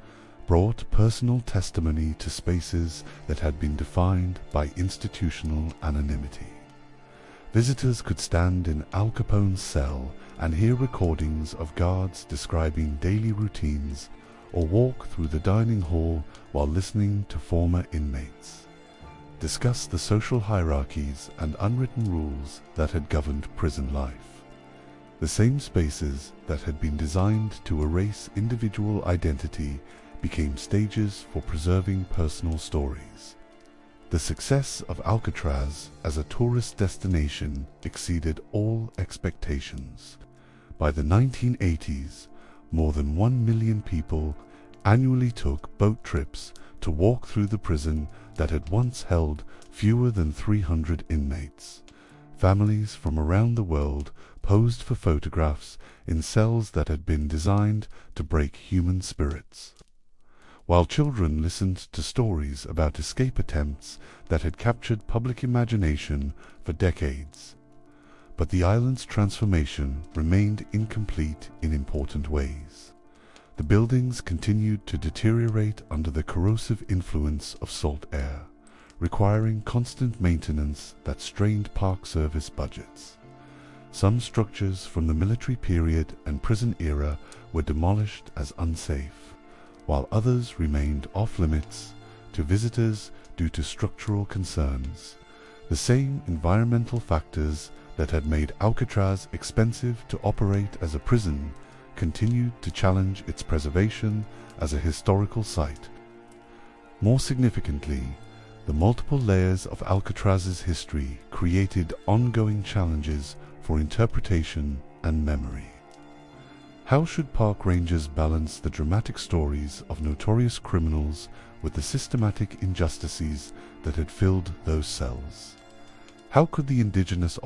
brought personal testimony to spaces that had been defined by institutional anonymity. Visitors could stand in Al Capone's cell and hear recordings of guards describing daily routines, or walk through the dining hall while listening to former inmates discuss the social hierarchies and unwritten rules that had governed prison life. The same spaces that had been designed to erase individual identity became stages for preserving personal stories. The success of Alcatraz as a tourist destination exceeded all expectations. By the 1980s, more than 1 million people annually took boat trips to walk through the prison that had once held fewer than 300 inmates. Families from around the world posed for photographs in cells that had been designed to break human spirits, while children listened to stories about escape attempts that had captured public imagination for decades. But the island's transformation remained incomplete in important ways. The buildings continued to deteriorate under the corrosive influence of salt air, requiring constant maintenance that strained Park Service budgets. Some structures from the military period and prison era were demolished as unsafe, while others remained off-limits to visitors due to structural concerns. The same environmental factors that had made Alcatraz expensive to operate as a prison continued to challenge its preservation as a historical site. More significantly, the multiple layers of Alcatraz's history created ongoing challenges for interpretation and memory. How should park rangers balance the dramatic stories of notorious criminals with the systematic injustices that had filled those cells? How could the indigenous